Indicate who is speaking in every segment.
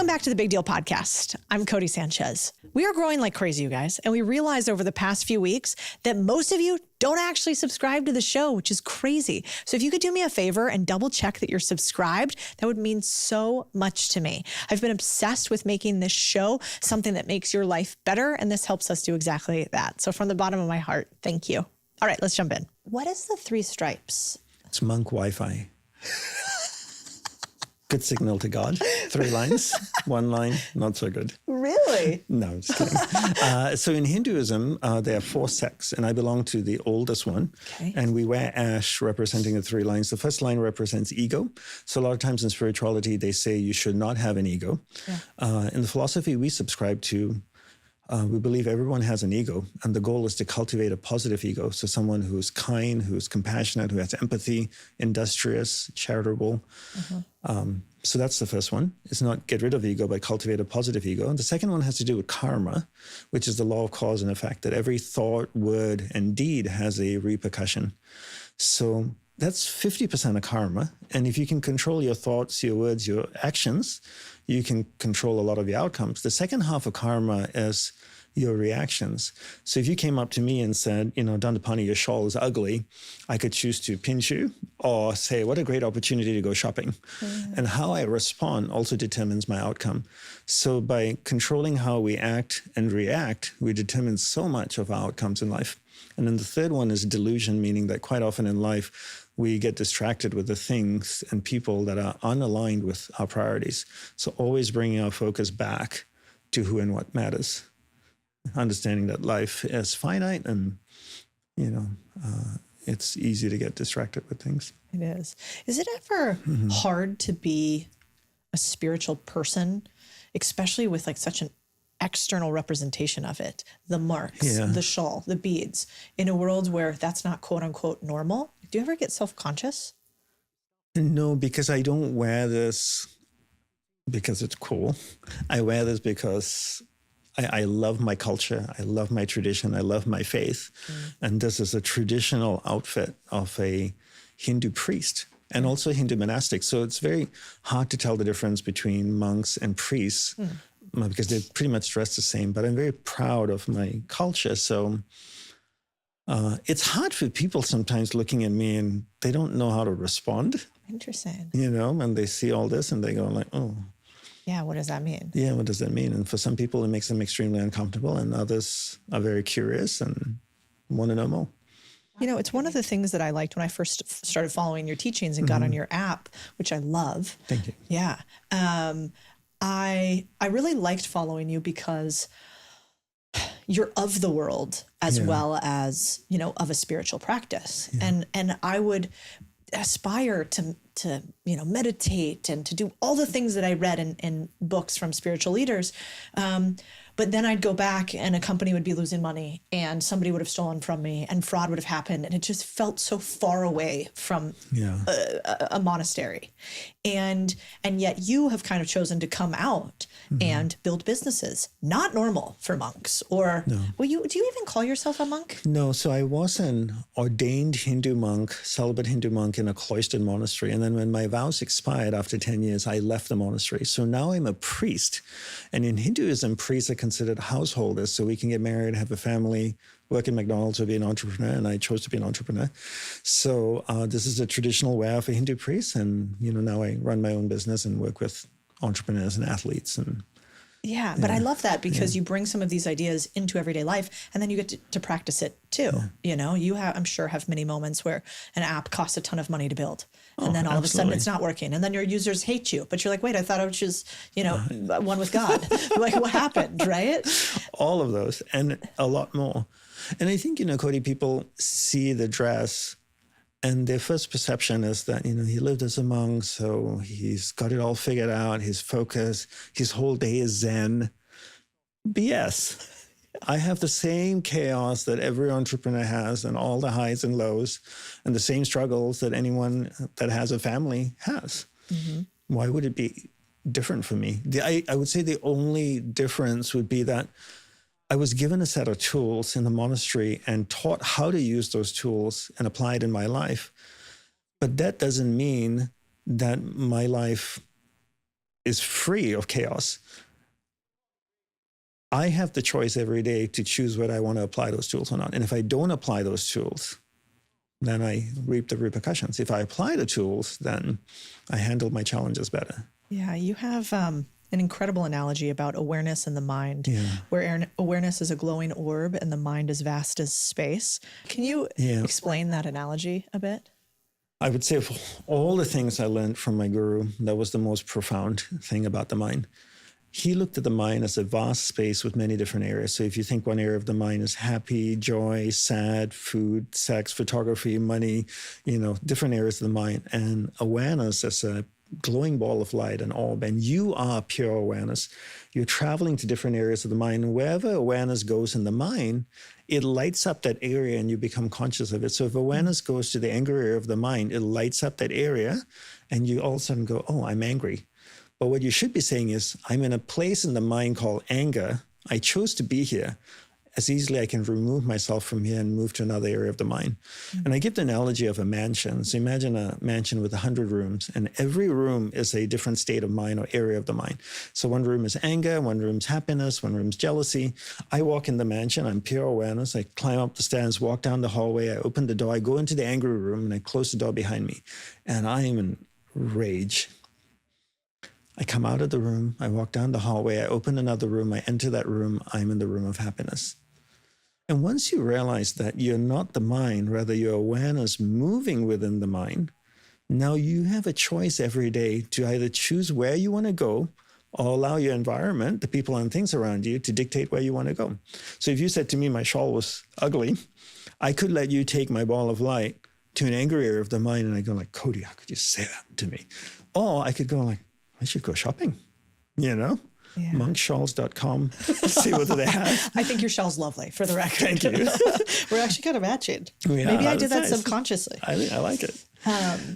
Speaker 1: Welcome back to the Big Deal podcast. I'm Codie Sanchez. We are growing like crazy, you guys. And we realized over the past few weeks that most of you don't actually subscribe to the show, which is crazy. So if you could do me a favor and double check that you're subscribed, that would mean so much to me. I've been obsessed with making this show something that makes your life better. And this helps us do exactly that. So from the bottom of my heart, thank you. All right, let's jump in. What is the 3 stripes?
Speaker 2: It's monk Wi-Fi. Good signal to God. 3 lines, 1 line, not so good.
Speaker 1: Really?
Speaker 2: No, I'm just kidding. So in Hinduism, there are 4 sects, and I belong to the oldest one.
Speaker 1: Okay.
Speaker 2: And we wear ash representing the 3 lines. The first line represents ego. So a lot of times in spirituality, they say you should not have an ego. Yeah. In the philosophy we subscribe to, we believe everyone has an ego, and the goal is to cultivate a positive ego. So someone who's kind, who's compassionate, who has empathy, industrious, charitable. So that's the first one. It's not get rid of ego, but cultivate a positive ego. And the second one has to do with karma, which is the law of cause and effect, that every thought, word, and deed has a repercussion. So that's 50% of karma. And if you can control your thoughts, your words, your actions, you can control a lot of your outcomes. The second half of karma is your reactions. So if you came up to me and said, you know, Dandapani, your shawl is ugly, I could choose to pinch you or say, what a great opportunity to go shopping. And how I respond also determines my outcome. So by controlling how we act and react, we determine so much of our outcomes in life. And then the third one is delusion, meaning that quite often in life, we get distracted with the things and people that are unaligned with our priorities. So always bringing our focus back to who and what matters. Understanding that life is finite and, you know, it's easy to get distracted with things.
Speaker 1: It is. Is it ever hard to be a spiritual person, especially with like such an external representation of it? The marks, the shawl, the beads, in a world where that's not quote unquote normal. Do you ever get self-conscious?
Speaker 2: No, because I don't wear this because it's cool. I wear this because I love my culture. I love my tradition. I love my faith. And this is a traditional outfit of a Hindu priest and also Hindu monastic. So it's very hard to tell the difference between monks and priests because they're pretty much dressed the same. But I'm very proud of my culture. So it's hard for people sometimes looking at me and they don't know how to respond.
Speaker 1: Interesting.
Speaker 2: You know, and they see all this and they go like, oh.
Speaker 1: Yeah, what does that mean?
Speaker 2: Yeah, what does that mean? And for some people, it makes them extremely uncomfortable, and others are very curious and want to know more.
Speaker 1: You know, it's one of the things that I liked when I first started following your teachings and got on your app, which I love.
Speaker 2: Thank you.
Speaker 1: Yeah. I really liked following you because you're of the world as well as, you know, of a spiritual practice. Yeah. And I would aspire to you know, meditate and to do all the things that I read in books from spiritual leaders. But then I'd go back and a company would be losing money and somebody would have stolen from me and fraud would have happened. And it just felt so far away from a monastery. And yet you have kind of chosen to come out and build businesses. Not normal for monks or, well, do you even call yourself a monk?
Speaker 2: No, so I was an ordained Hindu monk, celibate Hindu monk in a cloistered monastery. And then when my vows expired after 10 years, I left the monastery. So now I'm a priest. And in Hinduism, priests are considered householders. So we can get married, have a family, work in McDonald's or be an entrepreneur. And I chose to be an entrepreneur. So this is a traditional way of a Hindu priest. And, you know, now I run my own business and work with entrepreneurs and athletes. And
Speaker 1: yeah, but I love that because you bring some of these ideas into everyday life and then you get to practice it too. You know, you have, I'm sure, have many moments where an app costs a ton of money to build. And then all of a sudden it's not working. And then your users hate you. But you're like, wait, I thought I was just, you know, one with God. Like, what happened, right?
Speaker 2: All of those and a lot more. And I think, you know, Cody, people see the dress and their first perception is that, you know, he lived as a monk, so he's got it all figured out, his focus, his whole day is Zen. BS. I have the same chaos that every entrepreneur has and all the highs and lows and the same struggles that anyone that has a family has. Why would it be different for me? I would say the only difference would be that I was given a set of tools in the monastery and taught how to use those tools and apply it in my life. But that doesn't mean that my life is free of chaos, I have the choice every day to choose whether I want to apply those tools or not. And if I don't apply those tools, then I reap the repercussions. If I apply the tools, then I handle my challenges better.
Speaker 1: Yeah, you have an incredible analogy about awareness and the mind,
Speaker 2: Yeah.
Speaker 1: where awareness is a glowing orb and the mind is vast as space. Can you explain that analogy a bit?
Speaker 2: I would say of all the things I learned from my guru, that was the most profound thing about the mind. He looked at the mind as a vast space with many different areas. So if you think one area of the mind is happy, joy, sad, food, sex, photography, money, different areas of the mind, and awareness as a glowing ball of light, an orb, and you are pure awareness. You're traveling to different areas of the mind, and wherever awareness goes in the mind, it lights up that area and you become conscious of it. So if awareness goes to the anger area of the mind, it lights up that area and you all of a sudden go, oh, I'm angry. But what you should be saying is, I'm in a place in the mind called anger. I chose to be here. As easily I can remove myself from here and move to another area of the mind. And I give the analogy of a mansion. So imagine a mansion with 100 rooms, and every room is a different state of mind or area of the mind. So one room is anger, one room's happiness, one room's jealousy. I walk in the mansion, I'm pure awareness. I climb up the stairs, walk down the hallway, I open the door, I go into the angry room, and I close the door behind me. And I am in rage. I come out of the room, I walk down the hallway, I open another room, I enter that room, I'm in the room of happiness. And once you realize that you're not the mind, rather your awareness moving within the mind, now you have a choice every day to either choose where you want to go or allow your environment, the people and things around you, to dictate where you want to go. So if you said to me my shawl was ugly, I could let you take my ball of light to an angry area of the mind, and I go like, Cody, how could you say that to me? Or I could go like, I should go shopping, monkshawls.com, see what they have.
Speaker 1: I think your shawl's lovely, for the record.
Speaker 2: Thank you.
Speaker 1: We're actually kind of matching.
Speaker 2: Yeah,
Speaker 1: maybe I did that
Speaker 2: nice.
Speaker 1: subconsciously.
Speaker 2: I like it.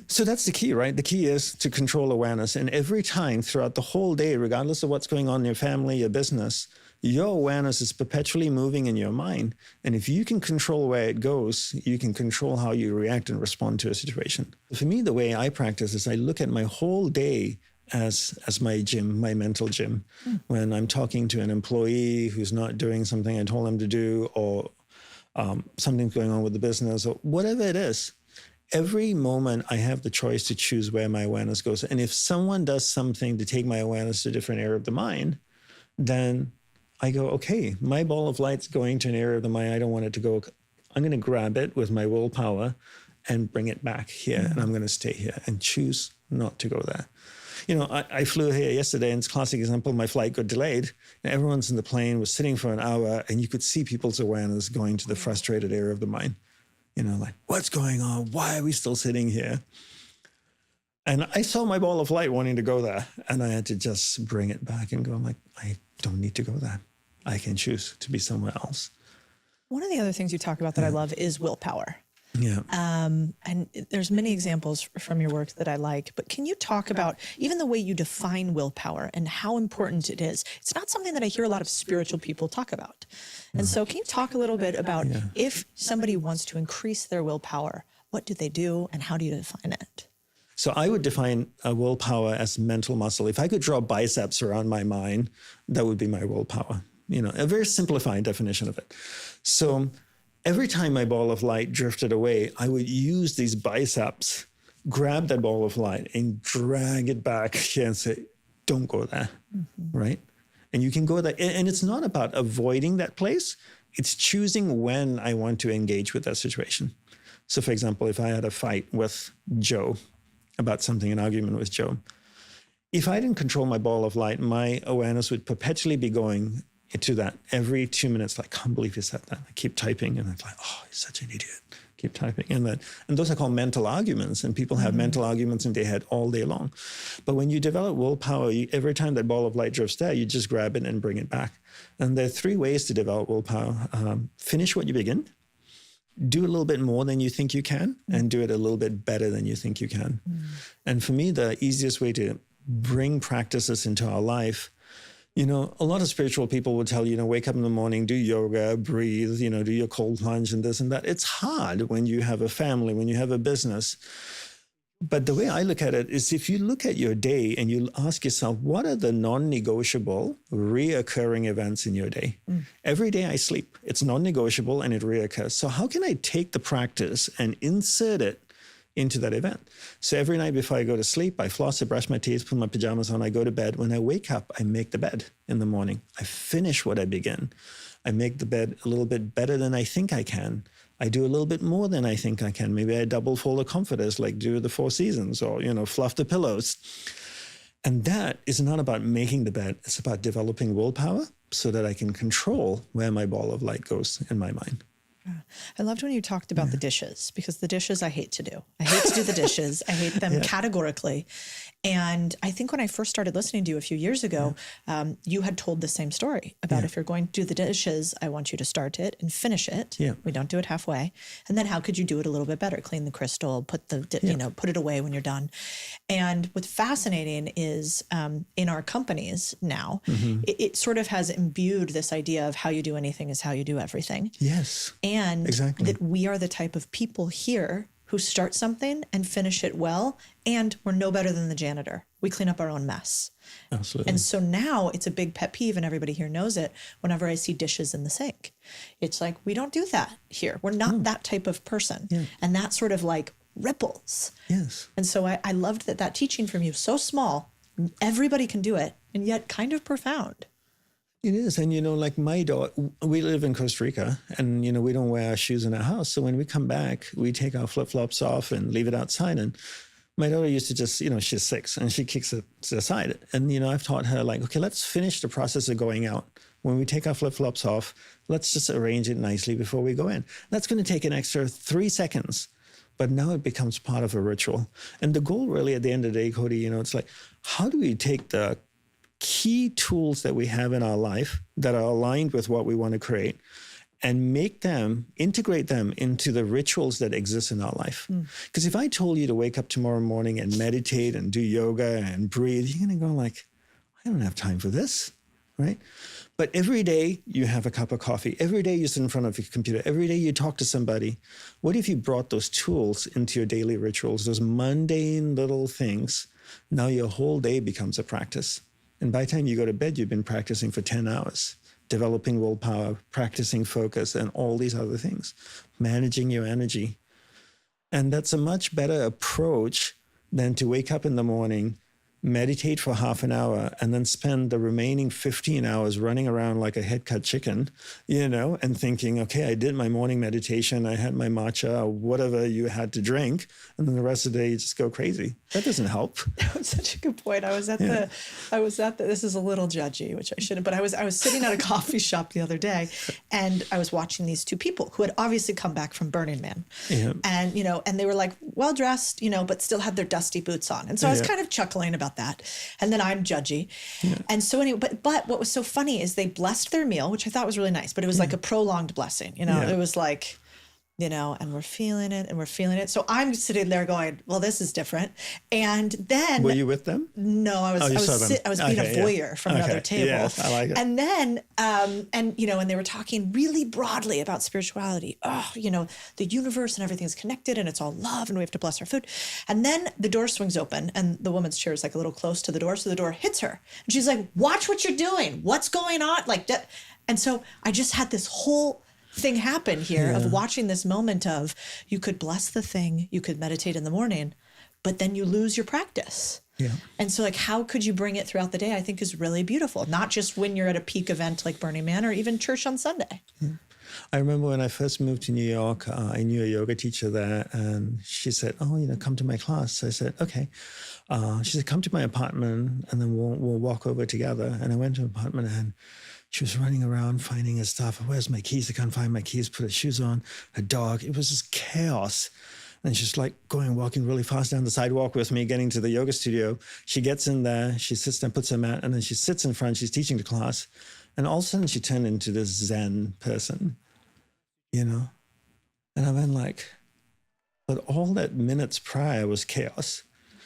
Speaker 2: So that's the key, right? The key is to control awareness. And every time throughout the whole day, regardless of what's going on in your family, your business, your awareness is perpetually moving in your mind. And if you can control where it goes, you can control how you react and respond to a situation. For me, the way I practice is I look at my whole day as my gym, my mental gym. When I'm talking to an employee who's not doing something I told them to do, or something's going on with the business, or whatever it is, every moment I have the choice to choose where my awareness goes. And if someone does something to take my awareness to a different area of the mind, then I go, okay, my ball of light's going to an area of the mind I don't want it to go. I'm going to grab it with my willpower and bring it back here. And I'm going to stay here and choose not to go there. I flew here yesterday, and it's a classic example. My flight got delayed, and everyone's in the plane, was sitting for an hour, and you could see people's awareness going to the frustrated area of the mind. Like, what's going on? Why are we still sitting here? And I saw my ball of light wanting to go there, and I had to just bring it back and go, like, I don't need to go there. I can choose to be somewhere else.
Speaker 1: One of the other things you talk about that I love is willpower.
Speaker 2: Yeah.
Speaker 1: And there's many examples from your work that I like, but can you talk about even the way you define willpower and how important it is? It's not something that I hear a lot of spiritual people talk about. And so can you talk a little bit about if somebody wants to increase their willpower, what do they do and how do you define it?
Speaker 2: So I would define willpower as mental muscle. If I could draw biceps around my mind, that would be my willpower. A very simplified definition of it. So every time my ball of light drifted away, I would use these biceps, grab that ball of light and drag it back here and say, don't go there, right? And you can go there. And it's not about avoiding that place. It's choosing when I want to engage with that situation. So for example, if I had a fight with Joe about something, an argument with Joe, if I didn't control my ball of light, my awareness would perpetually be going to that every 2 minutes, like, can't believe you said that. I keep typing, and it's like, oh, he's such an idiot. Keep typing. And those are called mental arguments, and people have mental arguments in their head all day long. But when you develop willpower, every time that ball of light drifts there, you just grab it and bring it back. And there are 3 ways to develop willpower. Finish what you begin, do a little bit more than you think you can, and do it a little bit better than you think you can. And for me, the easiest way to bring practices into our life, a lot of spiritual people will tell you, wake up in the morning, do yoga, breathe, do your cold plunge and this and that. It's hard when you have a family, when you have a business. But the way I look at it is if you look at your day and you ask yourself, what are the non-negotiable reoccurring events in your day? Every day I sleep. It's non-negotiable and it reoccurs. So how can I take the practice and insert it into that event? So every night before I go to sleep, I floss, I brush my teeth, put my pajamas on, I go to bed. When I wake up, I make the bed in the morning. I finish what I begin. I make the bed a little bit better than I think I can. I do a little bit more than I think I can. Maybe I double fold the comforters, like do the Four Seasons, or, fluff the pillows. And that is not about making the bed. It's about developing willpower so that I can control where my ball of light goes in my mind.
Speaker 1: I loved when you talked about the dishes, because the dishes I hate to do. I hate to do the dishes. I hate them categorically. And I think when I first started listening to you a few years ago, you had told the same story about if you're going to do the dishes, I want you to start it and finish it. Yeah. We don't do it halfway. And then how could you do it a little bit better? Clean the crystal, put put it away when you're done. And what's fascinating is in our companies now, it sort of has imbued this idea of how you do anything is how you do everything.
Speaker 2: Yes.
Speaker 1: And
Speaker 2: exactly.
Speaker 1: that we are the type of people here who start something and finish it well, and we're no better than the janitor. We clean up our own mess.
Speaker 2: Absolutely.
Speaker 1: And so now it's a big pet peeve, and everybody here knows it, whenever I see dishes in the sink. It's like, we don't do that here. We're not that type of person. Yeah. And that sort of like ripples.
Speaker 2: Yes.
Speaker 1: And so I loved that teaching from you, so small, everybody can do it, and yet kind of profound.
Speaker 2: It is. And, like my daughter, we live in Costa Rica and, we don't wear our shoes in our house. So when we come back, we take our flip-flops off and leave it outside. And my daughter used to just, she's 6 and she kicks it to the side. And, I've taught her like, okay, let's finish the process of going out. When we take our flip-flops off, let's just arrange it nicely before we go in. That's going to take an extra 3 seconds. But now it becomes part of a ritual. And the goal really at the end of the day, Cody, it's like, how do we take the key tools that we have in our life that are aligned with what we want to create and integrate them into the rituals that exist in our life. Because if I told you to wake up tomorrow morning and meditate and do yoga and breathe, you're going to go like, I don't have time for this, right? But every day you have a cup of coffee. Every day you sit in front of your computer. Every day you talk to somebody. What if you brought those tools into your daily rituals, those mundane little things? Now your whole day becomes a practice. And by the time you go to bed, you've been practicing for 10 hours, developing willpower, practicing focus, and all these other things, managing your energy. And that's a much better approach than to wake up in the morning, meditate for half an hour, and then spend the remaining 15 hours running around like a head-cut chicken, and thinking, okay, I did my morning meditation, I had my matcha, or whatever you had to drink, and then the rest of the day you just go crazy. That doesn't help.
Speaker 1: That was such a good point. I was at this is a little judgy, which I shouldn't, but I was sitting at a coffee shop the other day, and I was watching these two people who had obviously come back from Burning Man. Yeah. And, and they were like well-dressed, but still had their dusty boots on. And so I was kind of chuckling about that. And then I'm judgy. Yeah. And so anyway, but what was so funny is they blessed their meal, which I thought was really nice, but it was like a prolonged blessing, it was like, and we're feeling it and we're feeling it. So I'm sitting there going, well, this is different. And then.
Speaker 2: Were you with them?
Speaker 1: No, I was being a voyeur from another table.
Speaker 2: Yes, I like it.
Speaker 1: And then, and they were talking really broadly about spirituality. Oh, the universe and everything's connected and it's all love and we have to bless our food. And then the door swings open and the woman's chair is like a little close to the door. So the door hits her and she's like, watch what you're doing. What's going on? And so I just had this whole thing happen here of watching this moment of you could bless the thing, you could meditate in the morning, but then you lose your practice. Yeah. And so like, how could you bring it throughout the day? I think is really beautiful. Not just when you're at a peak event like Burning Man or even church on Sunday.
Speaker 2: Yeah. I remember when I first moved to New York, I knew a yoga teacher there and she said, come to my class. So I said, okay. She said, come to my apartment and then we'll walk over together. And I went to her apartment and she was running around finding her stuff. Where's my keys? I can't find my keys. Put her shoes on, her dog. It was just chaos. And she's like walking really fast down the sidewalk with me, getting to the yoga studio. She gets in there, she sits there, puts her mat, and then she sits in front. She's teaching the class. And all of a sudden she turned into this Zen person, And I went like, but all that minutes prior was chaos.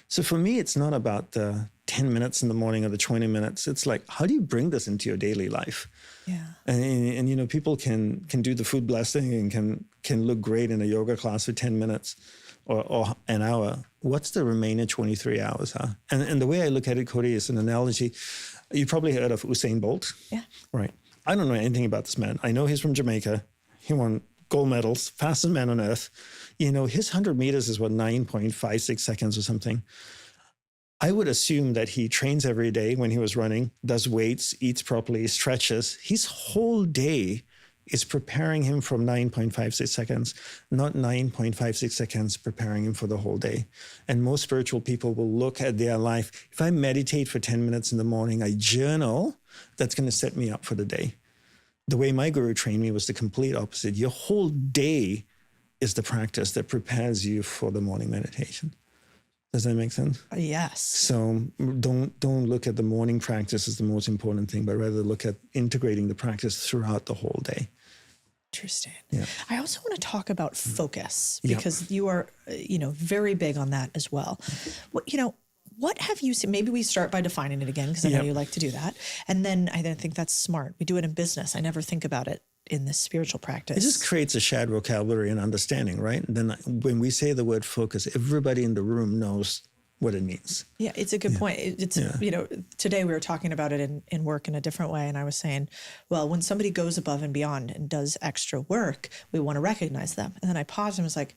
Speaker 2: So for me, it's not about the 10 minutes in the morning or the 20 minutes. It's like, how do you bring this into your daily life? Yeah. And people can do the food blessing and can look great in a yoga class for 10 minutes. or an hour, what's the remaining 23 hours? Huh? And the way I look at it, Cody, is an analogy. You probably heard of Usain Bolt.
Speaker 1: Yeah.
Speaker 2: Right. I don't know anything about this man. I know he's from Jamaica. He won gold medals, fastest man on earth. You know, his 100 meters is 9.56 seconds or something. I would assume that he trains every day when he was running, does weights, eats properly, stretches. His whole day is preparing him from 9.56 seconds, not 9.56 seconds preparing him for the whole day. And most spiritual people will look at their life. If I meditate for 10 minutes in the morning, I journal, that's going to set me up for the day. The way my guru trained me was the complete opposite. Your whole day is the practice that prepares you for the morning meditation. Does that make sense?
Speaker 1: Yes.
Speaker 2: So don't look at the morning practice as the most important thing, but rather look at integrating the practice throughout the whole day.
Speaker 1: Interesting.
Speaker 2: Yeah.
Speaker 1: I also want to talk about focus because you are, very big on that as well. What have you seen? Maybe we start by defining it again, because I know you like to do that. And then I think that's smart. We do it in business. I never think about it in this spiritual practice.
Speaker 2: It just creates a shared vocabulary and understanding, right? And then when we say the word focus, everybody in the room knows what it means.
Speaker 1: Yeah, it's a good point. It's today we were talking about it in work in a different way. And I was saying, well, when somebody goes above and beyond and does extra work, we want to recognize them. And then I paused and was like,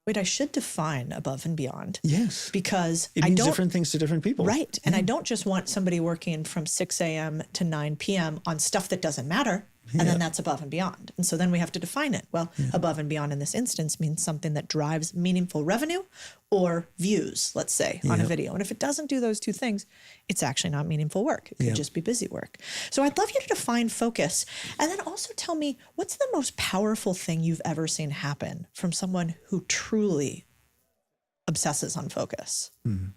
Speaker 1: wait, I should define above and beyond.
Speaker 2: Yes.
Speaker 1: Because
Speaker 2: it means different things to different people.
Speaker 1: Right. And I don't just want somebody working from 6 a.m. to 9 p.m. on stuff that doesn't matter. And then that's above and beyond. And so then we have to define it. Well, above and beyond in this instance means something that drives meaningful revenue or views, let's say, on a video. And if it doesn't do those two things, it's actually not meaningful work. It could just be busy work. So I'd love you to define focus. And then also tell me, what's the most powerful thing you've ever seen happen from someone who truly obsesses on focus?
Speaker 2: Mm-hmm.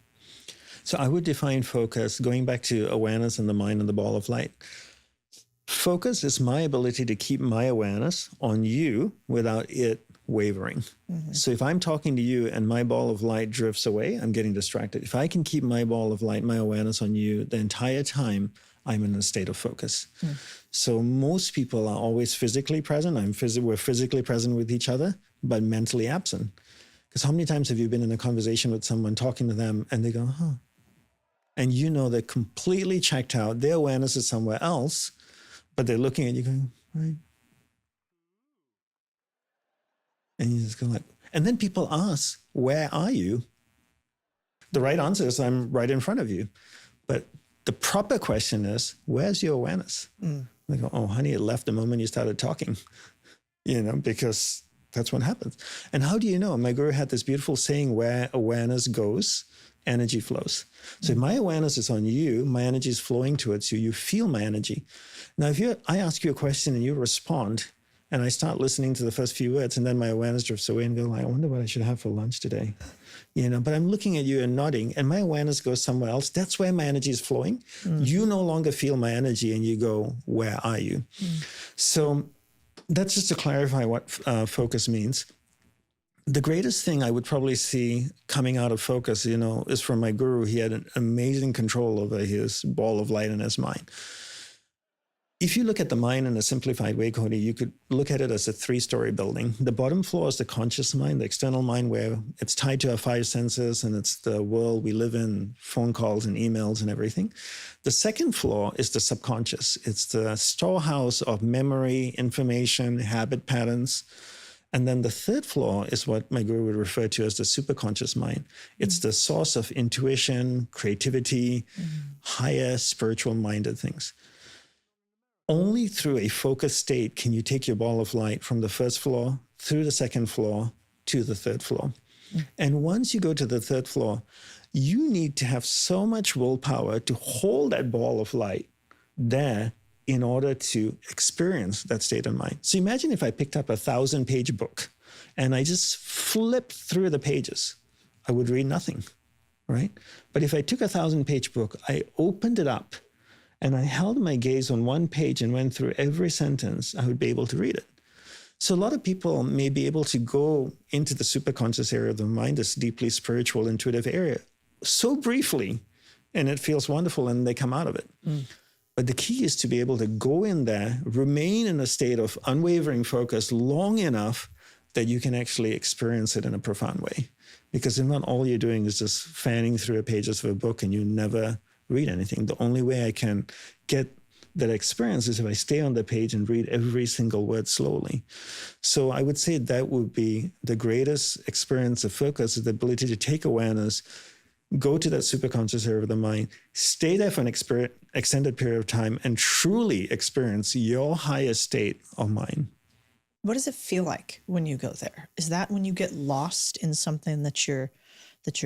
Speaker 2: So I would define focus, going back to awareness and the mind and the ball of light. Focus is my ability to keep my awareness on you without it wavering. Mm-hmm. So if I'm talking to you and my ball of light drifts away, I'm getting distracted. If I can keep my ball of light, my awareness on you the entire time, I'm in a state of focus. Mm. So most people are always physically present. We're physically present with each other, but mentally absent. Because how many times have you been in a conversation with someone, talking to them, and they go, huh? And they're completely checked out. Their awareness is somewhere else, but they're looking at you going, right? And you just go like, and then people ask, where are you? The right answer is, I'm right in front of you. But the proper question is, where's your awareness? Mm. They go, oh, honey, it left the moment you started talking, because that's what happens. And how do you know? My guru had this beautiful saying, where awareness goes, energy flows. So if my awareness is on you, my energy is flowing towards you, you feel my energy. Now, I ask you a question and you respond, and I start listening to the first few words, and then my awareness drifts away and go, I wonder what I should have for lunch today. But I'm looking at you and nodding, and my awareness goes somewhere else. That's where my energy is flowing. Mm. You no longer feel my energy, and you go, where are you? Mm. So that's just to clarify what focus means. The greatest thing I would probably see coming out of focus, is from my guru. He had an amazing control over his ball of light in his mind. If you look at the mind in a simplified way, Cody, you could look at it as a 3-story building. The bottom floor is the conscious mind, the external mind, where it's tied to our 5 senses, and it's the world we live in, phone calls and emails and everything. The second floor is the subconscious. It's the storehouse of memory, information, habit patterns. And then the third floor is what my guru would refer to as the superconscious mind. It's the source of intuition, creativity, higher spiritual minded things. Only through a focused state can you take your ball of light from the first floor through the second floor to the third floor. And once you go to the third floor, you need to have so much willpower to hold that ball of light there in order to experience that state of mind. So imagine if I picked up a 1,000-page book and I just flipped through the pages, I would read nothing, right? But if I took a 1,000-page book, I opened it up and I held my gaze on one page and went through every sentence, I would be able to read it. So a lot of people may be able to go into the superconscious area of the mind, this deeply spiritual, intuitive area, so briefly, and it feels wonderful, and they come out of it. Mm. But the key is to be able to go in there, remain in a state of unwavering focus long enough that you can actually experience it in a profound way. Because if not, all you're doing is just fanning through the pages of a book and you never read anything. The only way I can get that experience is if I stay on the page and read every single word slowly. So I would say that would be the greatest experience of focus, is the ability to take awareness, go to that superconscious area of the mind, stay there for an extended period of time, and truly experience your highest state of mind.
Speaker 1: What does it feel like when you go there? Is that when you get lost in something that you're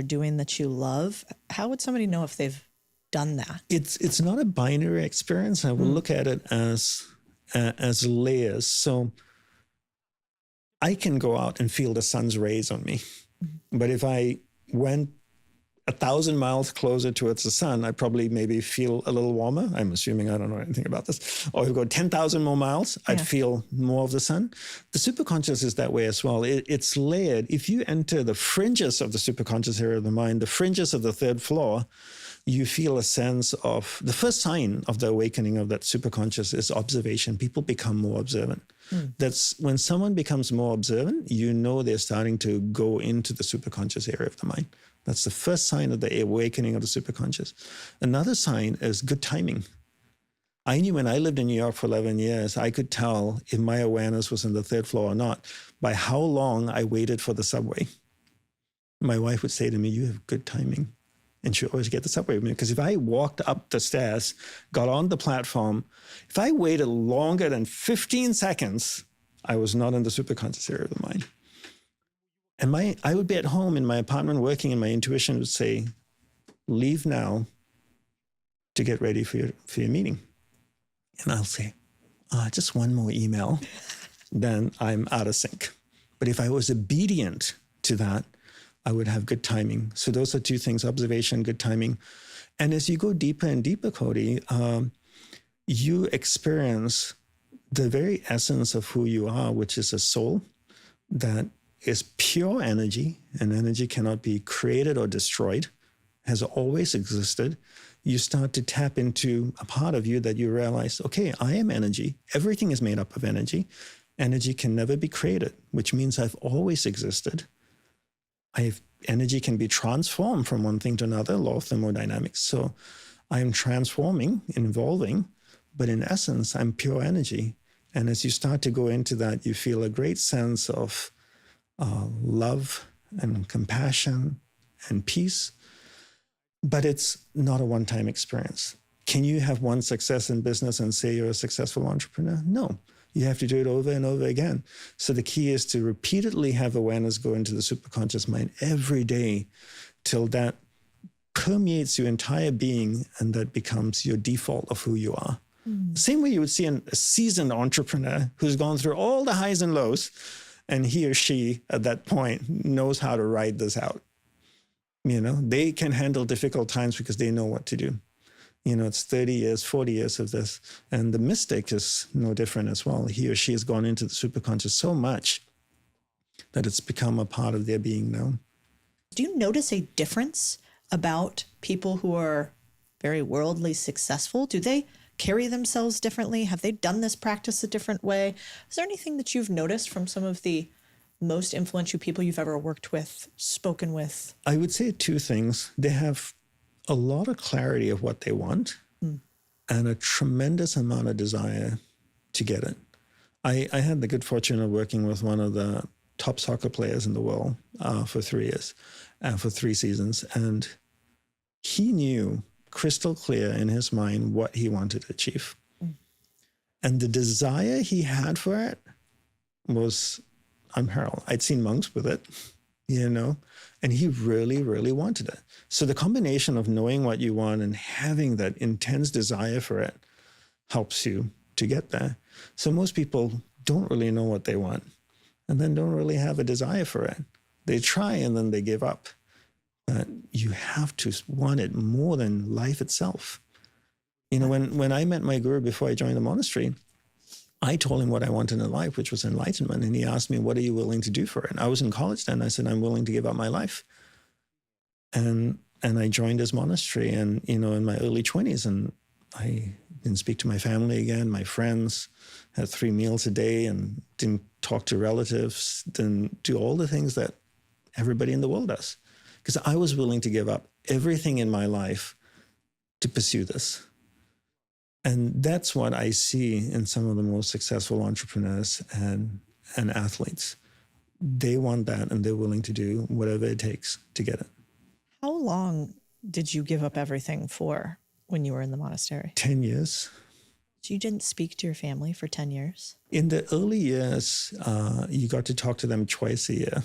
Speaker 1: doing that you love? How would somebody know if they've done that?
Speaker 2: It's not a binary experience. I will look at it as layers. So I can go out and feel the sun's rays on me. But if I went 1,000 miles closer towards the sun, I probably maybe feel a little warmer. I'm assuming, I don't know anything about this. Or if you go 10,000 more miles, I'd feel more of the sun. The superconscious is that way as well. It's layered. If you enter the fringes of the superconscious area of the mind, the fringes of the third floor, you feel a sense of, the first sign of the awakening of that superconscious is observation. People become more observant. That's when someone becomes more observant, you know they're starting to go into the superconscious area of the mind. That's the first sign of the awakening of the superconscious. Another sign is good timing. I knew when I lived in New York for 11 years, I could tell if my awareness was on the third floor or not by how long I waited for the subway. My wife would say to me, "You have good timing." And she would always get the subway with me. Because if I walked up the stairs, got on the platform, if I waited longer than 15 seconds, I was not in the superconscious area of the mind. And I would be at home in my apartment working, and my intuition would say, "Leave now to get ready for your meeting." And I'll say, "Just one more email." Then I'm out of sync. But if I was obedient to that, I would have good timing. So those are two things: observation, good timing. And as you go deeper and deeper, Cody, you experience the very essence of who you are, which is a soul that is pure energy, and energy cannot be created or destroyed, has always existed. You start to tap into a part of you that you realize, okay, I am energy. Everything is made up of energy. Energy can never be created, which means I've always existed. Energy can be transformed from one thing to another, law of thermodynamics. So I'm transforming, evolving, but in essence, I'm pure energy. And as you start to go into that, you feel a great sense of love and compassion and peace. But it's not a one-time experience. Can you have one success in business and say you're a successful entrepreneur? No. You have to do it over and over again. So the key is to repeatedly have awareness go into the superconscious mind every day till that permeates your entire being, and that becomes your default of who you are. Same way you would see a seasoned entrepreneur who's gone through all the highs and lows, and he or she at that point knows how to ride this out. You know, they can handle difficult times because they know what to do. You know, it's 30 years, 40 years of this. And the mystic is no different as well. He or she has gone into the superconscious so much that it's become a part of their being now.
Speaker 1: Do you notice a difference about people who are very worldly successful? Do they carry themselves differently? Have they done this practice a different way? Is there anything that you've noticed from some of the most influential people you've ever worked with, spoken with?
Speaker 2: I would say two things. They have a lot of clarity of what they want and a tremendous amount of desire to get it. I had the good fortune of working with one of the top soccer players in the world for 3 years, for 3 seasons. And he knew crystal clear in his mind what he wanted to achieve. And the desire he had for it was unparalleled. I'd seen monks with it, you know, and he really, really wanted it. So the combination of knowing what you want and having that intense desire for it helps you to get there. So most people don't really know what they want and then don't really have a desire for it. They try and then they give up. But you have to want it more than life itself. You know, when I met my guru before I joined the monastery, I told him what I wanted in life, which was enlightenment. And he asked me, "What are you willing to do for it?" And I was in college then. I said, "I'm willing to give up my life." And I joined his monastery, and, you know, in my early 20s, and I didn't speak to my family again, my friends, had 3 meals a day and didn't talk to relatives, didn't do all the things that everybody in the world does. Because I was willing to give up everything in my life to pursue this. And that's what I see in some of the most successful entrepreneurs and athletes. They want that, and they're willing to do whatever it takes to get it.
Speaker 1: How long did you give up everything for when you were in the monastery?
Speaker 2: 10 years.
Speaker 1: So you didn't speak to your family for 10 years?
Speaker 2: In the early years, you got to talk to them twice a year,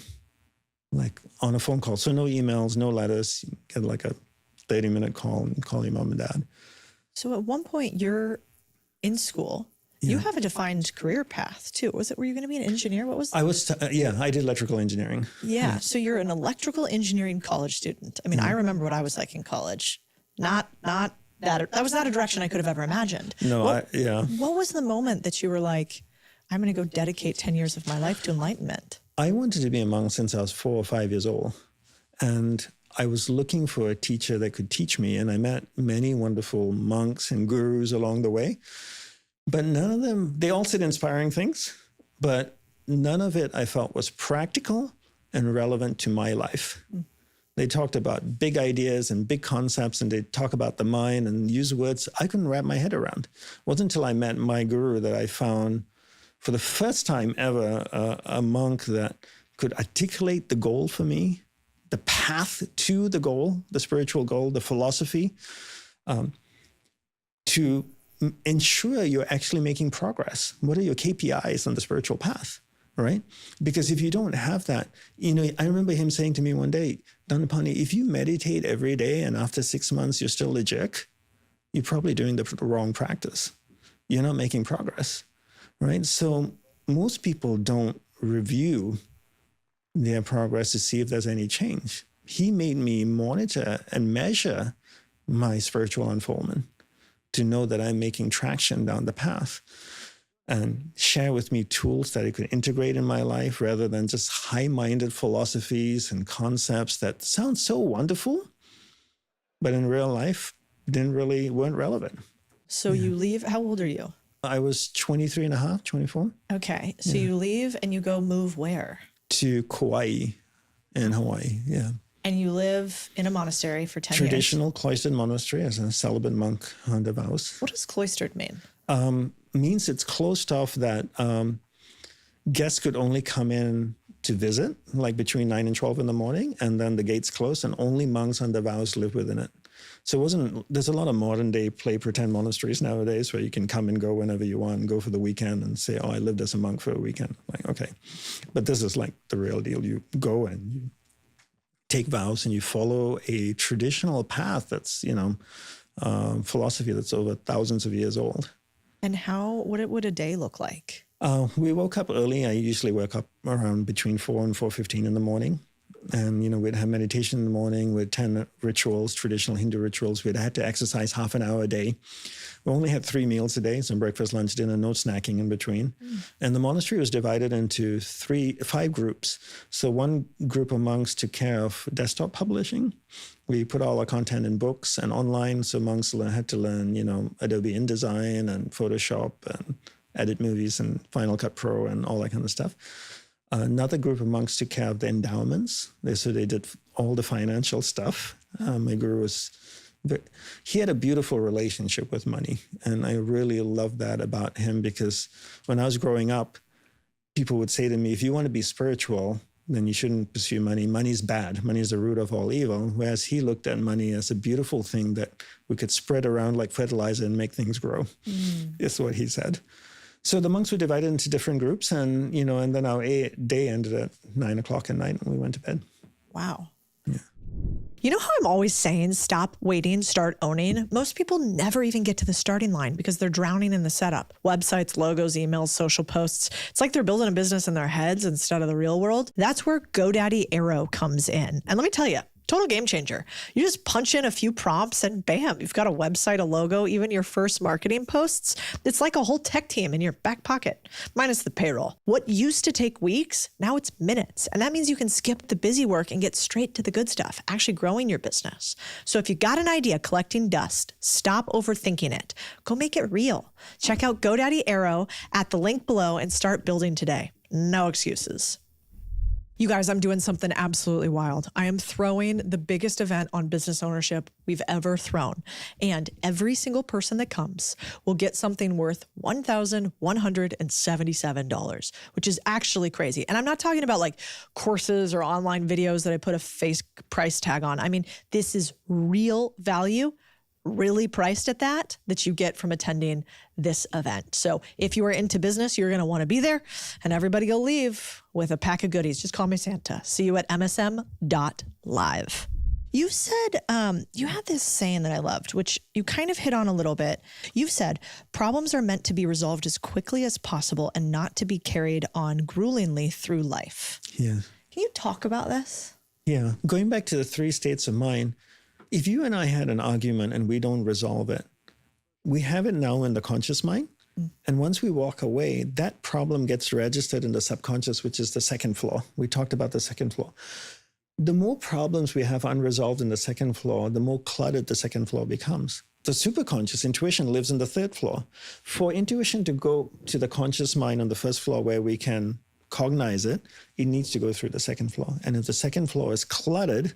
Speaker 2: like on a phone call. So no emails, no letters. You get like a 30-minute call and call your mom and dad.
Speaker 1: So at one point you're in school.
Speaker 2: Yeah.
Speaker 1: You have a defined career path too. Were you going to be an engineer? What was?
Speaker 2: I did electrical engineering.
Speaker 1: Yeah. So you're an electrical engineering college student. I mean, I remember what I was like in college. Not that was not a direction I could have ever imagined.
Speaker 2: No,
Speaker 1: What was the moment that you were like, I'm going to go dedicate 10 years of my life to enlightenment?
Speaker 2: I wanted to be a monk since I was 4 or 5 years old. And I was looking for a teacher that could teach me. And I met many wonderful monks and gurus along the way. But none of them, they all said inspiring things, but none of it I felt was practical and relevant to my life. They talked about big ideas and big concepts, and they'd talk about the mind and use words I couldn't wrap my head around. It wasn't until I met my guru that I found, for the first time ever, a monk that could articulate the goal for me, the path to the goal, the spiritual goal, the philosophy, to ensure you're actually making progress. What are your KPIs on the spiritual path, right? Because if you don't have that, I remember him saying to me one day, Dandapani, if you meditate every day and after 6 months you're still a jerk, you're probably doing the wrong practice. You're not making progress, right? So most people don't review their progress to see if there's any change. He made me monitor and measure my spiritual unfoldment to know that I'm making traction down the path, and share with me tools that I could integrate in my life rather than just high-minded philosophies and concepts that sound so wonderful, but in real life weren't relevant.
Speaker 1: So you leave, how old are you?
Speaker 2: I was 23 and a half, 24.
Speaker 1: Okay. So you leave and you go move where?
Speaker 2: To Kauai in Hawaii, yeah.
Speaker 1: And you live in a monastery for 10 years?
Speaker 2: Traditional cloistered monastery as a celibate monk under vows.
Speaker 1: What does cloistered mean?
Speaker 2: Means it's closed off that guests could only come in to visit, like between 9 and 12 in the morning, and then the gates closed, and only monks under vows live within it. So there's a lot of modern day play pretend monasteries nowadays where you can come and go whenever you want and go for the weekend and say, oh, I lived as a monk for a weekend. Like, okay. But this is like the real deal. You go and you take vows and you follow a traditional path that's, philosophy that's over thousands of years old.
Speaker 1: And what would a day look like?
Speaker 2: We woke up early. I usually wake up around between 4 and 4:15 in the morning. And, we'd have meditation in the morning with 10 rituals, traditional Hindu rituals. We'd had to exercise half an hour a day. We only had 3 meals a day, so breakfast, lunch, dinner, no snacking in between. And the monastery was divided into 5 groups. So one group of monks took care of desktop publishing. We put all our content in books and online, so monks had to learn, Adobe InDesign and Photoshop and edit movies and Final Cut Pro and all that kind of stuff. Another group of monks took care of the endowments. They did all the financial stuff. My guru he had a beautiful relationship with money. And I really loved that about him, because when I was growing up, people would say to me, if you want to be spiritual, then you shouldn't pursue money. Money's bad. Money is the root of all evil. Whereas he looked at money as a beautiful thing that we could spread around like fertilizer and make things grow, is what he said. So the monks were divided into different groups, and and then our day ended at 9 o'clock at night, and we went to bed.
Speaker 1: Wow.
Speaker 2: Yeah.
Speaker 1: You know how I'm always saying, stop waiting, start owning? Most people never even get to the starting line because they're drowning in the setup. Websites, logos, emails, social posts. It's like they're building a business in their heads instead of the real world. That's where GoDaddy Arrow comes in. And let me tell you, total game changer. You just punch in a few prompts and bam, you've got a website, a logo, even your first marketing posts. It's like a whole tech team in your back pocket, minus the payroll. What used to take weeks, now it's minutes. And that means you can skip the busy work and get straight to the good stuff, actually growing your business. So if you got an idea collecting dust, stop overthinking it. Go make it real. Check out GoDaddy Arrow at the link below and start building today. No excuses. You guys, I'm doing something absolutely wild. I am throwing the biggest event on business ownership we've ever thrown. And every single person that comes will get something worth $1,177, which is actually crazy. And I'm not talking about like courses or online videos that I put a face price tag on. I mean, this is real value, really priced at that you get from attending this event. So if you are into business, you're going to want to be there, and everybody will leave with a pack of goodies. Just call me Santa. See you at msm.live. You said, you had this saying that I loved, which you kind of hit on a little bit. You've said problems are meant to be resolved as quickly as possible and not to be carried on gruelingly through life.
Speaker 2: Yeah.
Speaker 1: Can you talk about this?
Speaker 2: Yeah. Going back to the 3 states of mind, if you and I had an argument and we don't resolve it, we have it now in the conscious mind. And once we walk away, that problem gets registered in the subconscious, which is the second floor. We talked about the second floor. The more problems we have unresolved in the second floor, the more cluttered the second floor becomes. The superconscious intuition lives in the third floor. For intuition to go to the conscious mind on the first floor where we can cognize it, it needs to go through the second floor. And if the second floor is cluttered,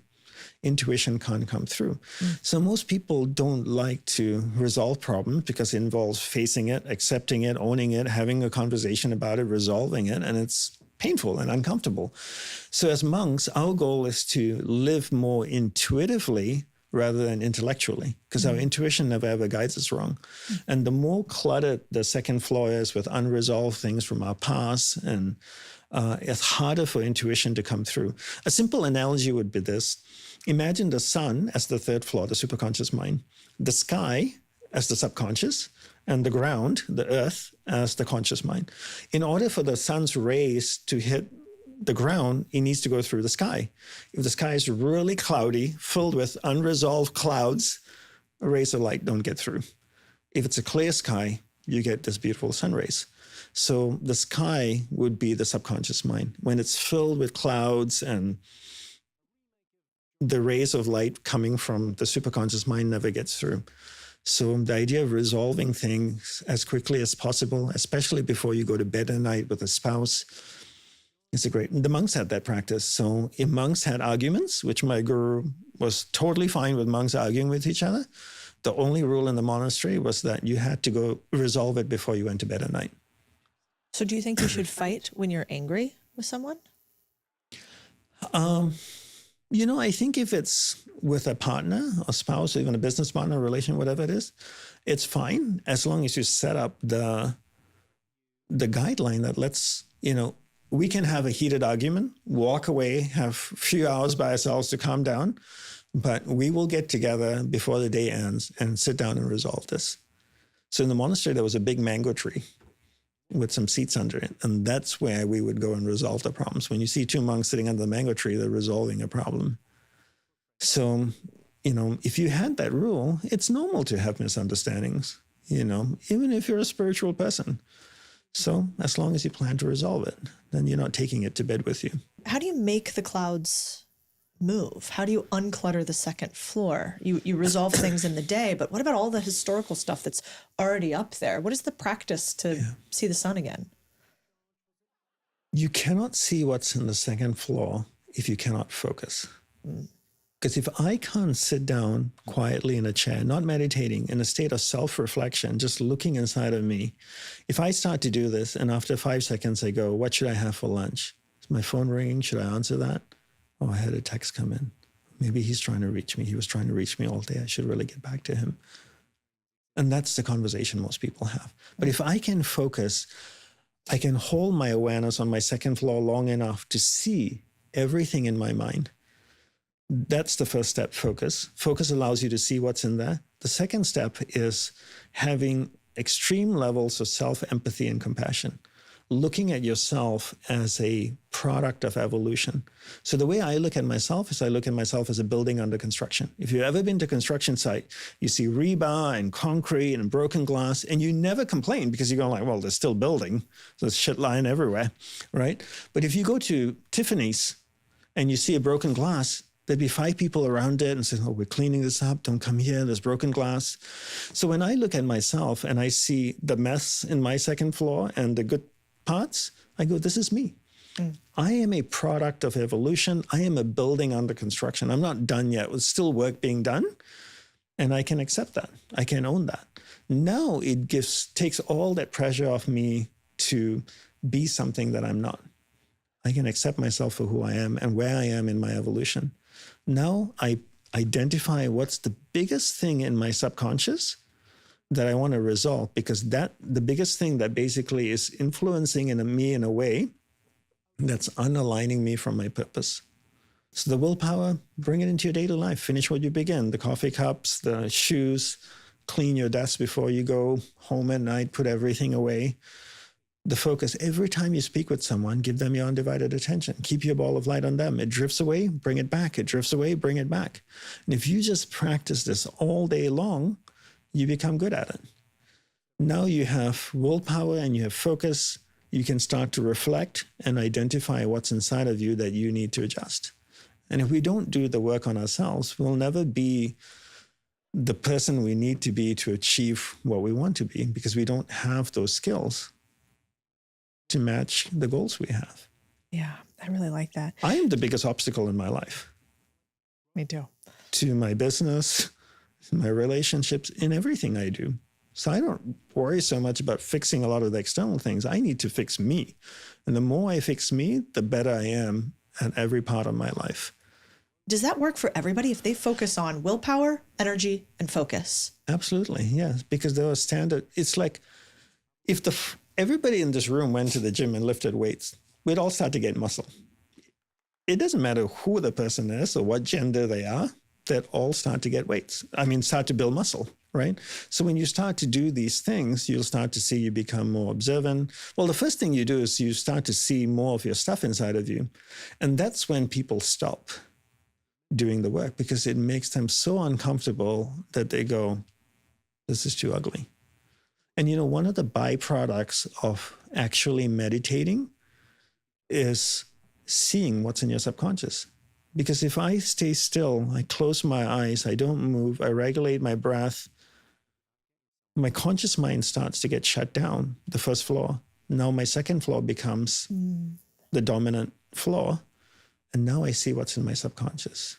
Speaker 2: intuition can't come through. So most people don't like to resolve problems because it involves facing it, accepting it, owning it, having a conversation about it, resolving it, and it's painful and uncomfortable. So as monks, our goal is to live more intuitively rather than intellectually, because our intuition never ever guides us wrong. And the more cluttered the second floor is with unresolved things from our past, and it's harder for intuition to come through. A simple analogy would be this. Imagine the sun as the third floor, the superconscious mind, the sky as the subconscious, and the ground, the earth, as the conscious mind. In order for the sun's rays to hit the ground, it needs to go through the sky. If the sky is really cloudy, filled with unresolved clouds, rays of light don't get through. If it's a clear sky, you get this beautiful sun rays. So the sky would be the subconscious mind. When it's filled with clouds and the rays of light coming from the superconscious mind never gets through. So the idea of resolving things as quickly as possible, especially before you go to bed at night with a spouse, is a great. The monks had that practice. So if monks had arguments, which my guru was totally fine with monks arguing with each other, the only rule in the monastery was that you had to go resolve it before you went to bed at night.
Speaker 1: So do you think you should fight when you're angry with someone?
Speaker 2: I think if it's with a partner, a spouse, or even a business partner, relation, whatever it is, it's fine as long as you set up the guideline that we can have a heated argument, walk away, have a few hours by ourselves to calm down, but we will get together before the day ends and sit down and resolve this. So in the monastery, there was a big mango tree with some seats under it. And that's where we would go and resolve the problems. When you see 2 monks sitting under the mango tree, they're resolving a problem. So, if you had that rule, it's normal to have misunderstandings, even if you're a spiritual person. So as long as you plan to resolve it, then you're not taking it to bed with you.
Speaker 1: How do you make the clouds move? How do you unclutter the second floor? You resolve things in the day, but what about all the historical stuff that's already up there? What is the practice to see the sun again?
Speaker 2: You cannot see what's in the second floor if you cannot focus. Because if I can't sit down quietly in a chair, not meditating, in a state of self-reflection, just looking inside of me, if I start to do this and after 5 seconds I go, what should I have for lunch? Is my phone ringing? Should I answer that? Oh, I had a text come in. Maybe he's trying to reach me. He was trying to reach me all day. I should really get back to him. And that's the conversation most people have. But if I can focus, I can hold my awareness on my second floor long enough to see everything in my mind. That's the first step, focus. Focus allows you to see what's in there. The second step is having extreme levels of self-empathy and compassion, looking at yourself as a product of evolution. So the way I look at myself is I look at myself as a building under construction. If you've ever been to a construction site, you see rebar and concrete and broken glass, and you never complain because you're going like, well, they're still building. There's shit lying everywhere, right? But if you go to Tiffany's and you see a broken glass, there'd be 5 people around it and say, oh, we're cleaning this up. Don't come here. There's broken glass. So when I look at myself and I see the mess in my second floor and the good parts, I go, this is me. I am a product of evolution. I am a building under construction. I'm not done yet. There's still work being done. And I can accept that. I can own that. Now it takes all that pressure off me to be something that I'm not. I can accept myself for who I am and where I am in my evolution. Now I identify what's the biggest thing in my subconscious that I want to resolve, because the biggest thing that basically is influencing me in a way that's unaligning me from my purpose. So the willpower, bring it into your daily life. Finish what you begin. The coffee cups, the shoes, clean your desk before you go home at night, put everything away. The focus, every time you speak with someone, give them your undivided attention. Keep your ball of light on them. It drifts away, bring it back. It drifts away, bring it back. And if you just practice this all day long, you become good at it. Now you have willpower and you have focus. You can start to reflect and identify what's inside of you that you need to adjust. And if we don't do the work on ourselves, we'll never be the person we need to be to achieve what we want to be, because we don't have those skills to match the goals we have.
Speaker 1: Yeah, I really like that.
Speaker 2: I am the biggest obstacle in my life.
Speaker 1: Me too.
Speaker 2: To my business, my relationships, in everything I do. So I don't worry so much about fixing a lot of the external things. I need to fix me. And the more I fix me, the better I am at every part of my life.
Speaker 1: Does that work for everybody if they focus on willpower, energy, and focus?
Speaker 2: Absolutely, yes. Because there are standard. It's like if everybody in this room went to the gym and lifted weights, we'd all start to get muscle. It doesn't matter who the person is or what gender they are, they'd all start to get weights. Start to build muscle, right? So when you start to do these things, you'll start to see you become more observant. Well, the first thing you do is you start to see more of your stuff inside of you. And that's when people stop doing the work, because it makes them so uncomfortable that they go, this is too ugly. And one of the byproducts of actually meditating is seeing what's in your subconscious. Because if I stay still, I close my eyes, I don't move, I regulate my breath, my conscious mind starts to get shut down, the first floor. Now my second floor becomes the dominant floor. And now I see what's in my subconscious.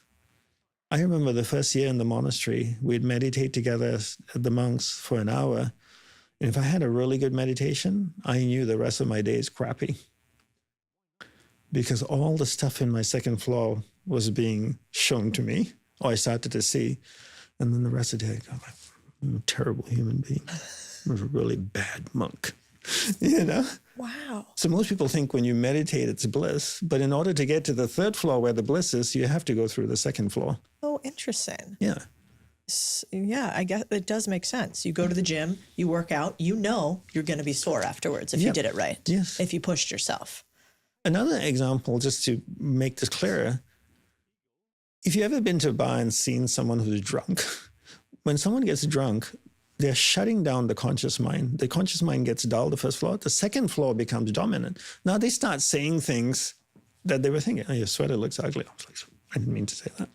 Speaker 2: I remember the first year in the monastery, we'd meditate together, the monks, for an hour. And if I had a really good meditation, I knew the rest of my day is crappy. Because all the stuff in my second floor was being shown to me, or I started to see. And then the rest of the day, I go, I'm a terrible human being. I'm a really bad monk,
Speaker 1: Wow.
Speaker 2: So most people think when you meditate, it's bliss. But in order to get to the third floor where the bliss is, you have to go through the second floor.
Speaker 1: Oh, interesting.
Speaker 2: Yeah.
Speaker 1: Yeah, I guess it does make sense. You go to the gym, you work out, you're going to be sore afterwards if you did it right.
Speaker 2: Yes.
Speaker 1: If you pushed yourself.
Speaker 2: Another example, just to make this clearer, if you've ever been to a bar and seen someone who's drunk, when someone gets drunk, they're shutting down the conscious mind. The conscious mind gets dull, the first floor. The second floor becomes dominant. Now they start saying things that they were thinking, oh, your sweater looks ugly. I was like, I didn't mean to say that,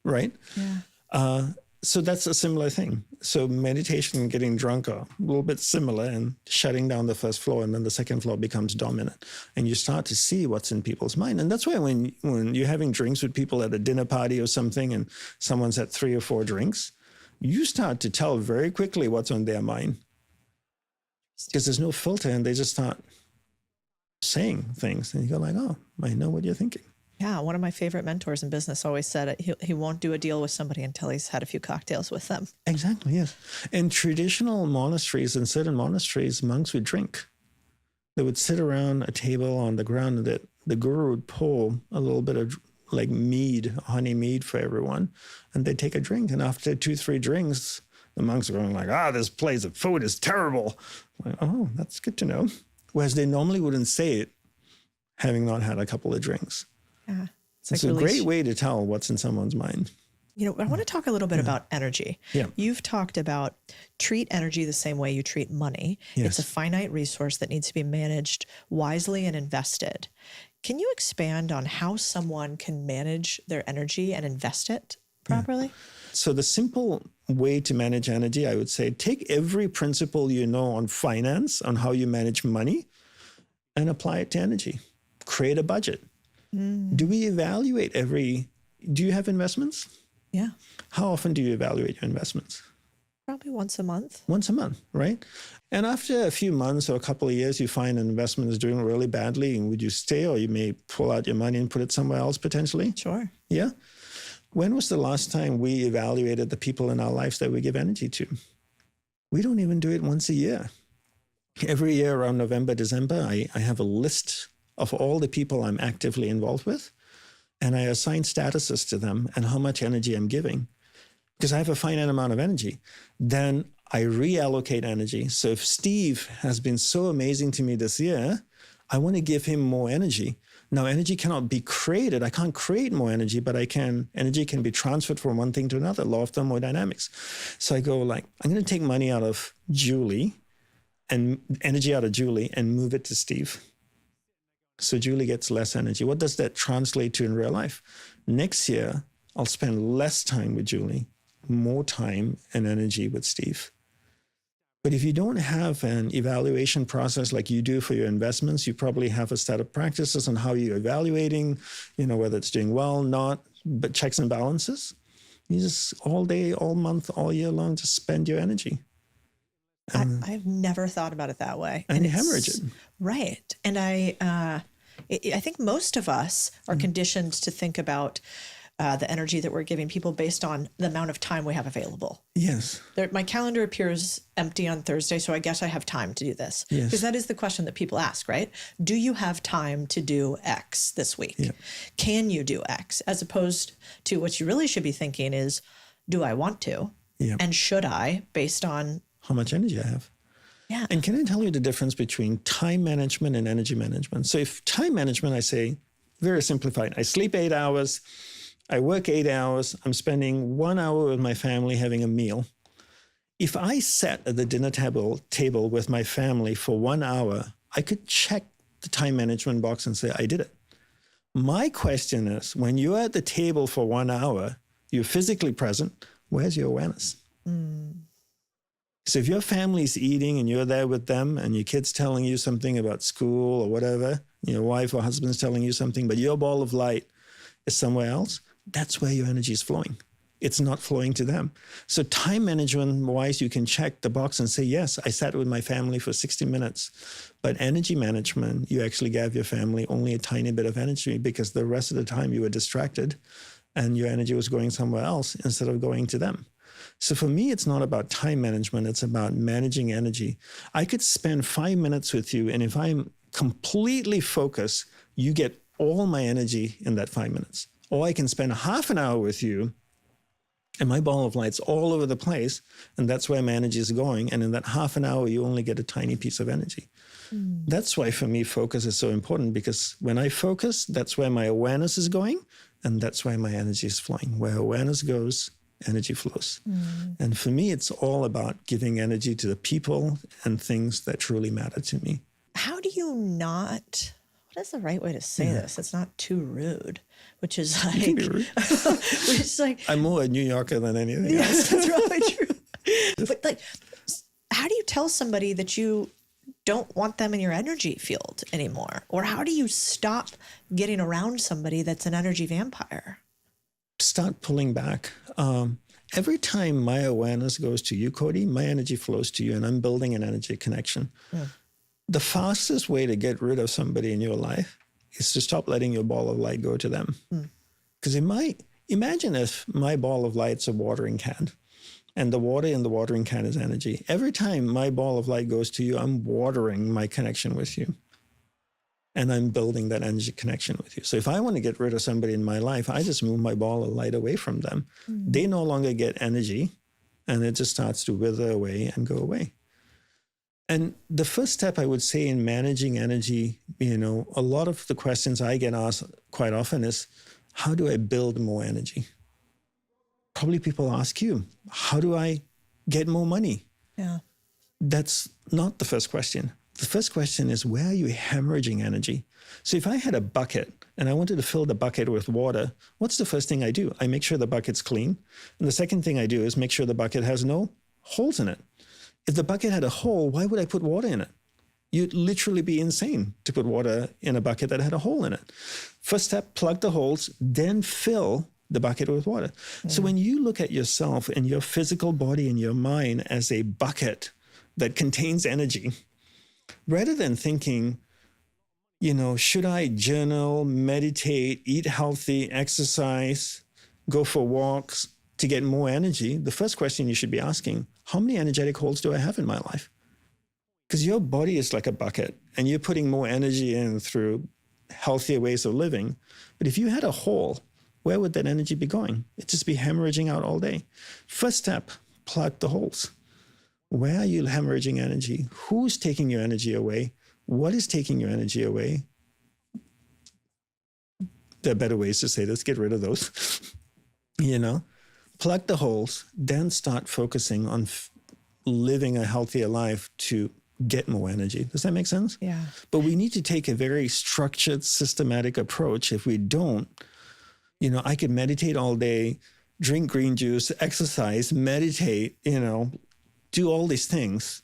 Speaker 2: right?
Speaker 1: Yeah.
Speaker 2: So that's a similar thing. So meditation and getting drunk are a little bit similar, and shutting down the first floor, and then the second floor becomes dominant. And you start to see what's in people's mind. And that's why when you're having drinks with people at a dinner party or something, and someone's had 3 or 4 drinks, you start to tell very quickly what's on their mind. Because there's no filter, and they just start saying things. And you go like, oh, I know what you're thinking.
Speaker 1: Yeah, one of my favorite mentors in business always said he won't do a deal with somebody until he's had a few cocktails with them.
Speaker 2: Exactly, yes. In traditional monasteries, in certain monasteries, monks would drink. They would sit around a table on the ground, and the guru would pour a little bit of like mead, honey mead for everyone, and they'd take a drink. And after 2, 3 drinks, the monks are going like, this place of food is terrible. Like, oh, that's good to know. Whereas they normally wouldn't say it, having not had a couple of drinks.
Speaker 1: Yeah.
Speaker 2: It's a great way to tell what's in someone's mind.
Speaker 1: I want to talk a little bit about energy.
Speaker 2: Yeah.
Speaker 1: You've talked about treat energy the same way you treat money.
Speaker 2: Yes.
Speaker 1: It's a finite resource that needs to be managed wisely and invested. Can you expand on how someone can manage their energy and invest it properly?
Speaker 2: Yeah. So the simple way to manage energy, I would say, take every principle you know on finance, on how you manage money, and apply it to energy. create a budget. Do we evaluate do you have investments?
Speaker 1: Yeah.
Speaker 2: How often do you evaluate your investments?
Speaker 1: Probably once a month.
Speaker 2: Once a month, right? And after a few months or a couple of years, you find an investment is doing really badly, and would you stay, or you may pull out your money and put it somewhere else potentially?
Speaker 1: Sure.
Speaker 2: Yeah. When was the last time we evaluated the people in our lives that we give energy to? We don't even do it once a year. Every year around November, December, I have a list of all the people I'm actively involved with, and I assign statuses to them and how much energy I'm giving, because I have a finite amount of energy. Then I reallocate energy. So if Steve has been so amazing to me this year, I want to give him more energy. Now, energy cannot be created. I can't create more energy, but energy can be transferred from one thing to another, law of thermodynamics. So I go like, I'm going to take money out of Julie and energy out of Julie and move it to Steve. So Julie gets less energy. What does that translate to in real life? Next year, I'll spend less time with Julie, more time and energy with Steve. But if you don't have an evaluation process like you do for your investments, you probably have a set of practices on how you're evaluating, whether it's doing well, not, but checks and balances. You just all day, all month, all year long, just spend your energy.
Speaker 1: I've never thought about it that way.
Speaker 2: And you hemorrhage it.
Speaker 1: Right. And I think most of us are conditioned to think about the energy that we're giving people based on the amount of time we have available.
Speaker 2: Yes.
Speaker 1: My calendar appears empty on Thursday, so I guess I have time to do this.
Speaker 2: Yes.
Speaker 1: Because that is the question that people ask, right? Do you have time to do X this week?
Speaker 2: Yeah.
Speaker 1: Can you do X? As opposed to what you really should be thinking is, do I want to?
Speaker 2: Yeah.
Speaker 1: And should I, based on
Speaker 2: how much energy I have?
Speaker 1: Yeah.
Speaker 2: And can I tell you the difference between time management and energy management? So if time management, I say, very simplified, I sleep 8 hours, I work 8 hours, I'm spending 1 hour with my family having a meal. If I sat at the dinner table with my family for 1 hour, I could check the time management box and say, I did it. My question is, when you're at the table for 1 hour, you're physically present, where's your awareness? So if your family's eating and you're there with them and your kid's telling you something about school or whatever, your wife or husband's telling you something, but your ball of light is somewhere else, that's where your energy is flowing. It's not flowing to them. So time management-wise, you can check the box and say, yes, I sat with my family for 60 minutes. But energy management, you actually gave your family only a tiny bit of energy because the rest of the time you were distracted and your energy was going somewhere else instead of going to them. So for me, it's not about time management. It's about managing energy. I could spend 5 minutes with you, and if I'm completely focused, you get all my energy in that 5 minutes. Or I can spend half an hour with you, and my ball of light's all over the place, and that's where my energy is going. And in that half an hour, you only get a tiny piece of energy. That's why, for me, focus is so important, because when I focus, that's where my awareness is going, and that's where my energy is flowing. Where awareness goes, energy flows. And for me, it's all about giving energy to the people and things that truly matter to me.
Speaker 1: How do you not, what is the right way to say this? It's not too rude, which is like,
Speaker 2: Can be rude.
Speaker 1: which is like,
Speaker 2: I'm more a New Yorker than anything
Speaker 1: yes,
Speaker 2: else.
Speaker 1: that's probably true. But like, how do you tell somebody that you don't want them in your energy field anymore? Or how do you stop getting around somebody that's an energy vampire?
Speaker 2: Start pulling back. Every time my awareness goes to you, Codie, my energy flows to you, and I'm building an energy connection. The fastest way to get rid of somebody in your life is to stop letting your ball of light go to them. Because imagine if my ball of light's a watering can, and the water in the watering can is energy. Every time my ball of light goes to you, I'm watering my connection with you. And I'm building that energy connection with you. So if I want to get rid of somebody in my life, I just move my ball of light away from them. They no longer get energy, and it just starts to wither away and go away. And the first step, I would say, in managing energy, a lot of the questions I get asked quite often is, how do I build more energy? Probably people ask you, how do I get more money?
Speaker 1: Yeah.
Speaker 2: That's not the first question. The first question is, where are you hemorrhaging energy? So if I had a bucket and I wanted to fill the bucket with water, what's the first thing I do? I make sure the bucket's clean. And the second thing I do is make sure the bucket has no holes in it. If the bucket had a hole, why would I put water in it? You'd literally be insane to put water in a bucket that had a hole in it. First step, plug the holes, then fill the bucket with water. So when you look at yourself and your physical body and your mind as a bucket that contains energy, rather than thinking, should I journal, meditate, eat healthy, exercise, go for walks to get more energy, the first question you should be asking, how many energetic holes do I have in my life? Because your body is like a bucket and you're putting more energy in through healthier ways of living. But if you had a hole, where would that energy be going? It'd just be hemorrhaging out all day. First step, plug the holes. Where are you hemorrhaging energy? Who's taking your energy away? What is taking your energy away? There are better ways to say this. Get rid of those. Plug the holes, then start focusing on living a healthier life to get more energy. Does that make sense?
Speaker 1: Yeah.
Speaker 2: But we need to take a very structured, systematic approach. If we don't, I could meditate all day, drink green juice, exercise, meditate, do all these things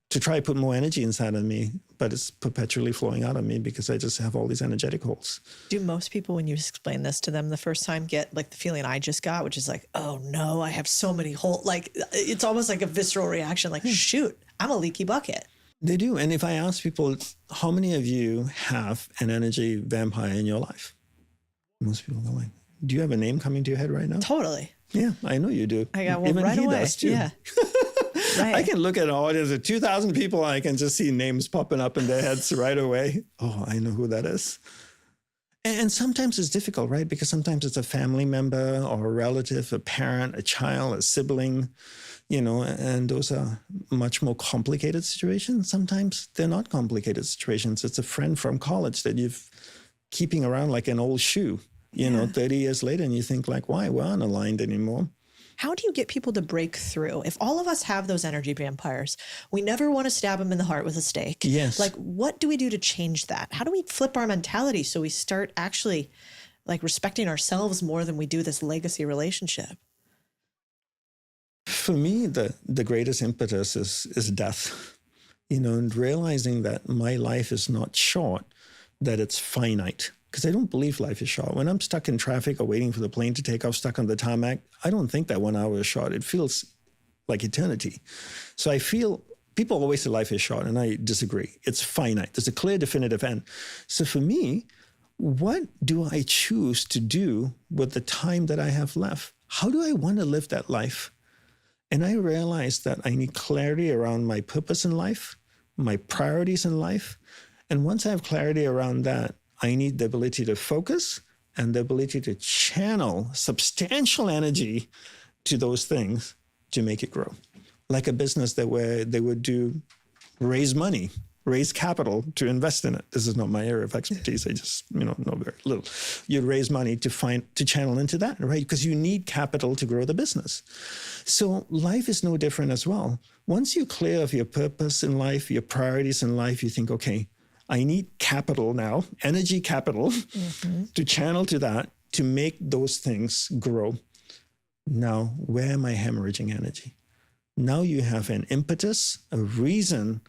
Speaker 2: to try to put more energy inside of me, but it's perpetually flowing out of me because I just have all these energetic holes.
Speaker 1: Do most people, when you explain this to them the first time, get like the feeling I just got, which is like, oh no, I have so many holes. Like, it's almost like a visceral reaction, like, shoot, I'm a leaky bucket.
Speaker 2: They do. And if I ask people, how many of you have an energy vampire in your life? Most people go like, do you have a name coming to your head right now?
Speaker 1: Totally.
Speaker 2: Yeah, I know you do.
Speaker 1: I got one
Speaker 2: Even
Speaker 1: right
Speaker 2: he
Speaker 1: away.
Speaker 2: Does too.
Speaker 1: Yeah. Right.
Speaker 2: I can look at an audience of 2,000 people. I can just see names popping up in their heads right away. Oh, I know who that is. And sometimes it's difficult, right? Because sometimes it's a family member or a relative, a parent, a child, a sibling, and those are much more complicated situations. Sometimes they're not complicated situations. It's a friend from college that you've keeping around like an old shoe, 30 years later, and you think like, why? We're not aligned anymore.
Speaker 1: How do you get people to break through? If all of us have those energy vampires, we never want to stab them in the heart with a stake.
Speaker 2: Yes.
Speaker 1: Like, what do we do to change that? How do we flip our mentality so we start actually like respecting ourselves more than we do this legacy relationship?
Speaker 2: For me, the greatest impetus is death, and realizing that my life is not short, that it's finite. Because I don't believe life is short. When I'm stuck in traffic or waiting for the plane to take off, stuck on the tarmac, I don't think that 1 hour is short. It feels like eternity. So I feel people always say life is short, and I disagree. It's finite. There's a clear, definitive end. So for me, what do I choose to do with the time that I have left? How do I want to live that life? And I realized that I need clarity around my purpose in life, my priorities in life. And once I have clarity around that, I need the ability to focus and the ability to channel substantial energy to those things to make it grow. Like a business where they would raise money, raise capital to invest in it. This is not my area of expertise. I just, know very little. You'd raise money to channel into that, right? Because you need capital to grow the business. So life is no different as well. Once you're clear of your purpose in life, your priorities in life, you think, okay, I need capital now, energy capital, to channel to that, to make those things grow. Now, where am I hemorrhaging energy? Now you have an impetus, a reason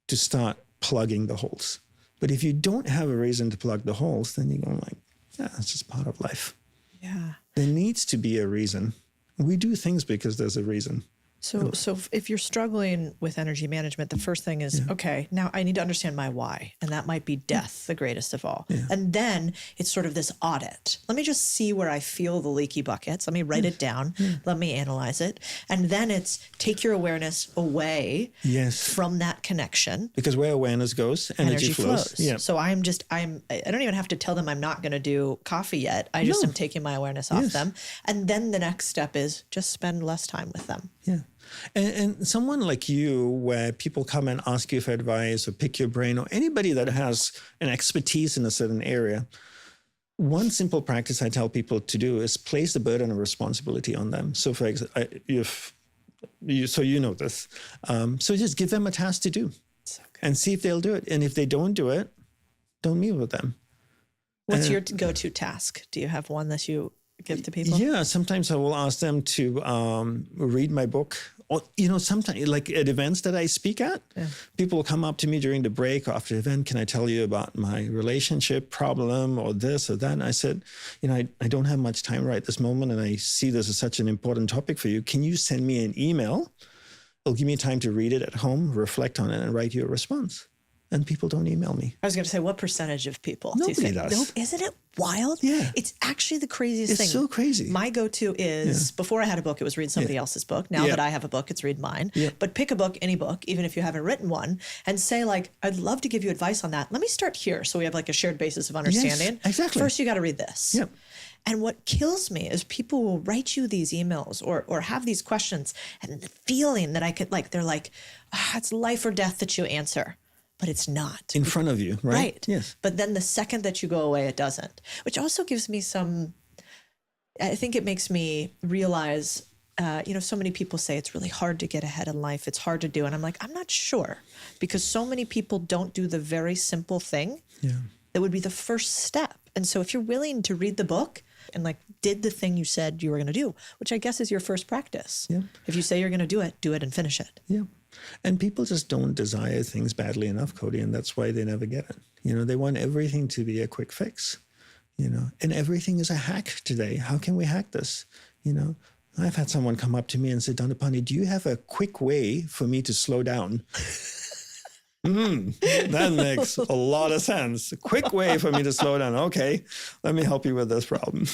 Speaker 2: to start plugging the holes. But if you don't have a reason to plug the holes, then you're going like, yeah, it's just part of life.
Speaker 1: Yeah.
Speaker 2: There needs to be a reason. We do things because there's a reason.
Speaker 1: So if you're struggling with energy management, the first thing is, okay, now I need to understand my why. And that might be death, the greatest of all. Yeah. And then it's sort of this audit. Let me just see where I feel the leaky buckets. Let me write it down. Let me analyze it. And then it's take your awareness away from that connection.
Speaker 2: Because where awareness goes, energy flows. Yeah.
Speaker 1: So I don't even have to tell them I'm not going to do coffee yet. I just am taking my awareness off them. And then the next step is just spend less time with them.
Speaker 2: Yeah. And someone like you, where people come and ask you for advice or pick your brain, or anybody that has an expertise in a certain area, one simple practice I tell people to do is place the burden of responsibility on them. So for example, you know this. So just give them a task to do and see if they'll do it. And if they don't do it, don't meet with them.
Speaker 1: What's your go-to task? Do you have one that you give to people?
Speaker 2: Yeah, sometimes I will ask them to read my book. Or, sometimes like at events that I speak at, people will come up to me during the break or after the event. Can I tell you about my relationship problem or this or that? And I said, I don't have much time right this moment. And I see this as such an important topic for you. Can you send me an email? It'll give me time to read it at home, reflect on it, and write you a response. And people don't email me.
Speaker 1: I was going to say, what percentage of people do you
Speaker 2: Nobody
Speaker 1: think?
Speaker 2: does.
Speaker 1: Isn't it wild?
Speaker 2: Yeah.
Speaker 1: It's actually the craziest thing.
Speaker 2: It's so crazy.
Speaker 1: My go-to is, before I had a book, it was read somebody else's book. Now that I have a book, it's read mine.
Speaker 2: Yeah.
Speaker 1: But pick a book, any book, even if you haven't written one, and say like, I'd love to give you advice on that. Let me start here so we have like a shared basis of understanding.
Speaker 2: Yes, exactly.
Speaker 1: First, you got to read this.
Speaker 2: Yep.
Speaker 1: And what kills me is people will write you these emails or have these questions, and the feeling that I could they're like, it's life or death that you answer. But it's not.
Speaker 2: In front of you, right?
Speaker 1: Right.
Speaker 2: Yes.
Speaker 1: But then the second that you go away, it doesn't, which also gives me I think it makes me realize, so many people say it's really hard to get ahead in life. It's hard to do. And I'm like, I'm not sure, because so many people don't do the very simple thing that would be the first step. And so if you're willing to read the book and did the thing you said you were going to do, which I guess is your first practice. Yeah. If you say you're going to do it and finish it.
Speaker 2: Yeah. And people just don't desire things badly enough, Cody, and that's why they never get it. They want everything to be a quick fix, and everything is a hack today. How can we hack this? I've had someone come up to me and say, Dandapani, do you have a quick way for me to slow down? That makes a lot of sense. A quick way for me to slow down. Okay, let me help you with this problem.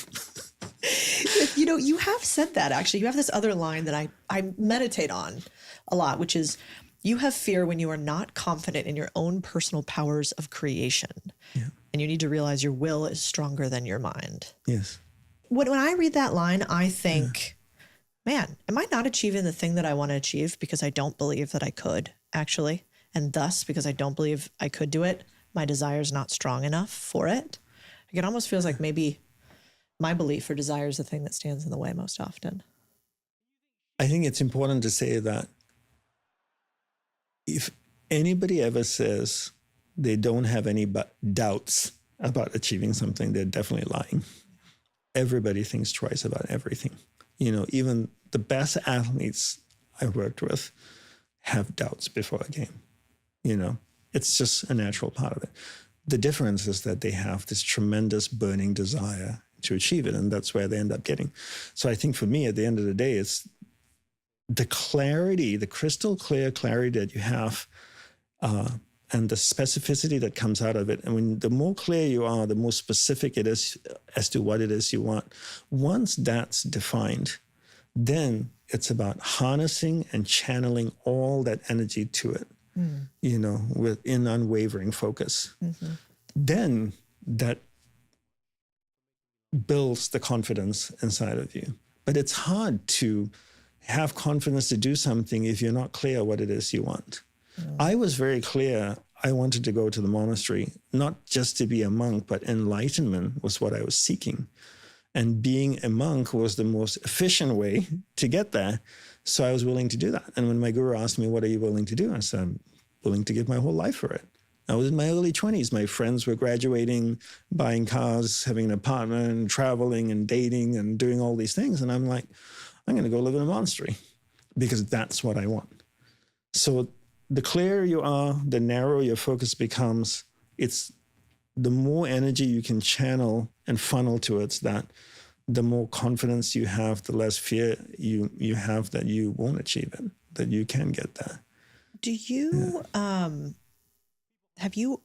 Speaker 1: You have said that, actually. You have this other line that I meditate on a lot, which is, you have fear when you are not confident in your own personal powers of creation. Yeah. And you need to realize your will is stronger than your mind.
Speaker 2: Yes.
Speaker 1: When I read that line, I think, man, am I not achieving the thing that I want to achieve because I don't believe that I could, actually? And thus, because I don't believe I could do it, my desire is not strong enough for it. It almost feels like maybe my belief or desire is the thing that stands in the way most often.
Speaker 2: I think it's important to say that if anybody ever says they don't have any doubts about achieving something, they're definitely lying. Everybody thinks twice about everything. Even the best athletes I worked with have doubts before a game. It's just a natural part of it. The difference is that they have this tremendous burning desire to achieve it, and that's where they end up getting. So I think for me, at the end of the day, it's the clarity, the crystal clear clarity that you have, and the specificity that comes out of it. And the more clear you are, the more specific it is as to what it is you want. Once that's defined, then it's about harnessing and channeling all that energy to it, in unwavering focus. Mm-hmm. Then that builds the confidence inside of you. But it's hard to have confidence to do something if you're not clear what it is you want. I was very clear. I wanted to go to the monastery, not just to be a monk, but enlightenment was what I was seeking. And being a monk was the most efficient way to get there. So I was willing to do that. And when my guru asked me, what are you willing to do? I said, I'm willing to give my whole life for it. I was in my early 20s. My friends were graduating, buying cars, having an apartment, traveling and dating and doing all these things. And I'm like, I'm going to go live in a monastery because that's what I want. So the clearer you are, the narrower your focus becomes. It's the more energy you can channel and funnel towards that, the more confidence you have, the less fear you have that you won't achieve it, that you can get there.
Speaker 1: Do you, how do you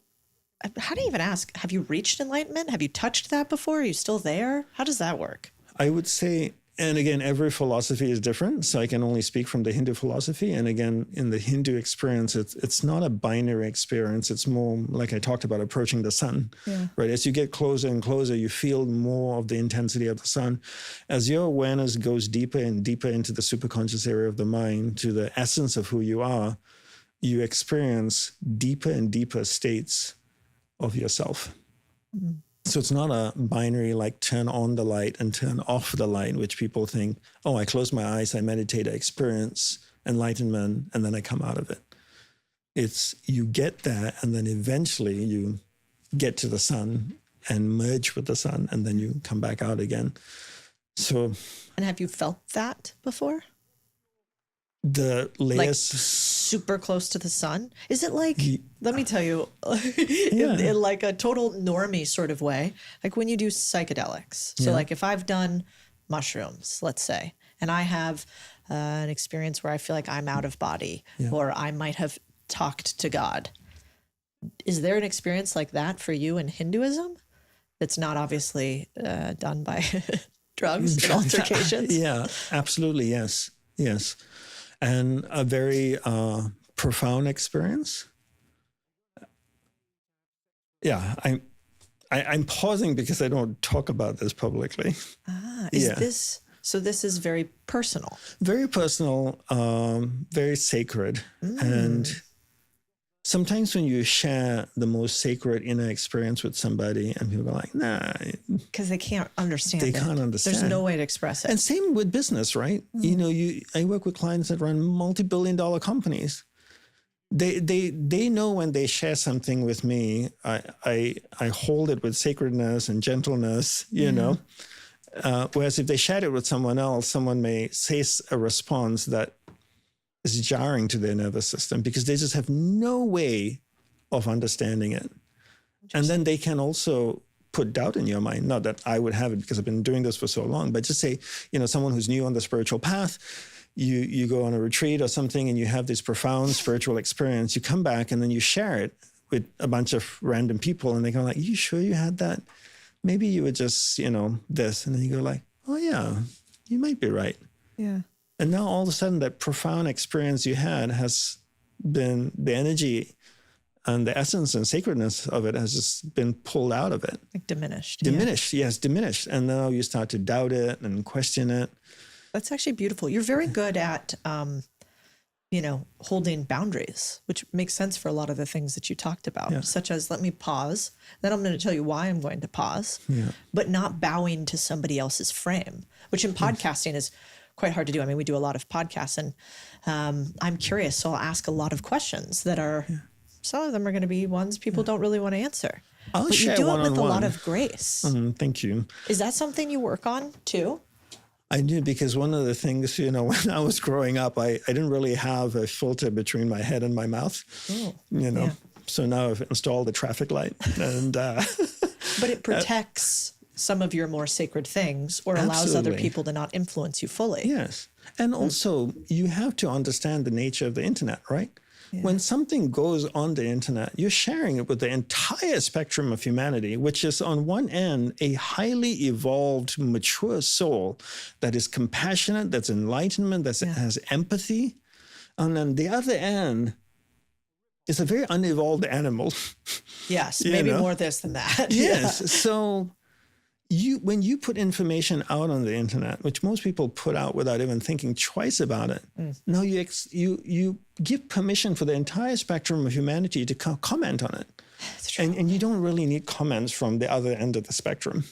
Speaker 1: even ask, have you reached enlightenment? Have you touched that before? Are you still there? How does that work?
Speaker 2: I would say, and again, every philosophy is different, so I can only speak from the Hindu philosophy. And again, in the Hindu experience, it's not a binary experience. It's more like I talked about approaching the sun, right? As you get closer and closer, you feel more of the intensity of the sun. As your awareness goes deeper and deeper into the superconscious area of the mind, to the essence of who you are, you experience deeper and deeper states of yourself. Mm-hmm. So it's not a binary like turn on the light and turn off the light, which people think, oh, I close my eyes, I meditate, I experience enlightenment, and then I come out of it. It's you get there, and then eventually you get to the sun and merge with the sun, and then you come back out again. So
Speaker 1: And have you felt that before?
Speaker 2: the
Speaker 1: Like
Speaker 2: layers,
Speaker 1: super close to the sun? Is it like, let me tell you,
Speaker 2: Yeah.
Speaker 1: in like a total normie sort of way, like when you do psychedelics. So
Speaker 2: Yeah.
Speaker 1: like if I've done mushrooms, let's say, and I have an experience where I feel like I'm out of body, or I might have talked to God. Is there an experience like that for you in Hinduism that's not obviously done by drugs and altercations?
Speaker 2: Yeah, absolutely. Yes. Yes. And a very profound experience. Yeah. I'm pausing because I don't talk about this publicly.
Speaker 1: This is very personal.
Speaker 2: Very personal, very sacred. And sometimes when you share the most sacred inner experience with somebody and people are like, nah.
Speaker 1: Because they can't understand
Speaker 2: They
Speaker 1: it.
Speaker 2: can't understand.
Speaker 1: There's no way to express it.
Speaker 2: And same with business, right? You know, I work with clients that run multi-billion-dollar companies. They know when they share something with me, I hold it with sacredness and gentleness, you know. Whereas if they share it with someone else, someone may say a response that is jarring to their nervous system because they just have no way of understanding it. And then they can also put doubt in your mind. Not that I would have it because I've been doing this for so long, but just say, you know, someone who's new on the spiritual path, you go on a retreat or something and you have this profound spiritual experience, you come back and then you share it with a bunch of random people and they go like, you sure you had that? Maybe you were just, you know, this. And then you go like, oh yeah, you might be right.
Speaker 1: Yeah.
Speaker 2: And now all of a sudden that profound experience you had has been, the energy and the essence and sacredness of it has just been pulled out of it.
Speaker 1: Like diminished.
Speaker 2: Diminished, yes, diminished. And now you start to doubt it and question it.
Speaker 1: That's actually beautiful. You're very good at, you know, holding boundaries, which makes sense for a lot of the things that you talked about, such as let me pause. Then I'm going to tell you why I'm going to pause, but not bowing to somebody else's frame, which in podcasting is quite hard to do. I mean, we do a lot of podcasts and I'm curious. So I'll ask a lot of questions that are, some of them are going to be ones people don't really want to answer. But you do it with a lot of grace.
Speaker 2: Thank you.
Speaker 1: Is that something you work on too?
Speaker 2: I do, because one of the things, you know, when I was growing up, I didn't really have a filter between my head and my mouth, you know. So now I've installed a traffic light. And
Speaker 1: but it protects some of your more sacred things or allows other people to not influence you fully.
Speaker 2: Yes. And also you have to understand the nature of the internet, right? When something goes on the internet, you're sharing it with the entire spectrum of humanity, which is on one end, a highly evolved, mature soul that is compassionate, that's enlightenment, that has empathy. And on the other end is a very unevolved animal.
Speaker 1: Yes, maybe more this than that.
Speaker 2: Yes. So when you put information out on the internet, which most people put out without even thinking twice about it, now you give permission for the entire spectrum of humanity to comment on it.
Speaker 1: That's true.
Speaker 2: And you don't really need comments from the other end of the spectrum.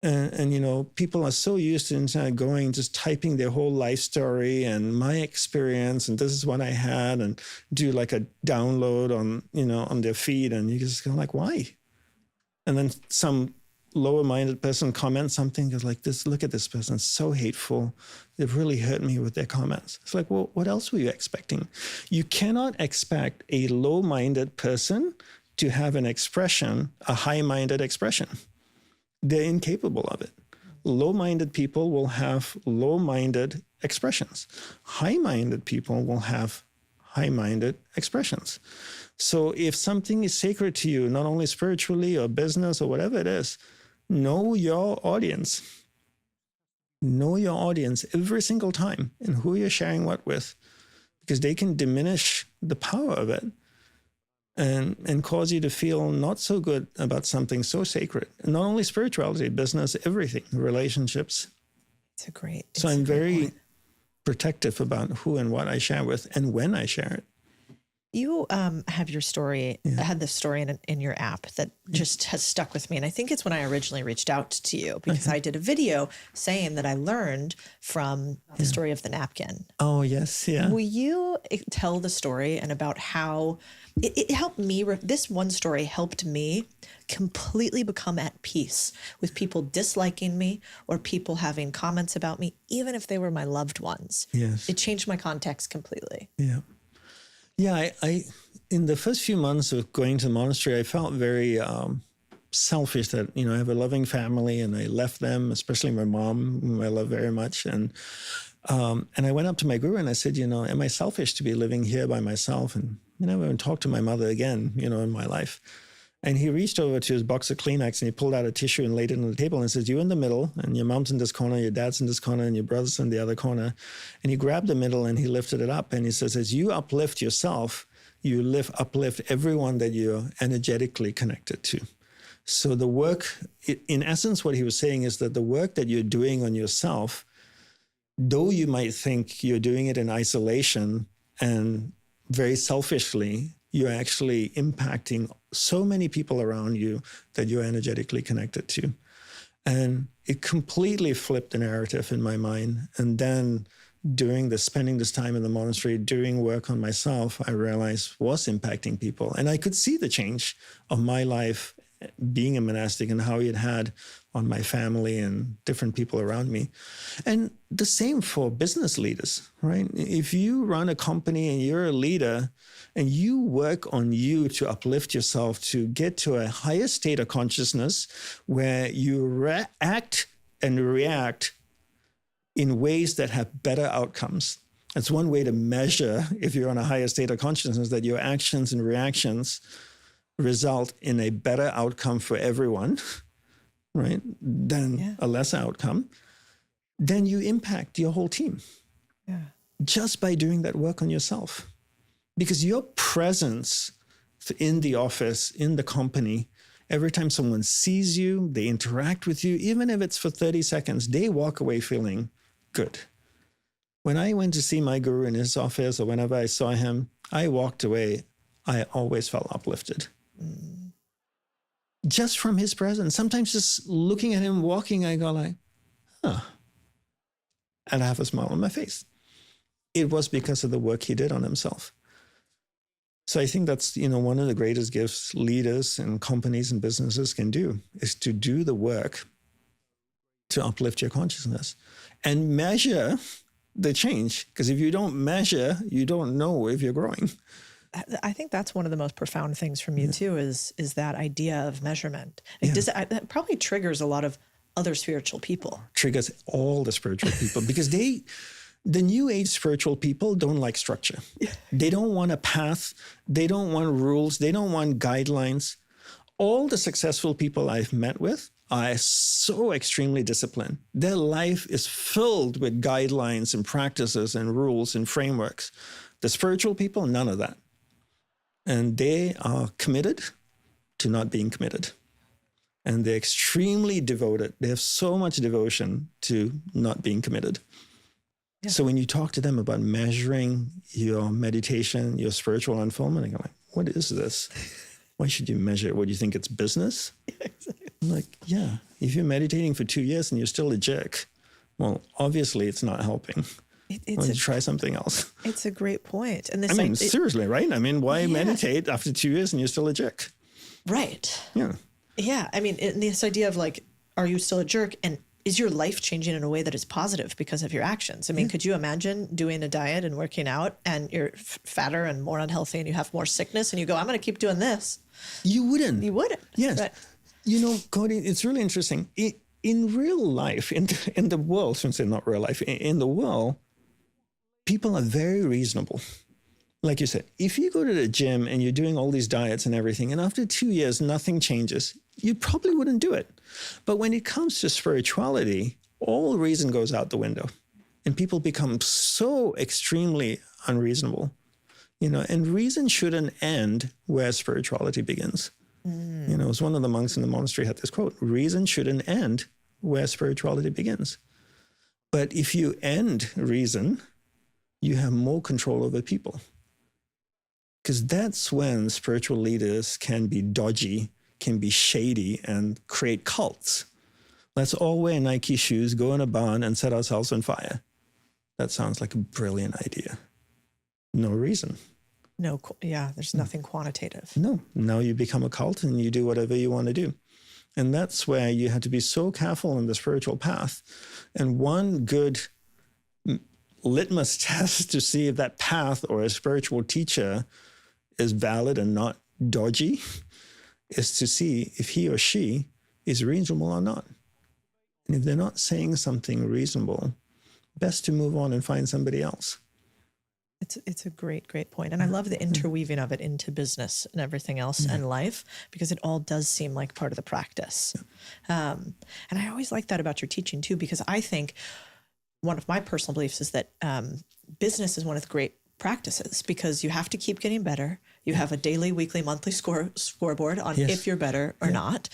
Speaker 2: And you know, people are so used to internet going, just typing their whole life story and my experience, and this is what I had, and do like a download on, you know, on their feed, and you just go like, why? And then some lower-minded person comments something, goes like, this, look at this person, so hateful. They've really hurt me with their comments. It's like, well, what else were you expecting? You cannot expect a low-minded person to have an expression, a high-minded expression. They're incapable of it. Low-minded people will have low-minded expressions. High-minded people will have high-minded expressions. So if something is sacred to you, not only spiritually or business or whatever it is, know your audience. Know your audience every single time and who you're sharing what with, because they can diminish the power of it and cause you to feel not so good about something so sacred. And not only spirituality, business, everything, relationships. So I'm very protective about who and what I share with and when I share it.
Speaker 1: You have your story, had this story in your app that just has stuck with me. And I think it's when I originally reached out to you because I did a video saying that I learned from the story of the napkin.
Speaker 2: Oh, yes. Yeah.
Speaker 1: Will you tell the story and about how it helped me? This one story helped me completely become at peace with people disliking me or people having comments about me, even if they were my loved ones.
Speaker 2: Yes.
Speaker 1: It changed my context completely.
Speaker 2: Yeah. Yeah, I in the first few months of going to the monastery, I felt very selfish that, I have a loving family and I left them, especially my mom, whom I love very much. And I went up to my guru and I said, am I selfish to be living here by myself? And, I haven't talked to my mother again, in my life. And he reached over to his box of Kleenex and he pulled out a tissue and laid it on the table and says, you're in the middle and your mom's in this corner, your dad's in this corner and your brother's in the other corner. And he grabbed the middle and he lifted it up and he says, as you uplift yourself, you uplift everyone that you're energetically connected to. So the work, in essence, what he was saying is that the work that you're doing on yourself, though you might think you're doing it in isolation and very selfishly, you're actually impacting so many people around you that you're energetically connected to. And it completely flipped the narrative in my mind. And then spending this time in the monastery, doing work on myself, I realized was impacting people. And I could see the change of my life being a monastic and how it had on my family and different people around me. And the same for business leaders, right? If you run a company and you're a leader and you work on you to uplift yourself, to get to a higher state of consciousness where you act and react in ways that have better outcomes. That's one way to measure if you're on a higher state of consciousness, that your actions and reactions result in a better outcome for everyone, right, than a lesser outcome, then you impact your whole team just by doing that work on yourself. Because your presence in the office, in the company, every time someone sees you, they interact with you, even if it's for 30 seconds, they walk away feeling good. When I went to see my guru in his office or whenever I saw him, I walked away, I always felt uplifted. Just from his presence. Sometimes just looking at him walking, I go like, huh. And I have a smile on my face. It was because of the work he did on himself. So I think that's, one of the greatest gifts leaders and companies and businesses can do is to do the work to uplift your consciousness and measure the change. Because if you don't measure, you don't know if you're growing.
Speaker 1: I think that's one of the most profound things from you too, is that idea of measurement. That probably triggers a lot of other spiritual people.
Speaker 2: Triggers all the spiritual people because the new age spiritual people don't like structure. They don't want a path. They don't want rules. They don't want guidelines. All the successful people I've met with are so extremely disciplined. Their life is filled with guidelines and practices and rules and frameworks. The spiritual people, none of that. And they are committed to not being committed. And they're extremely devoted. They have so much devotion to not being committed. Yeah. So when you talk to them about measuring your meditation, your spiritual unfoldment, they're like, what is this? Why should you measure it? What, do you think it's business? Exactly. I'm like, yeah, if you're meditating for 2 years and you're still a jerk, well, obviously it's not helping. Why don't you try something else?
Speaker 1: It's a great point. And
Speaker 2: seriously, right? Why meditate after 2 years and you're still a jerk?
Speaker 1: Right.
Speaker 2: Yeah.
Speaker 1: Yeah. This idea of like, are you still a jerk? And is your life changing in a way that is positive because of your actions? Could you imagine doing a diet and working out and you're fatter and more unhealthy and you have more sickness and you go, I'm going to keep doing this? You wouldn't.
Speaker 2: Yes. But, Cody, it's really interesting. In real life, in the world, since it's not real life, in the world, people are very reasonable. Like you said, if you go to the gym and you're doing all these diets and everything, and after 2 years, nothing changes, you probably wouldn't do it. But when it comes to spirituality, all reason goes out the window. And people become so extremely unreasonable, and reason shouldn't end where spirituality begins. As one of the monks in the monastery had this quote, reason shouldn't end where spirituality begins. But if you end reason, you have more control over people. Because that's when spiritual leaders can be dodgy, can be shady, and create cults. Let's all wear Nike shoes, go in a barn, and set ourselves on fire. That sounds like a brilliant idea. No reason.
Speaker 1: No, there's nothing quantitative.
Speaker 2: No, now you become a cult and you do whatever you want to do. And that's where you have to be so careful in the spiritual path. And one good litmus test to see if that path or a spiritual teacher is valid and not dodgy is to see if he or she is reasonable or not. And if they're not saying something reasonable, best to move on and find somebody else.
Speaker 1: It's a great point. And I love the interweaving of it into business and everything else and life, because it all does seem like part of the practice. And I always like that about your teaching too, because I think one of my personal beliefs is that business is one of the great practices, because you have to keep getting better. You have a daily, weekly, monthly scoreboard on if you're better or not.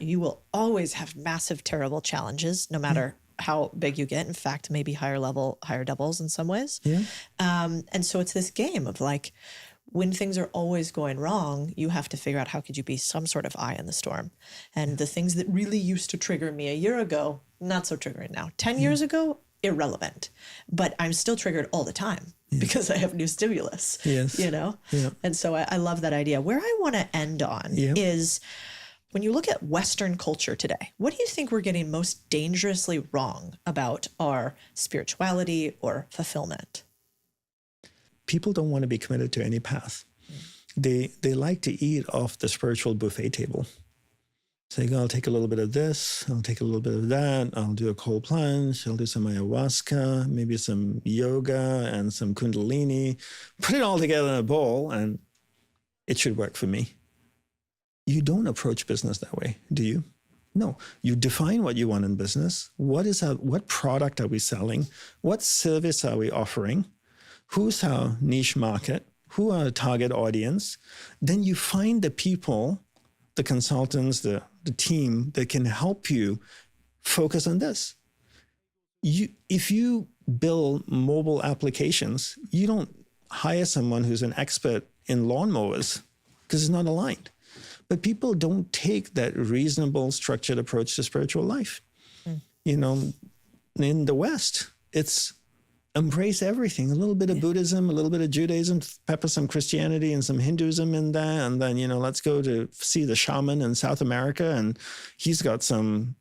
Speaker 1: You will always have massive, terrible challenges, no matter how big you get. In fact, maybe higher doubles in some ways.
Speaker 2: Yeah.
Speaker 1: And so it's this game of like, when things are always going wrong, you have to figure out how could you be some sort of eye in the storm. And the things that really used to trigger me a year ago, not so triggering now. 10 years ago, irrelevant. But I'm still triggered all the time because I have new stimulus, you know? Yeah. And so I love that idea. Where I want to end on is, when you look at Western culture today, what do you think we're getting most dangerously wrong about our spirituality or fulfillment?
Speaker 2: People don't want to be committed to any path. They like to eat off the spiritual buffet table. Saying, I'll take a little bit of this, I'll take a little bit of that, I'll do a cold plunge, I'll do some ayahuasca, maybe some yoga and some kundalini, put it all together in a bowl, and it should work for me. You don't approach business that way, do you? No, you define what you want in business. What product are we selling? What service are we offering? Who's our niche market? Who are our target audience? Then you find the people, the consultants, the team that can help you focus on this. If you build mobile applications, you don't hire someone who's an expert in lawnmowers because it's not aligned. But people don't take that reasonable, structured approach to spiritual life. You know, in the West, it's embrace everything. A little bit of Buddhism, a little bit of Judaism, pepper some Christianity and some Hinduism in there. And then, you know, let's go to see the shaman in South America. And he's got some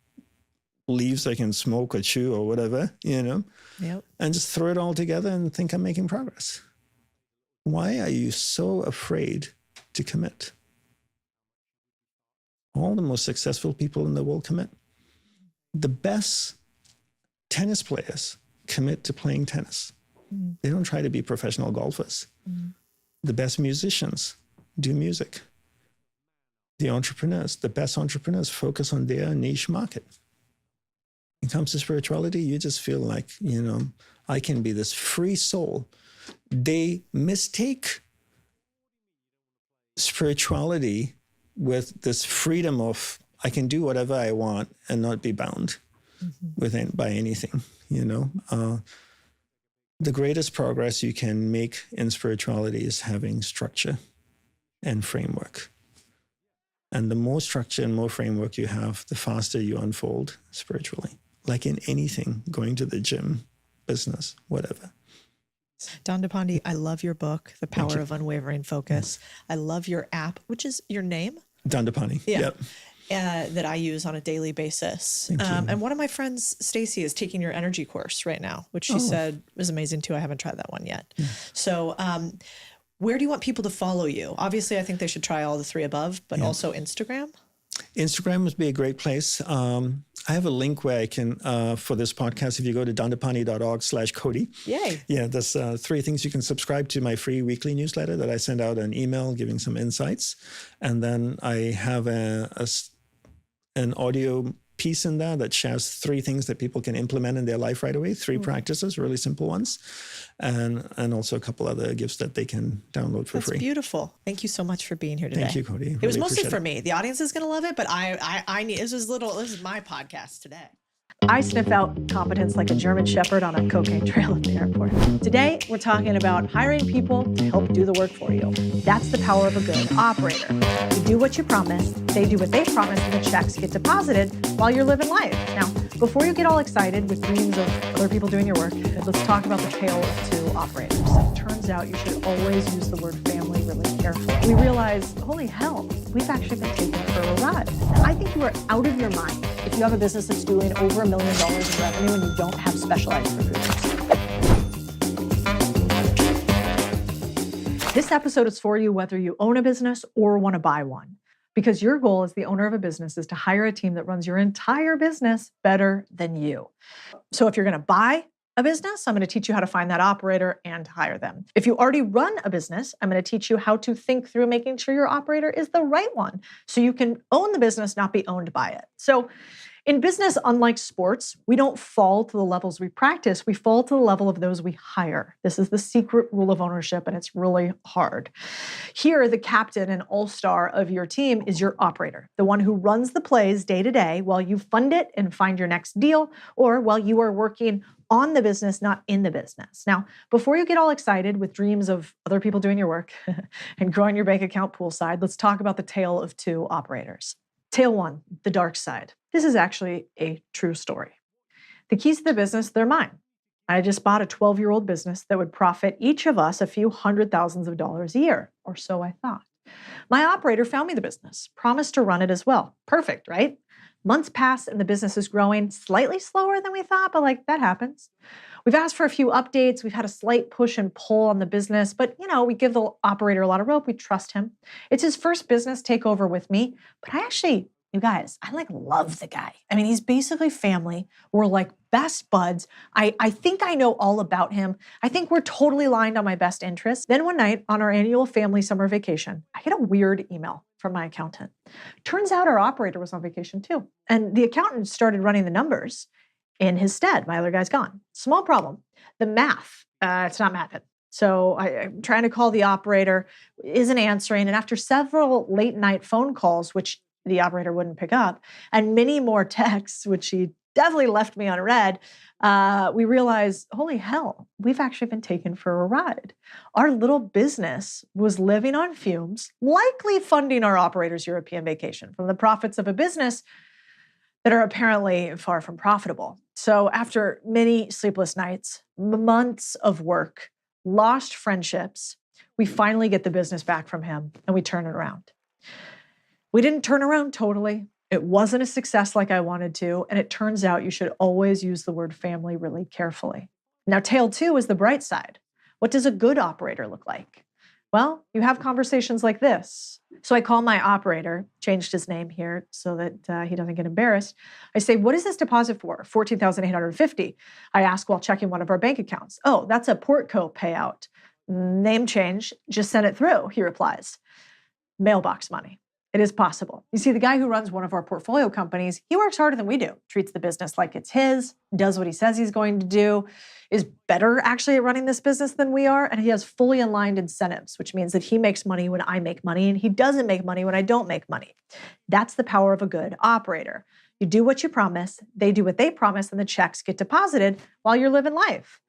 Speaker 2: leaves they can smoke or chew or whatever, you know, and just throw it all together and think I'm making progress. Why are you so afraid to commit? All the most successful people in the world commit. The best tennis players commit to playing tennis. They don't try to be professional golfers. The best musicians do music. The best entrepreneurs focus on their niche market. When it comes to spirituality, you just feel like, you know, I can be this free soul. They mistake spirituality with this freedom of I can do whatever I want and not be bound by anything, you know. The greatest progress you can make in spirituality is having structure and framework. And the more structure and more framework you have, the faster you unfold spiritually. Like in anything, going to the gym, business, whatever.
Speaker 1: Dandapani, I love your book, The Power of Unwavering Focus. I love your app, which is your name?
Speaker 2: Dandapani.
Speaker 1: Yep. That I use on a daily basis. And one of my friends, Stacy, is taking your energy course right now, which she said is amazing too. I haven't tried that one yet. So where do you want people to follow you? Obviously, I think they should try all the three above, but also Instagram?
Speaker 2: Instagram would be a great place. I have a link where I can, for this podcast, if you go to dandapani.org/Codie.
Speaker 1: Yay.
Speaker 2: Yeah, there's 3 things. You can subscribe to my free weekly newsletter that I send out an email giving some insights. And then I have an audio piece in there that shares 3 things that people can implement in their life right away. 3 practices, really simple ones. And also a couple other gifts that they can download for free.
Speaker 1: That's beautiful. Thank you so much for being here today.
Speaker 2: Thank you, Codie.
Speaker 1: It was mostly for me. The audience is going to love it, but I need, this is my podcast today.
Speaker 3: I sniff out competence like a German shepherd on a cocaine trail at the airport. Today, we're talking about hiring people to help do the work for you. That's the power of a good operator. You do what you promise, they do what they promise, and the checks get deposited while you're living life. Now, before you get all excited with dreams of other people doing your work, let's talk about the tale of two operators. It turns out you should always use the word family really carefully. We realize, holy hell, we've actually been taken for a ride. I think you are out of your mind if you have a business that's doing over $1 million in revenue and you don't have specialized recruiters. This episode is for you whether you own a business or want to buy one, because your goal as the owner of a business is to hire a team that runs your entire business better than you. So if you're going to buy a business, I'm going to teach you how to find that operator and hire them. If you already run a business, I'm going to teach you how to think through making sure your operator is the right one so you can own the business, not be owned by it. So in business, unlike sports, we don't fall to the levels we practice. We fall to the level of those we hire. This is the secret rule of ownership, and it's really hard. Here, the captain and all-star of your team is your operator, the one who runs the plays day to day while you fund it and find your next deal, or while you are working on the business, not in the business. Now, before you get all excited with dreams of other people doing your work and growing your bank account poolside, let's talk about the tale of two operators. Tale one, the dark side. This is actually a true story. The keys to the business, they're mine. I just bought a 12-year-old business that would profit each of us a few $100,000s a year, or so I thought. My operator found me the business, promised to run it as well. Perfect, right? Months pass and the business is growing slightly slower than we thought, but that happens. We've asked for a few updates. We've had a slight push and pull on the business, but we give the operator a lot of rope. We trust him. It's his first business takeover with me, but you guys, I love the guy. I mean, he's basically family. We're best buds. I think I know all about him. I think we're totally aligned on my best interests. Then one night on our annual family summer vacation, I get a weird email from my accountant. Turns out our operator was on vacation too. And the accountant started running the numbers in his stead. My other guy's gone. Small problem. The math, it's not mathing. So I'm trying to call the operator, isn't answering. And after several late night phone calls, which the operator wouldn't pick up, and many more texts, which he definitely left me unread, we realized, holy hell, we've actually been taken for a ride. Our little business was living on fumes, likely funding our operator's European vacation from the profits of a business that are apparently far from profitable. So after many sleepless nights, months of work, lost friendships, we finally get the business back from him and we turn it around. We didn't turn around totally. It wasn't a success like I wanted to. And it turns out you should always use the word family really carefully. Now, tale two is the bright side. What does a good operator look like? Well, you have conversations like this. So I call my operator, changed his name here so that he doesn't get embarrassed. I say, what is this deposit for? $14,850. I ask while checking one of our bank accounts. Oh, that's a Portco payout. Name change, just send it through, he replies. Mailbox money. It is possible. You see, the guy who runs one of our portfolio companies, he works harder than we do, treats the business like it's his, does what he says he's going to do, is better actually at running this business than we are, and he has fully aligned incentives, which means that he makes money when I make money, and he doesn't make money when I don't make money. That's the power of a good operator. You do what you promise, they do what they promise, and the checks get deposited while you're living life.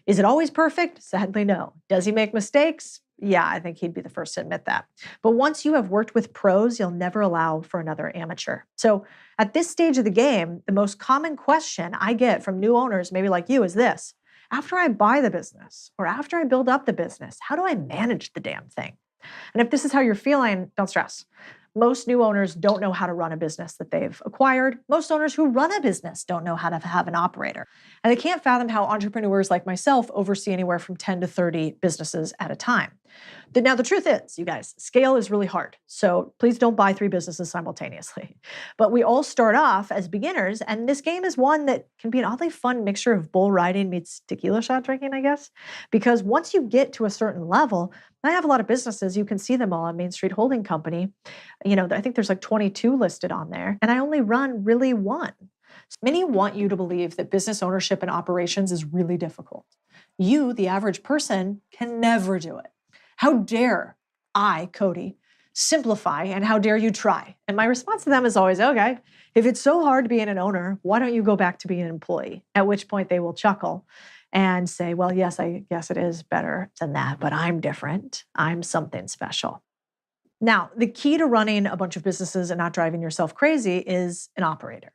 Speaker 3: Is it always perfect? Sadly, no. Does he make mistakes? Yeah, I think he'd be the first to admit that. But once you have worked with pros, you'll never allow for another amateur. So at this stage of the game, the most common question I get from new owners, maybe like you, is this. After I buy the business or after I build up the business, how do I manage the damn thing? And if this is how you're feeling, don't stress. Most new owners don't know how to run a business that they've acquired. Most owners who run a business don't know how to have an operator. And they can't fathom how entrepreneurs like myself oversee anywhere from 10 to 30 businesses at a time. Now, the truth is, you guys, scale is really hard. So please don't buy 3 businesses simultaneously. But we all start off as beginners, and this game is one that can be an oddly fun mixture of bull riding meets tequila shot drinking, I guess. Because once you get to a certain level, I have a lot of businesses. You can see them all on Main Street Holding Company. I think there's 22 listed on there, and I only run really one. Many want you to believe that business ownership and operations is really difficult. You, the average person, can never do it. How dare I, Cody, simplify, and how dare you try? And my response to them is always, okay, if it's so hard being an owner, why don't you go back to being an employee? At which point they will chuckle and say, well, yes, I guess it is better than that, but I'm different. I'm something special. Now, the key to running a bunch of businesses and not driving yourself crazy is an operator.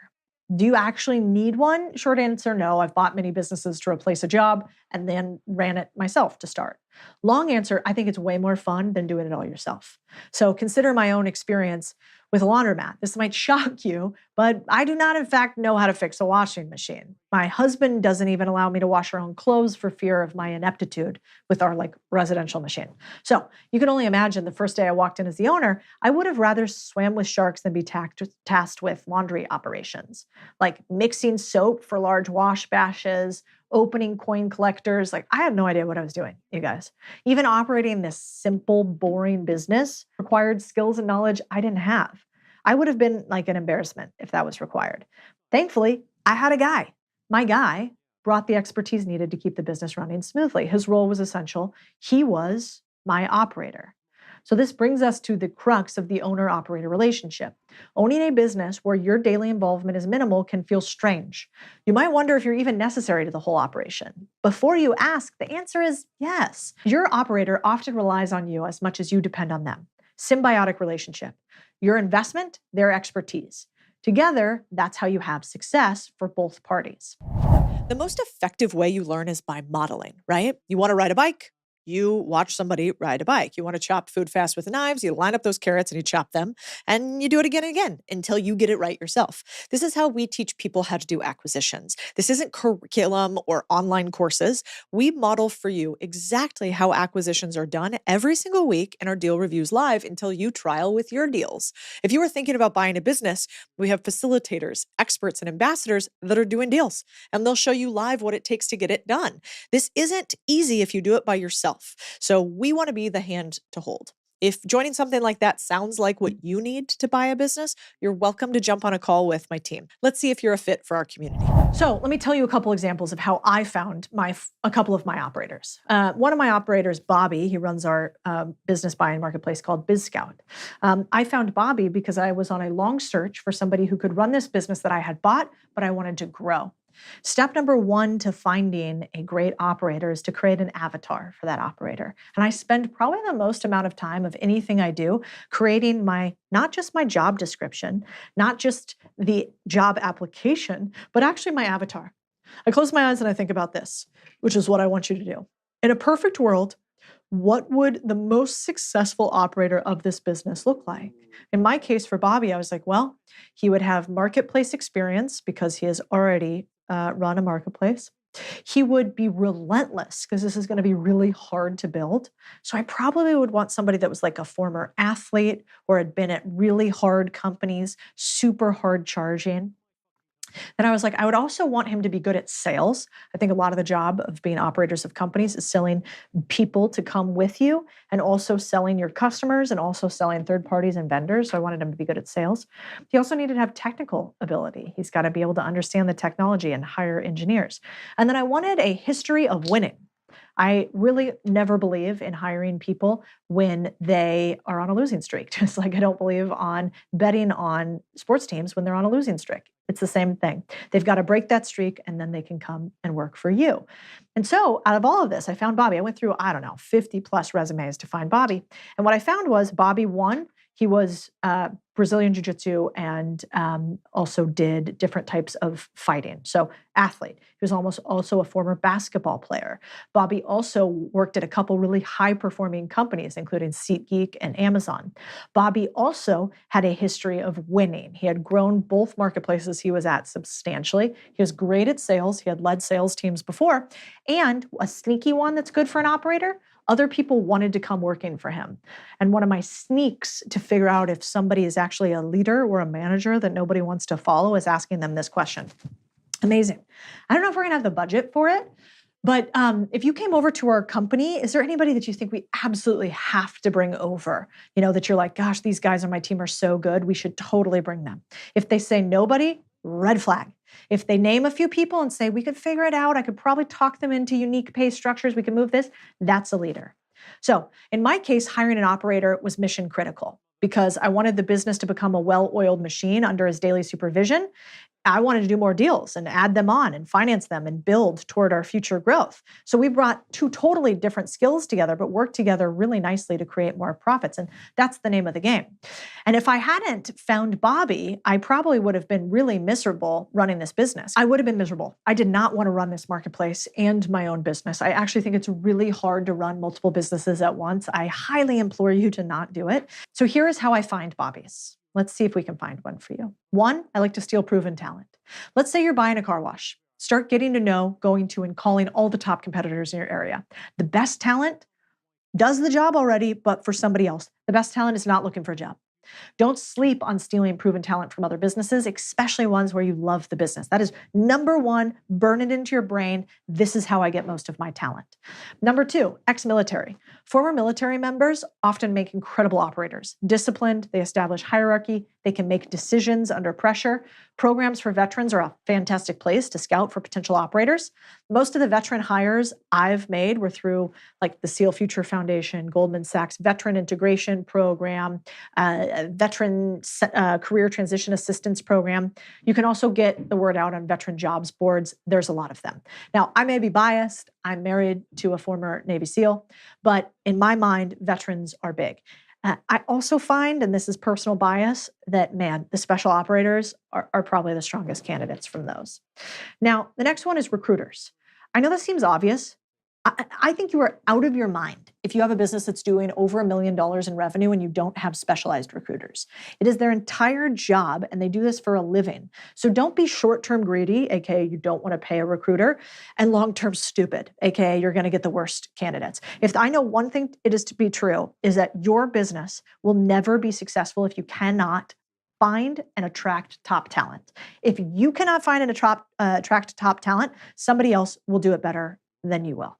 Speaker 3: Do you actually need one? Short answer, no. I've bought many businesses to replace a job and then ran it myself to start. Long answer, I think it's way more fun than doing it all yourself. So consider my own experience with a laundromat. This might shock you, but I do not, in fact, know how to fix a washing machine. My husband doesn't even allow me to wash our own clothes for fear of my ineptitude with our residential machine. So you can only imagine the first day I walked in as the owner, I would have rather swam with sharks than be tasked with laundry operations, like mixing soap for large wash bashes, opening coin collectors. I had no idea what I was doing, you guys. Even operating this simple, boring business required skills and knowledge I didn't have. I would have been like an embarrassment if that was required. Thankfully, I had a guy. My guy brought the expertise needed to keep the business running smoothly. His role was essential. He was my operator. So this brings us to the crux of the owner-operator relationship. Owning a business where your daily involvement is minimal can feel strange. You might wonder if you're even necessary to the whole operation. Before you ask, the answer is yes. Your operator often relies on you as much as you depend on them. Symbiotic relationship. Your investment, their expertise. Together, that's how you have success for both parties.
Speaker 1: The most effective way you learn is by modeling, right? You want to ride a bike? You watch somebody ride a bike. You want to chop food fast with knives, you line up those carrots and you chop them, and you do it again and again until you get it right yourself. This is how we teach people how to do acquisitions. This isn't curriculum or online courses. We model for you exactly how acquisitions are done every single week in our deal reviews live until you trial with your deals. If you are thinking about buying a business, we have facilitators, experts, and ambassadors that are doing deals, and they'll show you live what it takes to get it done. This isn't easy if you do it by yourself. So we want to be the hand to hold. If joining something like that sounds like what you need to buy a business, you're welcome to jump on a call with my team. Let's see if you're a fit for our community.
Speaker 3: So let me tell you a couple examples of how I found a couple of my operators. One of my operators, Bobby, he runs our business buying marketplace called BizScout. I found Bobby because I was on a long search for somebody who could run this business that I had bought, but I wanted to grow. Step number one to finding a great operator is to create an avatar for that operator. And I spend probably the most amount of time of anything I do creating not just my job description, not just the job application, but actually my avatar. I close my eyes and I think about this, which is what I want you to do. In a perfect world, what would the most successful operator of this business look like? In my case, for Bobby, I was like, well, he would have marketplace experience because he has already run a marketplace. He would be relentless because this is going to be really hard to build. So I probably would want somebody that was like a former athlete or had been at really hard companies, super hard charging. Then I was like, I would also want him to be good at sales. I think a lot of the job of being operators of companies is selling people to come with you and also selling your customers and also selling third parties and vendors. So I wanted him to be good at sales. He also needed to have technical ability. He's got to be able to understand the technology and hire engineers. And then I wanted a history of winning. I really never believe in hiring people when they are on a losing streak, just like I don't believe on betting on sports teams when they're on a losing streak. It's the same thing. They've got to break that streak and then they can come and work for you. And so out of all of this, I found Bobby. I went through, 50 plus resumes to find Bobby. And what I found was Bobby, one, he was Brazilian Jiu-Jitsu and also did different types of fighting. So athlete. He was also a former basketball player. Bobby also worked at a couple really high-performing companies, including SeatGeek and Amazon. Bobby also had a history of winning. He had grown both marketplaces he was at substantially. He was great at sales. He had led sales teams before. And a sneaky one that's good for an operator, other people wanted to come working for him. And one of my sneaks to figure out if somebody is actually a leader or a manager that nobody wants to follow is asking them this question. Amazing. I don't know if we're going to have the budget for it, but if you came over to our company, is there anybody that you think we absolutely have to bring over? You know, that you're like, gosh, these guys on my team are so good. We should totally bring them. If they say nobody, red flag. If they name a few people and say, we could figure it out, I could probably talk them into unique pay structures, we can move this, that's a leader. So in my case, hiring an operator was mission critical because I wanted the business to become a well-oiled machine under his daily supervision. I wanted to do more deals and add them on and finance them and build toward our future growth. So we brought two totally different skills together, but worked together really nicely to create more profits. And that's the name of the game. And if I hadn't found Bobby, I probably would have been really miserable running this business. I would have been miserable. I did not want to run this marketplace and my own business. I actually think it's really hard to run multiple businesses at once. I highly implore you to not do it. So here is how I find Bobby's. Let's see if we can find one for you. One, I like to steal proven talent. Let's say you're buying a car wash. Start getting to know, going to, and calling all the top competitors in your area. The best talent does the job already, but for somebody else. The best talent is not looking for a job. Don't sleep on stealing proven talent from other businesses, especially ones where you love the business. That is number one, burn it into your brain. This is how I get most of my talent. Number two, ex-military. Former military members often make incredible operators. Disciplined, they establish hierarchy, they can make decisions under pressure. Programs for veterans are a fantastic place to scout for potential operators. Most of the veteran hires I've made were through like the SEAL Future Foundation, Goldman Sachs Veteran Integration Program, Veteran Career Transition Assistance Program. You can also get the word out on veteran jobs boards. There's a lot of them. Now, I may be biased. I'm married to a former Navy SEAL, but in my mind, veterans are big. I also find, and this is personal bias, that, man, the special operators are probably the strongest candidates from those. Now, the next one is recruiters. I know this seems obvious. I think you are out of your mind if you have a business that's doing over $1 million in revenue and you don't have specialized recruiters. It is their entire job, and they do this for a living. So don't be short-term greedy, aka you don't want to pay a recruiter, and long-term stupid, aka you're going to get the worst candidates. If I know one thing it is to be true, is that your business will never be successful if you cannot find and attract top talent. If you cannot find and attract top talent, somebody else will do it better than you will.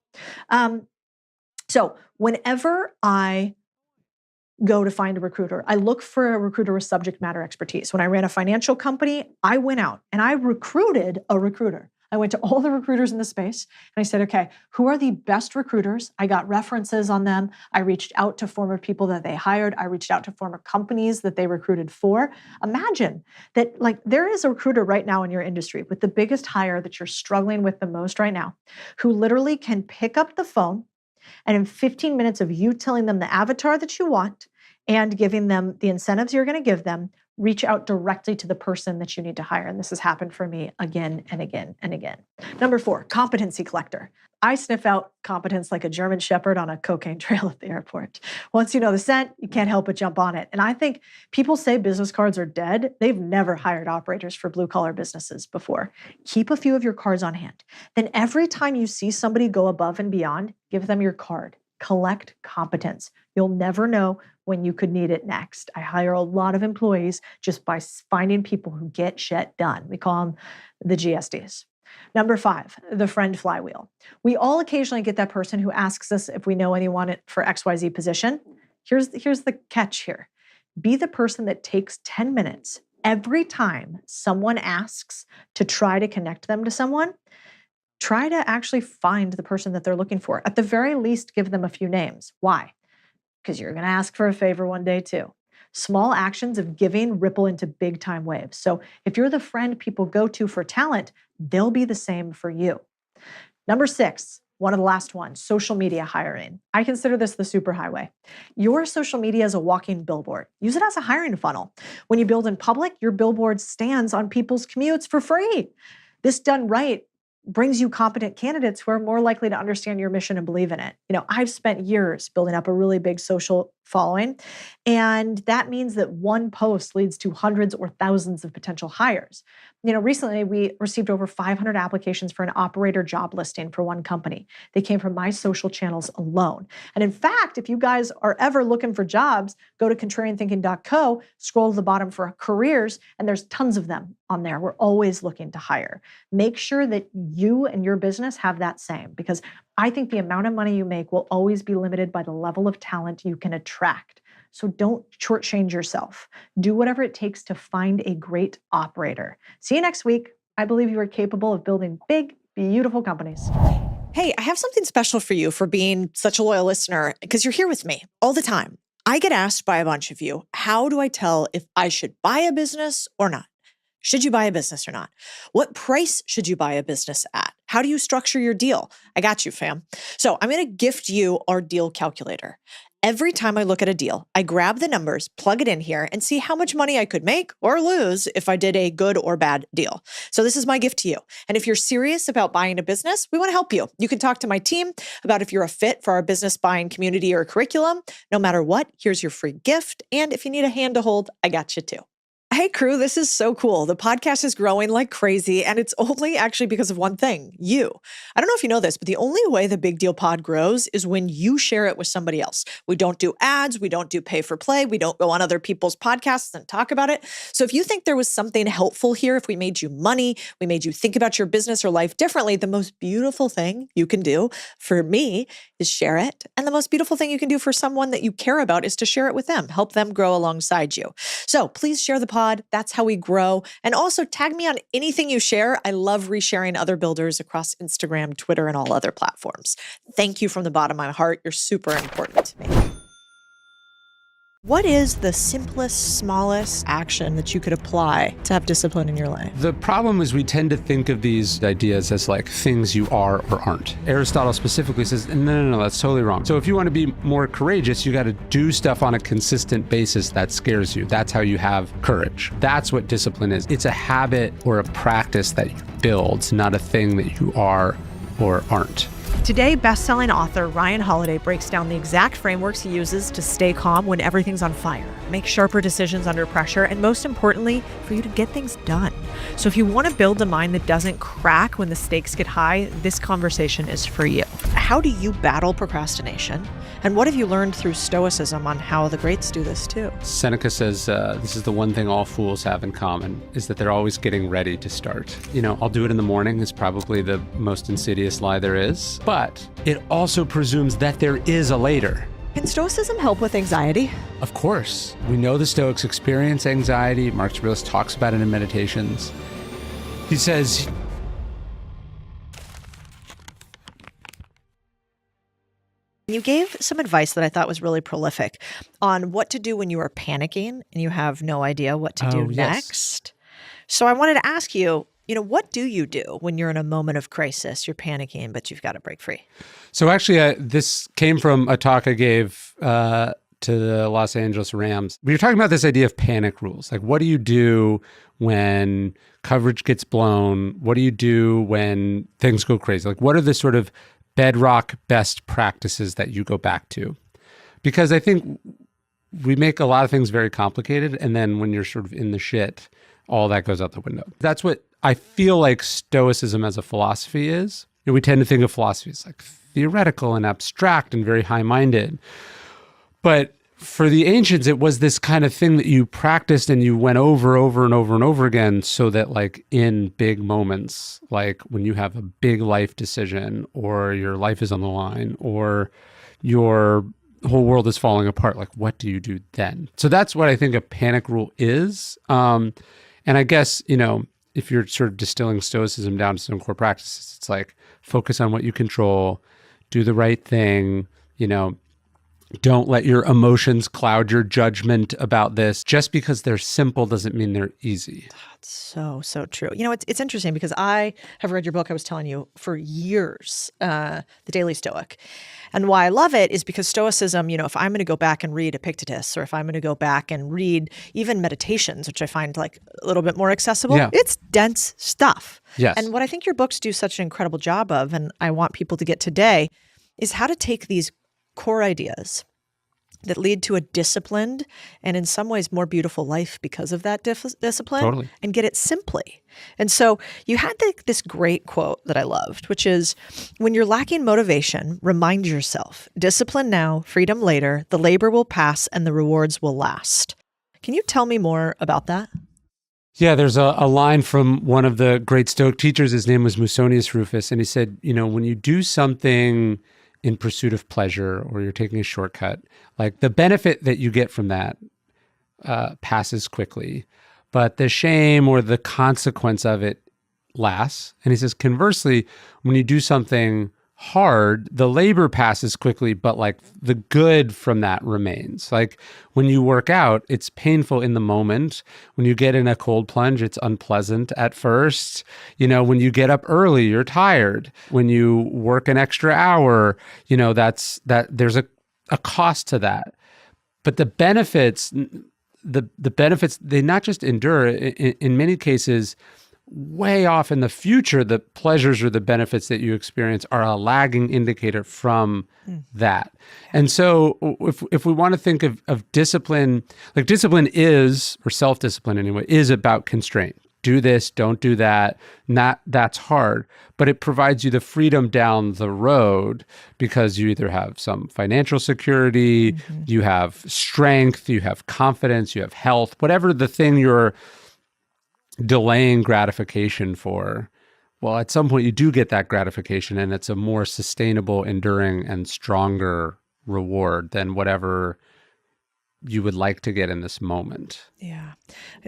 Speaker 3: So whenever I go to find a recruiter, I look for a recruiter with subject matter expertise. When I ran a financial company, I went out and I recruited a recruiter. I went to all the recruiters in the space and I said, okay, who are the best recruiters? I got references on them. I reached out to former people that they hired. I reached out to former companies that they recruited for. Imagine that, like, there is a recruiter right now in your industry with the biggest hire that you're struggling with the most right now, who literally can pick up the phone and in 15 minutes of you telling them the avatar that you want and giving them the incentives you're going to give them, reach out directly to the person that you need to hire. And this has happened for me again and again and again. Number 4, competency collector. I sniff out competence like a German shepherd on a cocaine trail at the airport. Once you know the scent, you can't help but jump on it. And I think people say business cards are dead. They've never hired operators for blue collar businesses before. Keep a few of your cards on hand. Then every time you see somebody go above and beyond, give them your card. Collect competence. You'll never know when you could need it next. I hire a lot of employees just by finding people who get shit done. We call them the GSDs. Number 5, the friend flywheel. We all occasionally get that person who asks us if we know anyone for XYZ position. Here's the catch here. Be the person that takes 10 minutes every time someone asks to try to connect them to someone. Try to actually find the person that they're looking for. At the very least, give them a few names. Why? Because you're going to ask for a favor one day too. Small actions of giving ripple into big time waves. So if you're the friend people go to for talent, they'll be the same for you. Number 6, one of the last ones, social media hiring. I consider this the superhighway. Your social media is a walking billboard. Use it as a hiring funnel. When you build in public, your billboard stands on people's commutes for free. This done right brings you competent candidates who are more likely to understand your mission and believe in it. You know, I've spent years building up a really big social following, and that means that one post leads to hundreds or thousands of potential hires. You know, recently we received over 500 applications for an operator job listing for one company. They came from my social channels alone. And in fact, if you guys are ever looking for jobs, go to contrarianthinking.co, scroll to the bottom for careers, and there's tons of them on there. We're always looking to hire. Make sure that you and your business have that same, because I think the amount of money you make will always be limited by the level of talent you can attract. So don't shortchange yourself. Do whatever it takes to find a great operator. See you next week. I believe you are capable of building big, beautiful companies.
Speaker 1: Hey, I have something special for you for being such a loyal listener because you're here with me all the time. I get asked by a bunch of you, how do I tell if I should buy a business or not? Should you buy a business or not? What price should you buy a business at? How do you structure your deal? I got you, fam. So I'm going to gift you our deal calculator. Every time I look at a deal, I grab the numbers, plug it in here, and see how much money I could make or lose if I did a good or bad deal. So this is my gift to you. And if you're serious about buying a business, we want to help you. You can talk to my team about if you're a fit for our business buying community or curriculum. No matter what, here's your free gift. And if you need a hand to hold, I got you too. Hey crew, this is so cool. The podcast is growing like crazy, and it's only actually because of one thing, you. I don't know if you know this, but the only way the Big Deal Pod grows is when you share it with somebody else. We don't do ads, we don't do pay for play, we don't go on other people's podcasts and talk about it. So if you think there was something helpful here, if we made you money, we made you think about your business or life differently, the most beautiful thing you can do for me is share it. And the most beautiful thing you can do for someone that you care about is to share it with them, help them grow alongside you. So please share the pod. That's how we grow. And also tag me on anything you share. I love resharing other builders across Instagram, Twitter, and all other platforms. Thank you from the bottom of my heart. You're super important to me. What is the simplest, smallest action that you could apply to have discipline in your life?
Speaker 4: The problem is we tend to think of these ideas as like things you are or aren't. Aristotle specifically says, no, that's totally wrong. So if you want to be more courageous, you got to do stuff on a consistent basis that scares you. That's how you have courage. That's what discipline is. It's a habit or a practice that you build, not a thing that you are or aren't.
Speaker 3: Today, best-selling author Ryan Holiday breaks down the exact frameworks he uses to stay calm when everything's on fire, make sharper decisions under pressure, and most importantly, for you to get things done. So if you want to build a mind that doesn't crack when the stakes get high, this conversation is for you. How do you battle procrastination? And what have you learned through Stoicism on how the greats do this too?
Speaker 4: Seneca says, this is the one thing all fools have in common, is that they're always getting ready to start. I'll do it in the morning is probably the most insidious lie there is, but it also presumes that there is a later.
Speaker 1: Can Stoicism help with anxiety?
Speaker 4: Of course. We know the Stoics experience anxiety. Marcus Aurelius talks about it in Meditations. He says,
Speaker 1: you gave some advice that I thought was really prolific on what to do when you are panicking and you have no idea what to do next. So I wanted to ask you, what do you do when you're in a moment of crisis? You're panicking, but you've got to break free.
Speaker 4: So actually, this came from a talk I gave to the Los Angeles Rams. We were talking about this idea of panic rules. Like, what do you do when coverage gets blown? What do you do when things go crazy? Like, what are the sort of bedrock best practices that you go back to? Because I think we make a lot of things very complicated, and then when you're sort of in the shit, all that goes out the window. That's what I feel like Stoicism as a philosophy is. We tend to think of philosophy as like theoretical and abstract and very high-minded. But for the ancients, it was this kind of thing that you practiced and you went over and over again, so that like in big moments, like when you have a big life decision or your life is on the line or your whole world is falling apart, like what do you do then? So that's what I think a panic rule is. And I guess, if you're sort of distilling Stoicism down to some core practices, it's like focus on what you control, do the right thing, don't let your emotions cloud your judgment about this. Just because they're simple doesn't mean they're easy.
Speaker 1: That's so true. It's interesting because I have read your book, I was telling you, for years, The Daily Stoic. And why I love it is because Stoicism, if I'm going to go back and read Epictetus, or if I'm going to go back and read even Meditations, which I find like a little bit more accessible, it's dense stuff.
Speaker 4: Yes.
Speaker 1: And what I think your books do such an incredible job of, and I want people to get today, is how to take these core ideas that lead to a disciplined and in some ways more beautiful life because of that discipline and get it simply. And so you had this great quote that I loved, which is, when you're lacking motivation, remind yourself, discipline now, freedom later, the labor will pass and the rewards will last. Can you tell me more about that?
Speaker 4: Yeah, there's a line from one of the great Stoic teachers. His name was Musonius Rufus. And he said, when you do something in pursuit of pleasure, or you're taking a shortcut, like the benefit that you get from that passes quickly, but the shame or the consequence of it lasts. And he says, conversely, when you do something hard, the labor passes quickly, but like the good from that remains. Like when you work out, it's painful in the moment. When you get in a cold plunge, it's unpleasant at first. You know, when you get up early, you're tired. When you work an extra hour, you know, there's a cost to that. But the benefits, the benefits, they not just endure, in many cases, way off in the future, the pleasures or the benefits that you experience are a lagging indicator from that. And so if we want to think of discipline, like discipline is, or self-discipline anyway, is about constraint. Do this, don't do that. That's hard, but it provides you the freedom down the road because you either have some financial security, you have strength, you have confidence, you have health, whatever the thing you're delaying gratification for. Well, at some point you do get that gratification, and it's a more sustainable, enduring, and stronger reward than whatever you would like to get in this moment.
Speaker 1: Yeah.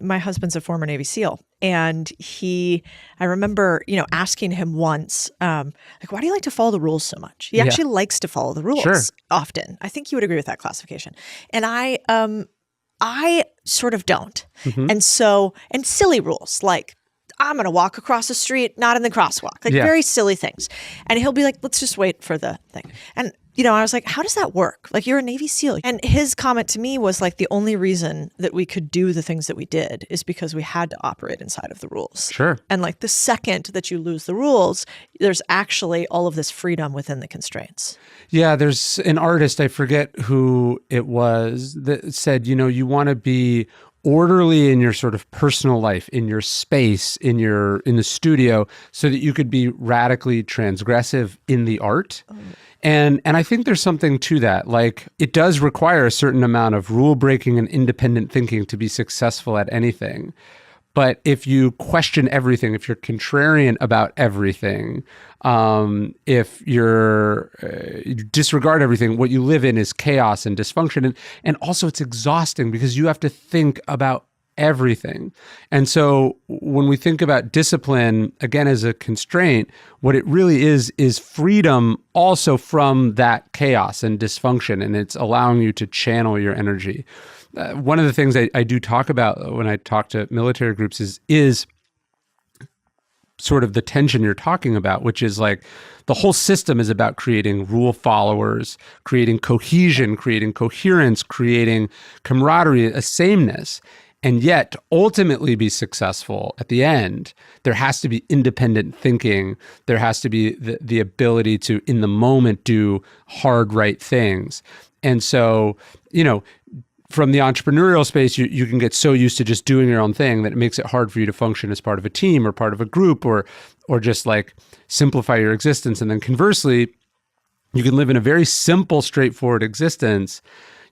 Speaker 1: My husband's a former Navy SEAL, and I remember, asking him once, like, why do you like to follow the rules so much? He actually likes to follow the rules often. I think you would agree with that classification. And I sort of don't. And silly rules, like I'm going to walk across the street, not in the crosswalk, like very silly things. And he'll be like, let's just wait for the thing. And, I was like, how does that work? Like, you're a Navy SEAL. And his comment to me was like, the only reason that we could do the things that we did is because we had to operate inside of the rules.
Speaker 4: Sure.
Speaker 1: And like the second that you lose the rules, there's actually all of this freedom within the constraints.
Speaker 4: Yeah, there's an artist, I forget who it was, that said, you want to be orderly in your sort of personal life, in your space, in the studio, so that you could be radically transgressive in the art. And I think there's something to that. Like, it does require a certain amount of rule breaking and independent thinking to be successful at anything. But if you question everything, if you're contrarian about everything, if you disregard everything, what you live in is chaos and dysfunction. And also it's exhausting because you have to think about everything. And so when we think about discipline, again, as a constraint, what it really is freedom also from that chaos and dysfunction. And it's allowing you to channel your energy. One of the things I do talk about when I talk to military groups is sort of the tension you're talking about, which is like the whole system is about creating rule followers, creating cohesion, creating coherence, creating camaraderie, a sameness. And yet, to ultimately be successful at the end, there has to be independent thinking. There has to be the ability to, in the moment, do hard, right things. And so, from the entrepreneurial space, you can get so used to just doing your own thing that it makes it hard for you to function as part of a team or part of a group or just like simplify your existence. And then conversely, you can live in a very simple, straightforward existence.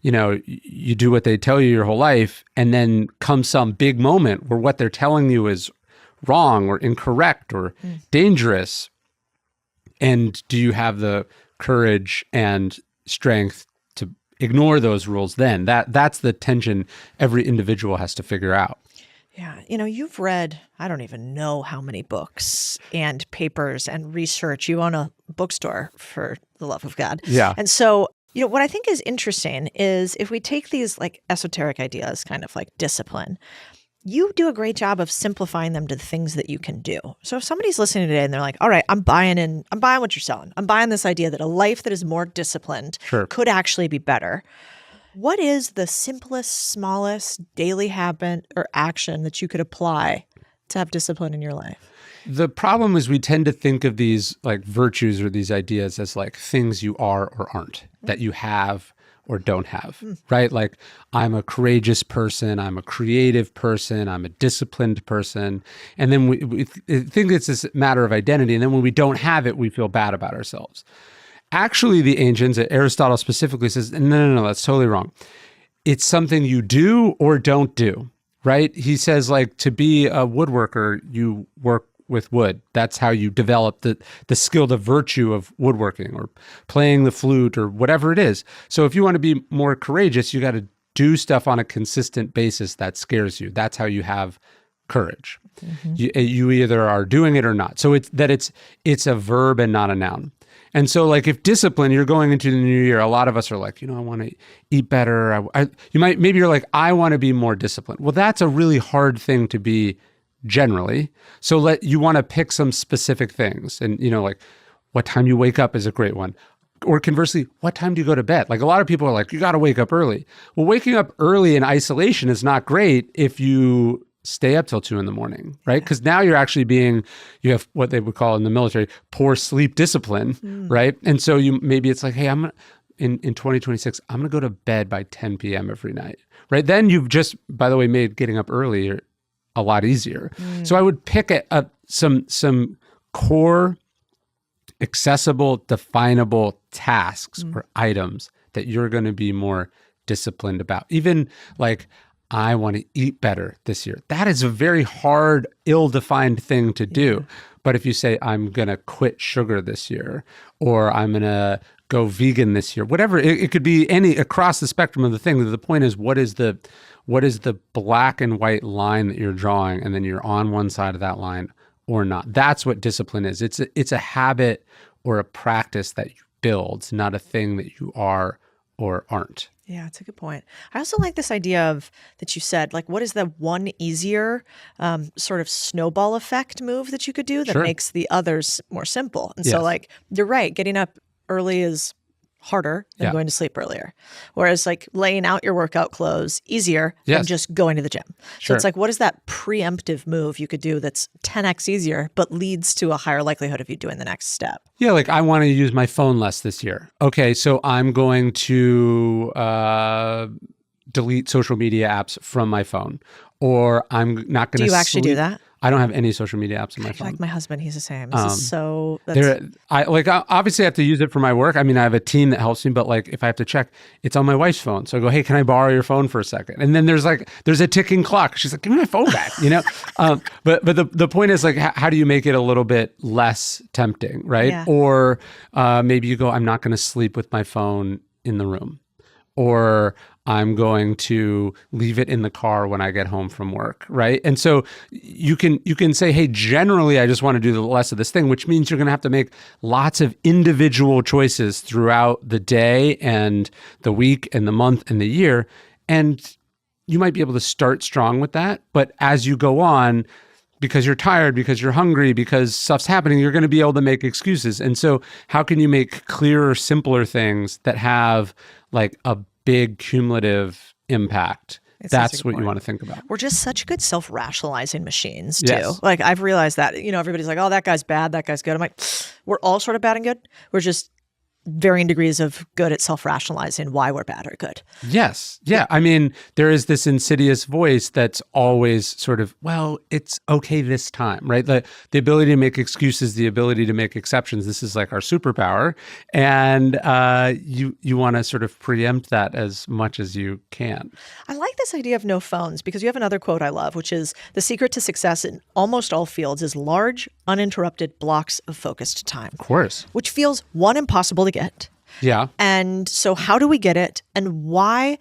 Speaker 4: You do what they tell you your whole life, and then comes some big moment where what they're telling you is wrong or incorrect or dangerous. And do you have the courage and strength to ignore those rules then? That's the tension every individual has to figure out.
Speaker 1: Yeah. You've read, I don't even know how many books and papers and research. You own a bookstore, for the love of God.
Speaker 4: Yeah.
Speaker 1: And so, what I think is interesting is if we take these like esoteric ideas, kind of like discipline, you do a great job of simplifying them to the things that you can do. So if somebody's listening today and they're like, all right, I'm buying what you're selling. I'm buying this idea that a life that is more disciplined could actually be better. What is the simplest, smallest daily habit or action that you could apply to have discipline in your life?
Speaker 4: The problem is we tend to think of these like virtues or these ideas as like things you are or aren't, that you have or don't have, right? Like, I'm a courageous person, I'm a creative person, I'm a disciplined person. And then we think it's this matter of identity. And then when we don't have it, we feel bad about ourselves. Actually, the ancients, Aristotle specifically says, no, that's totally wrong. It's something you do or don't do, right? He says, like, to be a woodworker, you work with wood. That's how you develop the skill, the virtue of woodworking or playing the flute or whatever it is. So if you want to be more courageous, you got to do stuff on a consistent basis that scares you. That's how you have courage. You either are doing it or not. So it's a verb and not a noun. And so like if discipline, you're going into the new year, a lot of us are like, I want to eat better. Maybe you're like, I want to be more disciplined. Well, that's a really hard thing to be generally. So you want to pick some specific things. And, like what time you wake up is a great one. Or conversely, what time do you go to bed? Like a lot of people are like, you got to wake up early. Well, waking up early in isolation is not great if you stay up till 2 a.m, right? Because now you're actually you have what they would call in the military, poor sleep discipline, right? And so maybe it's like, hey, in 2026, I'm going to go to bed by 10 p.m. every night, right? Then you've just, by the way, made getting up early a lot easier. So I would pick some core, accessible, definable tasks or items that you're going to be more disciplined about. Even like, I want to eat better this year. That is a very hard, ill-defined thing to do. But if you say, I'm going to quit sugar this year, or I'm going to go vegan this year, whatever, it could be across the spectrum of the thing. The point is, what is the black and white line that you're drawing, and then you're on one side of that line or not. That's what discipline is. It's a habit or a practice that you build, not a thing that you are or aren't.
Speaker 1: Yeah, that's a good point. I also like this idea that you said, like, what is the one easier sort of snowball effect move that you could do that makes the others more simple? And so like, you're right, getting up early is harder than going to sleep earlier. Whereas like laying out your workout clothes easier than just going to the gym. So it's like, what is that preemptive move you could do that's 10x easier, but leads to a higher likelihood of you doing the next step?
Speaker 4: Yeah, like I want to use my phone less this year. Okay, so I'm going to delete social media apps from my phone, or I'm not going to.
Speaker 1: Do you actually do that?
Speaker 4: I don't have any social media apps on my phone.
Speaker 1: Like my husband, he's the same. This is so.
Speaker 4: I obviously have to use it for my work. I mean, I have a team that helps me, but like if I have to check, it's on my wife's phone. So I go, hey, can I borrow your phone for a second? And then there's a ticking clock. She's like, give me my phone back, But the point is like, how do you make it a little bit less tempting, right?
Speaker 1: Yeah.
Speaker 4: Or maybe you go, I'm not going to sleep with my phone in the room, or I'm going to leave it in the car when I get home from work, right? And so you can say, hey, generally, I just want to do the less of this thing, which means you're going to have to make lots of individual choices throughout the day and the week and the month and the year. And you might be able to start strong with that. But as you go on, because you're tired, because you're hungry, because stuff's happening, you're going to be able to make excuses. And so how can you make clearer, simpler things that have like a big cumulative impact? That's what you want to think about.
Speaker 1: We're just such good self-rationalizing machines too.
Speaker 4: Yes.
Speaker 1: Like I've realized that, everybody's like, oh, that guy's bad, that guy's good. I'm like, we're all sort of bad and good. We're just varying degrees of good at self-rationalizing why we're bad or good.
Speaker 4: Yes. Yeah. I mean, there is this insidious voice that's always sort of, well, it's okay this time, right? The ability to make excuses, the ability to make exceptions. This is like our superpower. And you want to sort of preempt that as much as you can.
Speaker 1: I like this idea of no phones because you have another quote I love, which is the secret to success in almost all fields is large, uninterrupted blocks of focused time.
Speaker 4: Of course.
Speaker 1: Which feels, one, impossible to get.
Speaker 4: Yeah.
Speaker 1: And so how do we get it? And why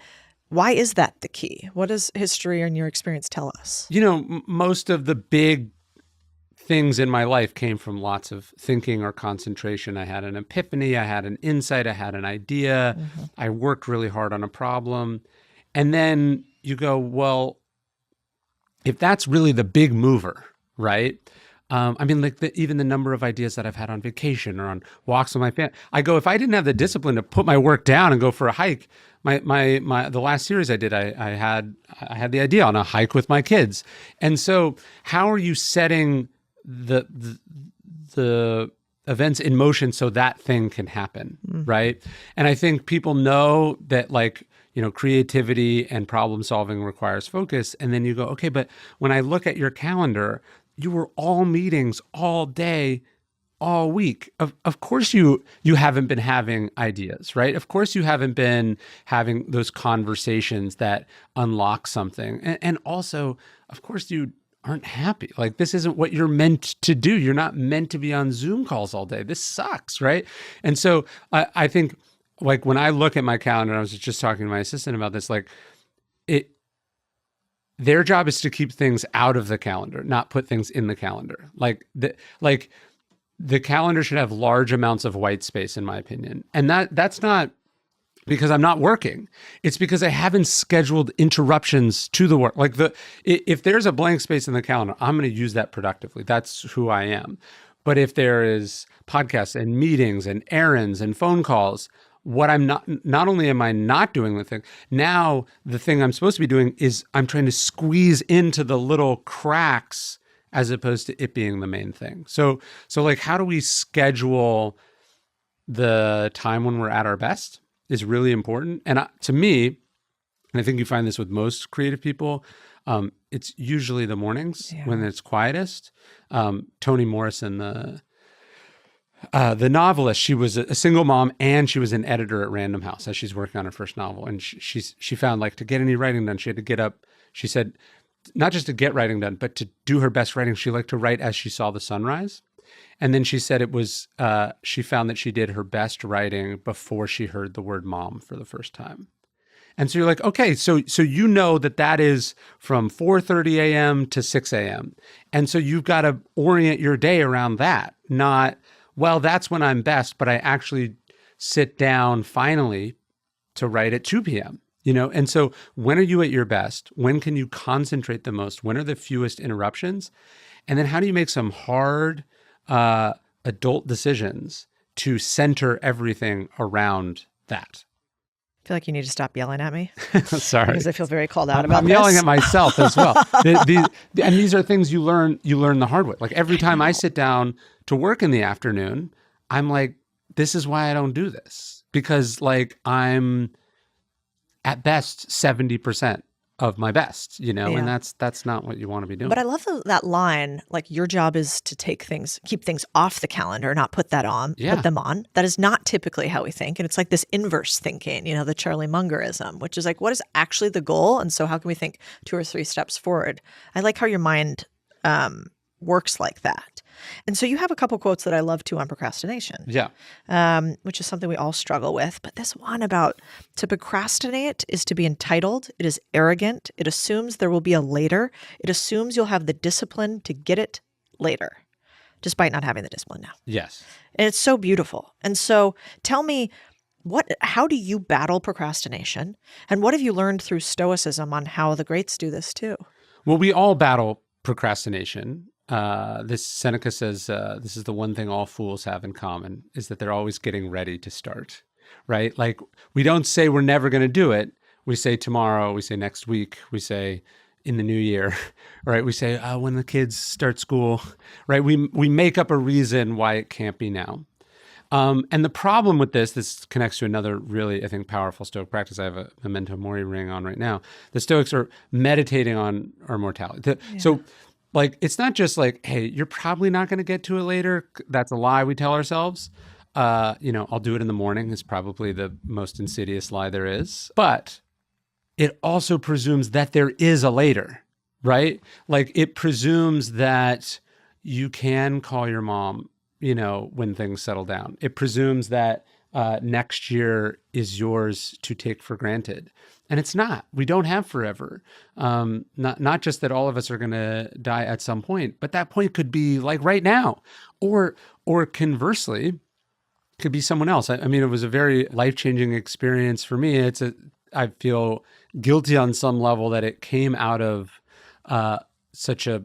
Speaker 1: is that the key? What does history and your experience tell us?
Speaker 4: Most of the big things in my life came from lots of thinking or concentration. I had an epiphany, I had an insight, I had an idea. Mm-hmm. I worked really hard on a problem. And then you go, well, if that's really the big mover, right? Even the number of ideas that I've had on vacation or on walks with my family. I go, if I didn't have the discipline to put my work down and go for a hike, the last series I did, I had the idea on a hike with my kids. And so how are you setting the events in motion so that thing can happen, right? And I think people know that creativity and problem solving requires focus. And then you go, okay, but when I look at your calendar, you were all meetings all day, all week. Of course you haven't been having ideas, right? Of course you haven't been having those conversations that unlock something. And also, of course you aren't happy. Like this isn't what you're meant to do. You're not meant to be on Zoom calls all day. This sucks, right? And so I think like when I look at my calendar, I was just talking to my assistant about this, their job is to keep things out of the calendar, not put things in the calendar. the calendar should have large amounts of white space, in my opinion. And that's not because I'm not working. It's because I haven't scheduled interruptions to the work. Like if there's a blank space in the calendar, I'm going to use that productively. That's who I am. But if there is podcasts and meetings and errands and phone calls, what I'm not only am I not doing the thing, now the thing I'm supposed to be doing is I'm trying to squeeze into the little cracks as opposed to it being the main thing. So like, how do we schedule the time when we're at our best is really important. And to me, and I think you find this with most creative people, it's usually the mornings when it's quietest. Toni Morrison, the novelist, she was a single mom and she was an editor at Random House as she's working on her first novel. And she found, like, to get any writing done, she had to get up. She said, not just to get writing done, but to do her best writing, she liked to write as she saw the sunrise. And then she said it was, she found that she did her best writing before she heard the word mom for the first time. And so you're like, okay, so you know that is from 4:30 a.m. to 6 a.m. And so you've got to orient your day around that, not, well, that's when I'm best, but I actually sit down finally to write at 2 p.m. And so when are you at your best? When can you concentrate the most? When are the fewest interruptions? And then how do you make some hard adult decisions to center everything around that?
Speaker 3: I feel like you need to stop yelling at me.
Speaker 4: Sorry.
Speaker 3: Because I feel very called out about
Speaker 4: I'm
Speaker 3: this.
Speaker 4: yelling at myself as well. And these are things you learn the hard way. Like every time I sit down to work in the afternoon, I'm like, this is why I don't do this. Because like I'm at best 70% of my best, and that's not what you want to be doing.
Speaker 3: But I love that line, like your job is to keep things off the calendar, not put them on. That is not typically how we think. And it's like this inverse thinking, the Charlie Mungerism, which is like, what is actually the goal? And so how can we think 2 or 3 steps forward? I like how your mind works like that. And so you have a couple quotes that I love too on procrastination.
Speaker 4: Yeah.
Speaker 3: Which is something we all struggle with. But this one about to procrastinate is to be entitled. It is arrogant. It assumes there will be a later. It assumes you'll have the discipline to get it later, despite not having the discipline now.
Speaker 4: Yes.
Speaker 3: And it's so beautiful. And so tell me, how do you battle procrastination? And what have you learned through Stoicism on how the greats do this too?
Speaker 4: Well, we all battle procrastination. This Seneca says, this is the one thing all fools have in common, is that they're always getting ready to start, right? Like we don't say we're never going to do it. We say tomorrow, we say next week, we say in the new year, right? We say when the kids start school, right? We make up a reason why it can't be now. And the problem with this connects to another really, I think, powerful Stoic practice. I have a Memento Mori ring on right now. The Stoics are meditating on our mortality. So like, it's not just like, hey, you're probably not going to get to it later. That's a lie we tell ourselves. I'll do it in the morning is probably the most insidious lie there is. But it also presumes that there is a later, right? Like it presumes that you can call your mom, when things settle down. It presumes that next year is yours to take for granted. And it's not. We don't have forever. Not just that all of us are going to die at some point, but that point could be like right now, or conversely, could be someone else. I mean, it was a very life-changing experience for me. I feel guilty on some level that it came out of such a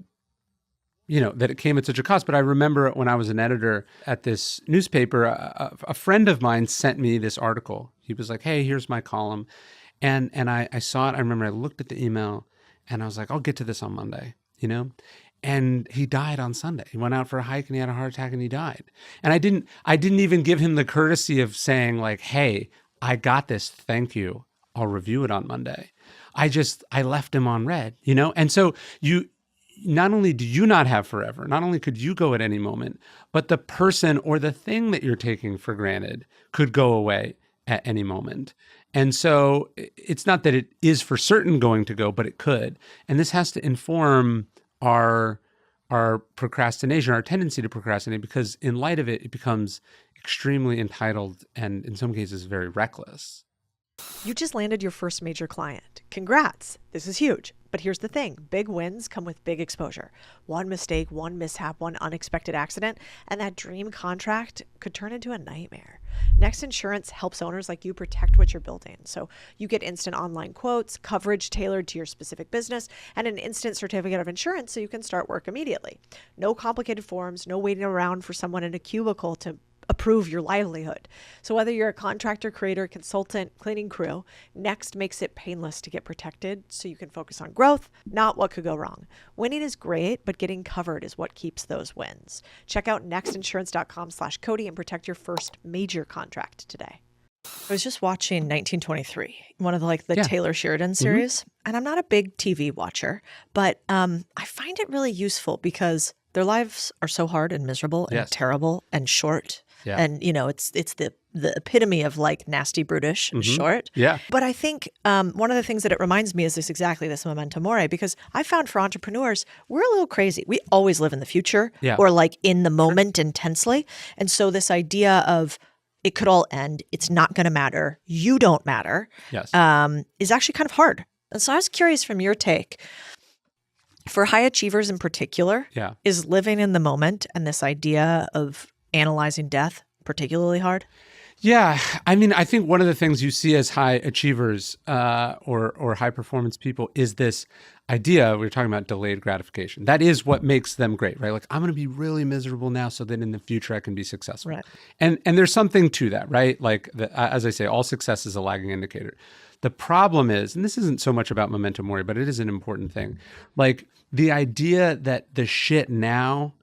Speaker 4: cost. But I remember when I was an editor at this newspaper, a friend of mine sent me this article. He was like, hey, here's my column. And I saw it. I remember I looked at the email and I was like, I'll get to this on Monday, and he died on Sunday. He went out for a hike and he had a heart attack and he died. And I didn't even give him the courtesy of saying like, hey, I got this. Thank you. I'll review it on Monday. I left him on red, And so not only do you not have forever, not only could you go at any moment, but the person or the thing that you're taking for granted could go away at any moment. And so it's not that it is for certain going to go, but it could. And this has to inform our procrastination, our tendency to procrastinate, because in light of it, it becomes extremely entitled and in some cases very reckless.
Speaker 3: You just landed your first major client. Congrats. This is huge. But here's the thing. Big wins come with big exposure. One mistake, one mishap, one unexpected accident, and that dream contract could turn into a nightmare. Next Insurance helps owners like you protect what you're building. So you get instant online quotes, coverage tailored to your specific business, and an instant certificate of insurance so you can start work immediately. No complicated forms, no waiting around for someone in a cubicle to approve your livelihood. So whether you're a contractor, creator, consultant, cleaning crew, Next makes it painless to get protected so you can focus on growth, not what could go wrong. Winning is great, but getting covered is what keeps those wins. Check out nextinsurance.com/Codie and protect your first major contract today. I was just watching 1923, one of the Taylor Sheridan series, and I'm not a big TV watcher, but I find it really useful because their lives are so hard and miserable and terrible and short.
Speaker 4: Yeah.
Speaker 3: And, it's the epitome of nasty, brutish, and short.
Speaker 4: Yeah.
Speaker 3: But I think one of the things that it reminds me is this memento mori, because I found for entrepreneurs, we're a little crazy. We always live in the future or in the moment intensely. And so this idea of it could all end, it's not going to matter, you don't matter, is actually kind of hard. And so I was curious from your take, for high achievers in particular, is living in the moment and this idea of analyzing death particularly hard?
Speaker 4: Yeah. I mean, I think one of the things you see as high achievers or high performance people is this idea, we were talking about delayed gratification. That is what makes them great, right? Like, I'm going to be really miserable now so that in the future I can be successful. Right. And there's something to that, right? Like, as I say, all success is a lagging indicator. The problem is, and this isn't so much about memento mori, but it is an important thing, like the idea that the shit now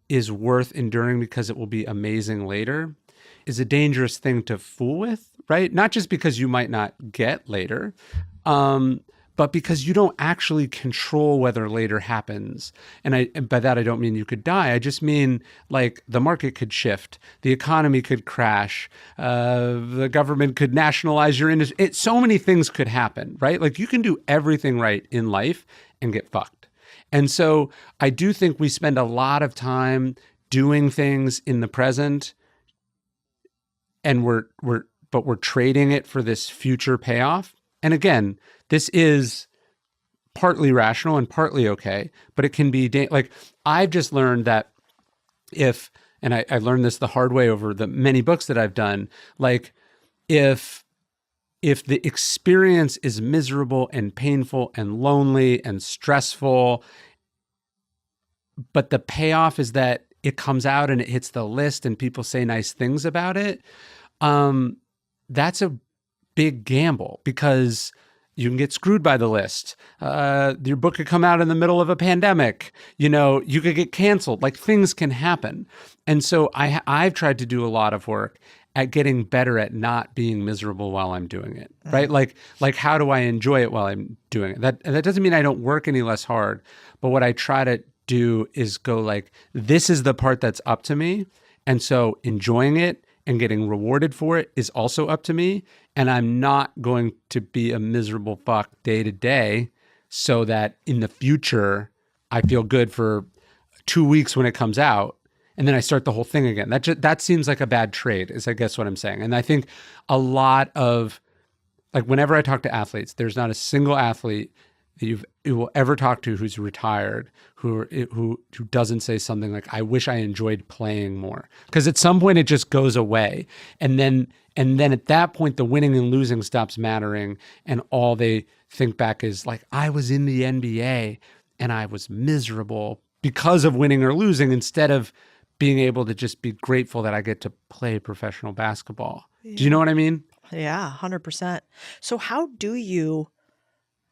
Speaker 4: is worth enduring because it will be amazing later is a dangerous thing to fool with, right? Not just because you might not get later, but because you don't actually control whether later happens. And by that, I don't mean you could die. I just mean like the market could shift, the economy could crash, the government could nationalize your industry. So many things could happen, right? Like you can do everything right in life and get fucked. And so I do think we spend a lot of time doing things in the present, and we're trading it for this future payoff. And again, this is partly rational and partly okay, but it can be like I've just learned that and I learned this the hard way over the many books that I've done, like if the experience is miserable and painful and lonely and stressful, but the payoff is that it comes out and it hits the list and people say nice things about it, that's a big gamble because you can get screwed by the list. Your book could come out in the middle of a pandemic. You could get canceled. Like things can happen. And so I've tried to do a lot of work at getting better at not being miserable while I'm doing it, right? Like how do I enjoy it while I'm doing it? That doesn't mean I don't work any less hard, but what I try to do is go like, this is the part that's up to me. And so enjoying it and getting rewarded for it is also up to me. And I'm not going to be a miserable fuck day to day so that in the future, I feel good for 2 weeks when it comes out. And then I start the whole thing again. That seems like a bad trade, is I guess what I'm saying. And I think a lot of, like whenever I talk to athletes, there's not a single athlete that you will ever talk to who's retired, who doesn't say something like, I wish I enjoyed playing more. Because at some point it just goes away. And then at that point, the winning and losing stops mattering. And all they think back is like, I was in the NBA and I was miserable because of winning or losing, instead of being able to just be grateful that I get to play professional basketball. Yeah. Do you know what I mean?
Speaker 3: Yeah, 100%. So how do you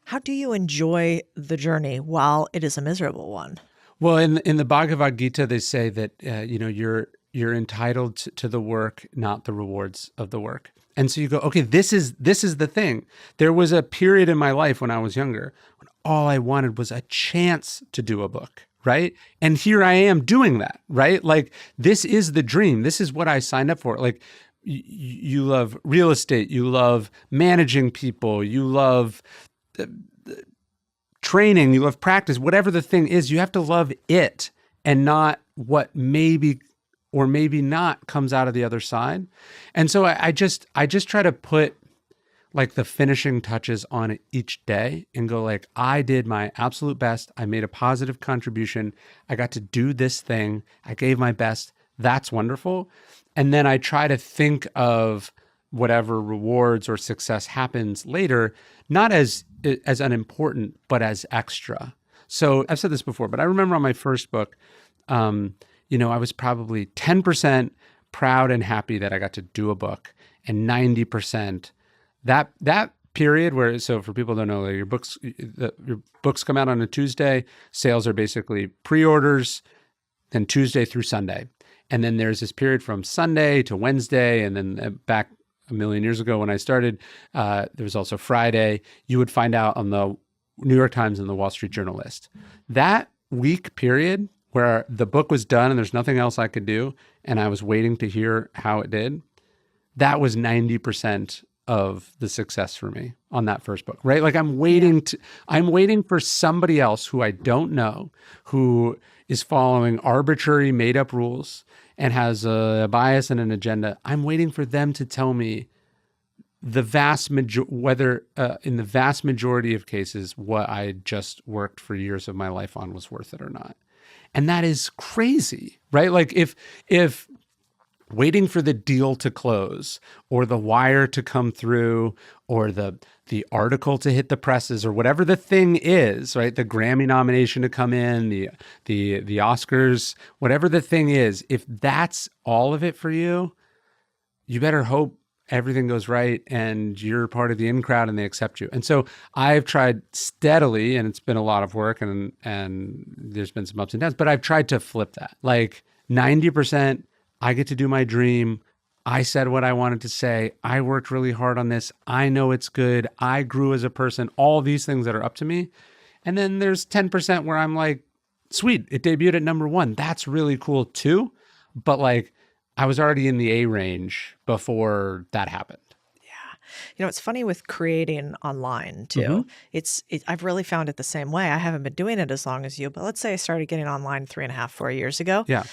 Speaker 3: enjoy the journey while it is a miserable one?
Speaker 4: Well, in the Bhagavad Gita, they say that you're entitled to the work, not the rewards of the work. And so you go, okay, this is the thing. There was a period in my life when I was younger when all I wanted was a chance to do a book, right? And here I am doing that, right? Like, this is the dream. This is what I signed up for. Like, you love real estate. You love managing people. You love training. You love practice. Whatever the thing is, you have to love it and not what maybe or maybe not comes out of the other side. And so I just try to put like the finishing touches on it each day and go like, I did my absolute best. I made a positive contribution. I got to do this thing. I gave my best. That's wonderful. And then I try to think of whatever rewards or success happens later, not as unimportant, but as extra. So I've said this before, but I remember on my first book, I was probably 10% proud and happy that I got to do a book, and 90% that period where, so for people who don't know, like your books come out on a Tuesday, sales are basically pre-orders, then Tuesday through Sunday. And then there's this period from Sunday to Wednesday, and then back a million years ago when I started, there was also Friday. You would find out on the New York Times and the Wall Street Journal list. That week period where the book was done and there's nothing else I could do, and I was waiting to hear how it did, that was 90% of the success for me on that first book, right? Like I'm waiting for somebody else who I don't know, who is following arbitrary made up rules and has a bias and an agenda. I'm waiting for them to tell me in the vast majority of cases, what I just worked for years of my life on was worth it or not. And that is crazy, right? Like if waiting for the deal to close or the wire to come through or the article to hit the presses or whatever the thing is, right? The Grammy nomination to come in, the Oscars, whatever the thing is, if that's all of it for you, you better hope everything goes right and you're part of the in crowd and they accept you. And so I've tried steadily, and it's been a lot of work and there's been some ups and downs, but I've tried to flip that. Like 90%, I get to do my dream. I said what I wanted to say. I worked really hard on this. I know it's good. I grew as a person, all these things that are up to me. And then there's 10% where I'm like, sweet, it debuted at #1. That's really cool too. But like, I was already in the A range before that happened.
Speaker 1: It's funny with creating online too. I've really found it the same way. I haven't been doing it as long as you, but let's say I started getting online 3.5, 4 years ago.
Speaker 4: Yeah.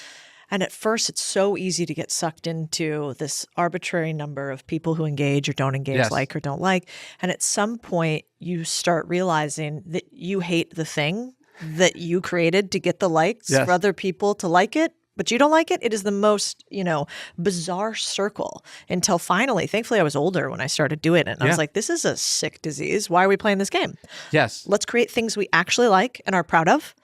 Speaker 1: And at first, it's so easy to get sucked into this arbitrary number of people who engage or don't engage,
Speaker 4: Yes.
Speaker 1: like or don't like. And at some point, you start realizing that you hate the thing that you created to get the likes
Speaker 4: Yes.
Speaker 1: for other people to like it, but you don't like it. It is the most, bizarre circle until finally, thankfully, I was older when I started doing it. And I was like, this is a sick disease. Why are we playing this game?
Speaker 4: Yes.
Speaker 1: Let's create things we actually like and are proud of.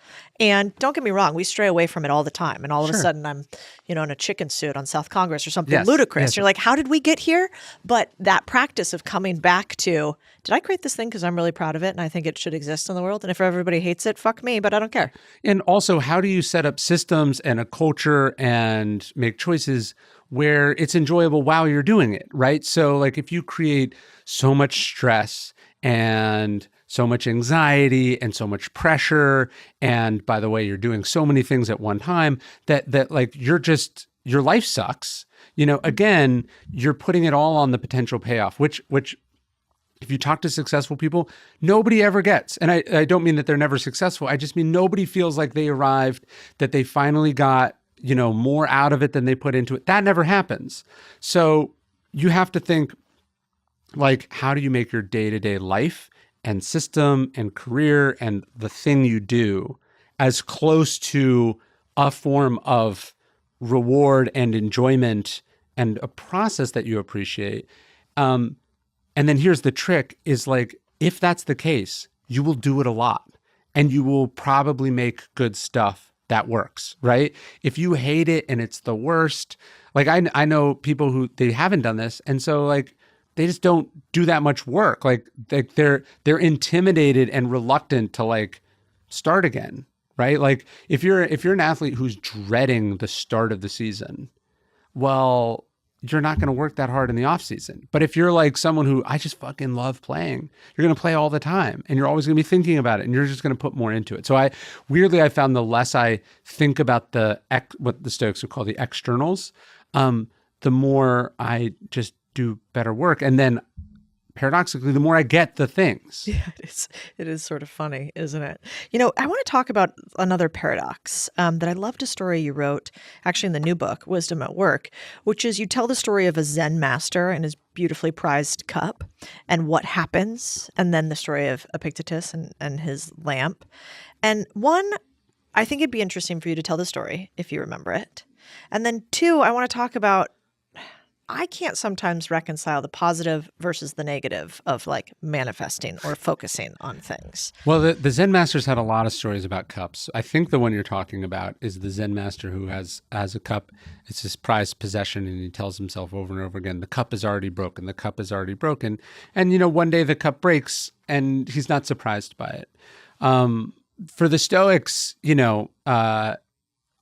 Speaker 1: And don't get me wrong, we stray away from it all the time. And all of a sudden I'm, in a chicken suit on South Congress or something ludicrous.
Speaker 4: Yes.
Speaker 1: You're like, how did we get here? But that practice of coming back to, did I create this thing because I'm really proud of it and I think it should exist in the world? And if everybody hates it, fuck me, but I don't care.
Speaker 4: And also, how do you set up systems and a culture and make choices where it's enjoyable while you're doing it, right? So like if you create so much stress and so much anxiety and so much pressure, and by the way, you're doing so many things at one time that like your life sucks. Again, you're putting it all on the potential payoff, which if you talk to successful people, nobody ever gets. And I don't mean that they're never successful. I just mean nobody feels like they arrived, that they finally got, more out of it than they put into it. That never happens. So you have to think like, how do you make your day-to-day life and system and career and the thing you do as close to a form of reward and enjoyment and a process that you appreciate. And then here's the trick is like, if that's the case, you will do it a lot and you will probably make good stuff that works, right? If you hate it and it's the worst, like I know people who they haven't done this. And so like, they just don't do that much work. Like they're intimidated and reluctant to like start again, right? Like if you're an athlete who's dreading the start of the season, well, you're not going to work that hard in the off season. But if you're like someone who I just fucking love playing, you're going to play all the time and you're always going to be thinking about it and you're just going to put more into it. So I found the less I think about what the Stoics would call the externals, the more I just do better work. And then paradoxically, the more I get the things.
Speaker 3: Yeah, it is sort of funny, isn't it? I want to talk about another paradox that I loved a story you wrote, actually in the new book, Wisdom at Work, which is you tell the story of a Zen master and his beautifully prized cup and what happens, and then the story of Epictetus and his lamp. And one, I think it'd be interesting for you to tell the story if you remember it. And then two, I want to talk about, I can't sometimes reconcile the positive versus the negative of like manifesting or focusing on things.
Speaker 4: Well, the Zen masters had a lot of stories about cups. I think the one you're talking about is the Zen master who has a cup. It's his prized possession, and he tells himself over and over again, the cup is already broken, the cup is already broken. And, one day the cup breaks and he's not surprised by it. For the Stoics,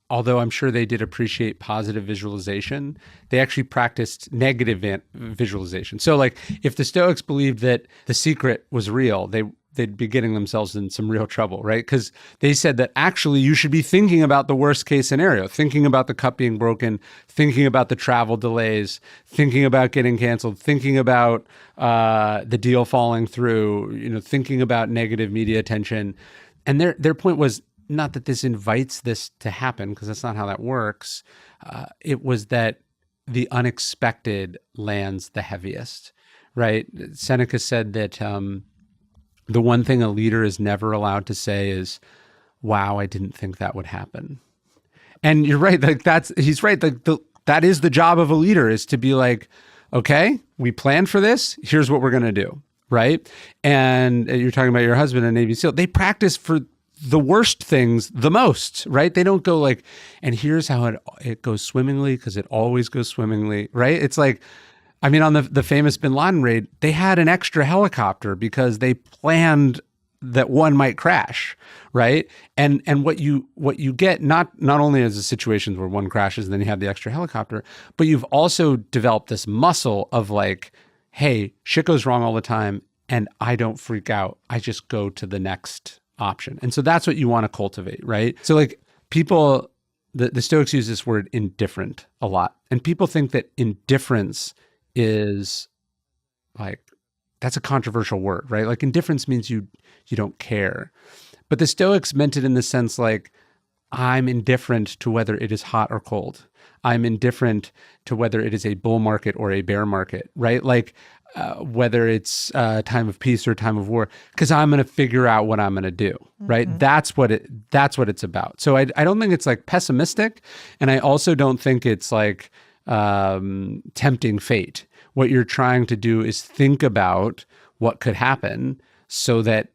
Speaker 4: although I'm sure they did appreciate positive visualization, they actually practiced negative visualization. So like if the Stoics believed that the secret was real, they'd be getting themselves in some real trouble, right? Because they said that actually you should be thinking about the worst case scenario, thinking about the cup being broken, thinking about the travel delays, thinking about getting canceled, thinking about the deal falling through, thinking about negative media attention. And their point was, not that this invites this to happen, because that's not how that works. It was that the unexpected lands the heaviest, right? Seneca said that the one thing a leader is never allowed to say is, wow, I didn't think that would happen. And you're right. Like he's right. That is the job of a leader, is to be like, okay, we planned for this. Here's what we're going to do. Right. And you're talking about your husband and Navy SEAL. They practice for the worst things the most, right? They don't go like, and here's how it goes swimmingly, because it always goes swimmingly, right? It's like, I mean, on the famous Bin Laden raid, they had an extra helicopter because they planned that one might crash, right? And what you get, not only is the situations where one crashes and then you have the extra helicopter, but you've also developed this muscle of like, hey, shit goes wrong all the time and I don't freak out. I just go to the next option. And so that's what you want to cultivate, right? So like people, the Stoics use this word indifferent a lot. And people think that indifference is like, that's a controversial word, right? Like indifference means you don't care. But the Stoics meant it in the sense like, I'm indifferent to whether it is hot or cold. I'm indifferent to whether it is a bull market or a bear market, right? Like whether it's a time of peace or a time of war, because I'm going to figure out what I'm going to do, right? Mm-hmm. That's what it's about. So I don't think it's like pessimistic, and I also don't think it's like tempting fate. What you're trying to do is think about what could happen so that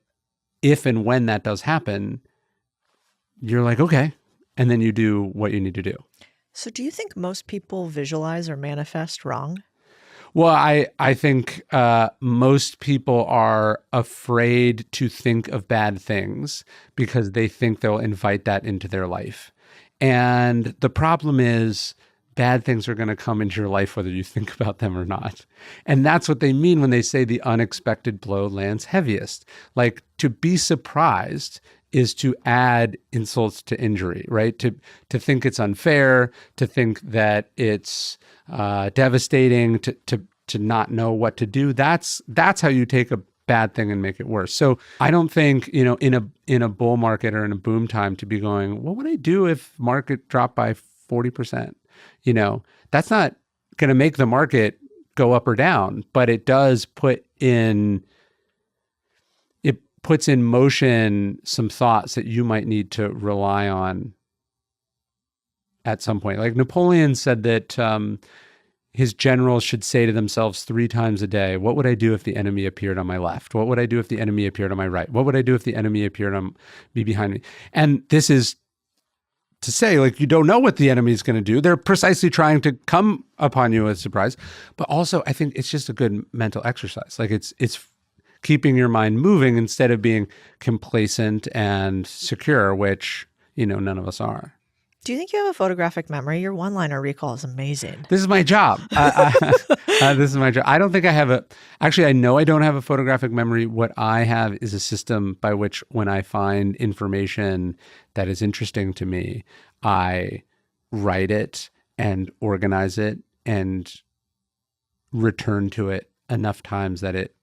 Speaker 4: if and when that does happen, you're like, okay, and then you do what you need to do.
Speaker 3: So do you think most people visualize or manifest wrong?
Speaker 4: Well, I think most people are afraid to think of bad things because they think they'll invite that into their life. And the problem is bad things are going to come into your life whether you think about them or not. And that's what they mean when they say the unexpected blow lands heaviest. Like to be surprised is to add insults to injury, right? To think it's unfair, to think that it's devastating, to not know what to do. That's how you take a bad thing and make it worse. So I don't think, in a bull market or in a boom time to be going, what would I do if market dropped by 40%? That's not going to make the market go up or down, but it does puts in motion some thoughts that you might need to rely on at some point. Like Napoleon said that his generals should say to themselves 3 times a day, what would I do if the enemy appeared on my left? What would I do if the enemy appeared on my right? What would I do if the enemy appeared on me behind me? And this is to say, like, you don't know what the enemy is going to do. They're precisely trying to come upon you as a surprise. But also, I think it's just a good mental exercise. Like it's keeping your mind moving instead of being complacent and secure, which, none of us are.
Speaker 3: Do you think you have a photographic memory? Your one-liner recall is amazing.
Speaker 4: This is my job. This is my job. I don't think I have actually, I know I don't have a photographic memory. What I have is a system by which when I find information that is interesting to me, I write it and organize it and return to it enough times that it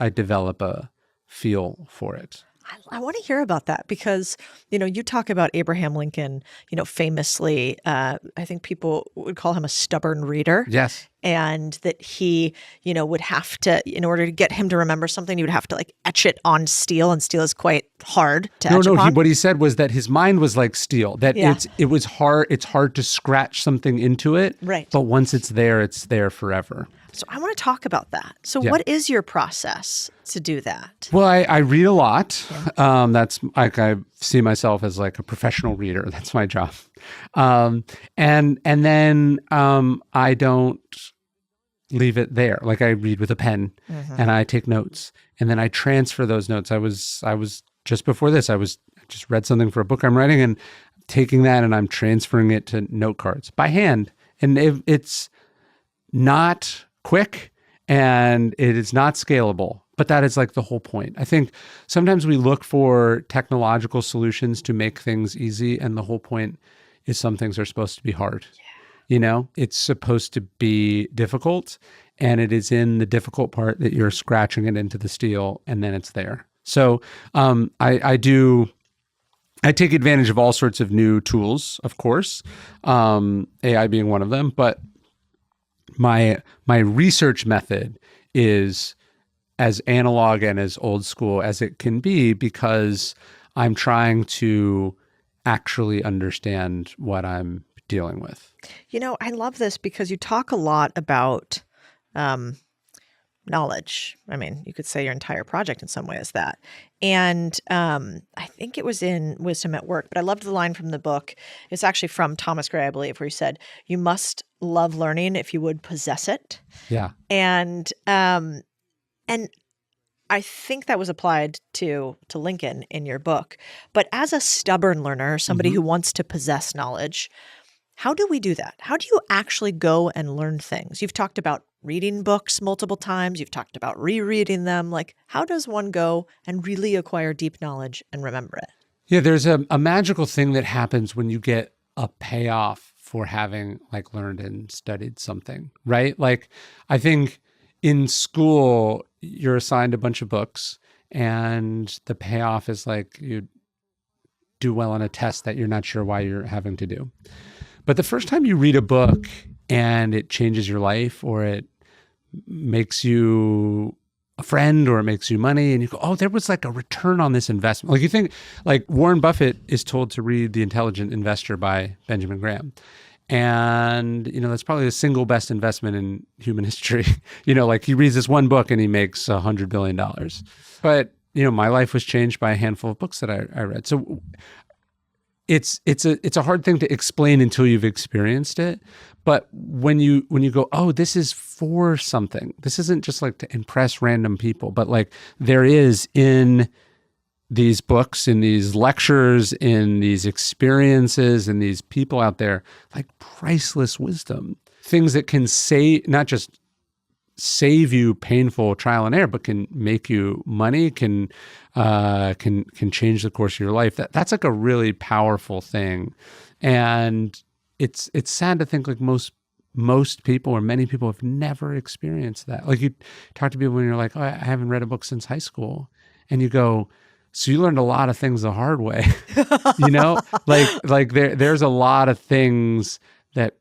Speaker 4: develop a feel for it.
Speaker 1: I want to hear about that because, you talk about Abraham Lincoln, famously, I think people would call him a stubborn reader.
Speaker 4: Yes.
Speaker 1: And that he, would have to, in order to get him to remember something, he would have to like etch it on steel, and steel is quite hard to etch upon.
Speaker 4: What he said was that his mind was like steel, that
Speaker 1: Yeah.
Speaker 4: it was hard. It's hard to scratch something into it.
Speaker 1: Right.
Speaker 4: But once it's there forever.
Speaker 1: So I want to talk about that. So what is your process to do that?
Speaker 4: Well, I read a lot. That's like, I see myself as like a professional reader. That's my job. And then I don't leave it there. Like I read with a pen and I take notes, and then I transfer those notes. I was just before this, I just read something for a book I'm writing, and taking that and I'm transferring it to note cards by hand. And it's not quick and it is not scalable, but that is like the whole point. I think sometimes we look for technological solutions to make things easy, and the whole point is some things are supposed to be hard. It's supposed to be difficult, and it is in the difficult part that you're scratching it into the steel, and then it's there. So I take advantage of all sorts of new tools, of course, AI being one of them, but my research method is as analog and as old school as it can be, because I'm trying to actually understand what I'm dealing with.
Speaker 1: I love this because you talk a lot about knowledge. I mean, you could say your entire project in some way is that. And I think it was in Wisdom at Work, but I loved the line from the book. It's actually from Thomas Gray, I believe, where he said, "You must love learning if you would possess it."
Speaker 4: Yeah.
Speaker 1: And I think that was applied to Lincoln in your book. But as a stubborn learner, somebody who wants to possess knowledge, how do we do that? How do you actually go and learn things? You've talked about reading books multiple times. You've talked about rereading them. Like, how does one go and really acquire deep knowledge and remember it?
Speaker 4: Yeah, there's a magical thing that happens when you get a payoff for having like learned and studied something, right? Like, I think in school, you're assigned a bunch of books, and the payoff is like you do well on a test that you're not sure why you're having to do. But the first time you read a book and it changes your life, or it makes you a friend, or it makes you money, and you go, oh, there was like a return on this investment. Like, you think, like Warren Buffett is told to read The Intelligent Investor by Benjamin Graham. And, that's probably the single best investment in human history. Like, he reads this one book and he makes $100 billion. But, my life was changed by a handful of books that I read. So it's a hard thing to explain until you've experienced it. But when you go, oh, this is for something. This isn't just like to impress random people, but like there is in these books, in these lectures, in these experiences, in these people out there, like priceless wisdom, things that can not just save you painful trial and error, but can make you money, can change the course of your life. That's like a really powerful thing. And it's sad to think like most people, or many people, have never experienced that. Like, you talk to people and you're like, oh, I haven't read a book since high school. And you go, so you learned a lot of things the hard way, like there's a lot of things that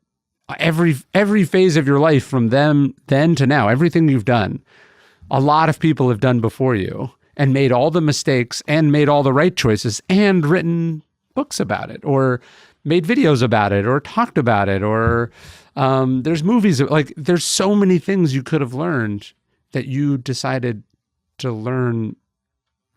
Speaker 4: every phase of your life from then to now, everything you've done, a lot of people have done before you and made all the mistakes and made all the right choices and written books about it, or made videos about it, or talked about it, or there's movies, like there's so many things you could have learned that you decided to learn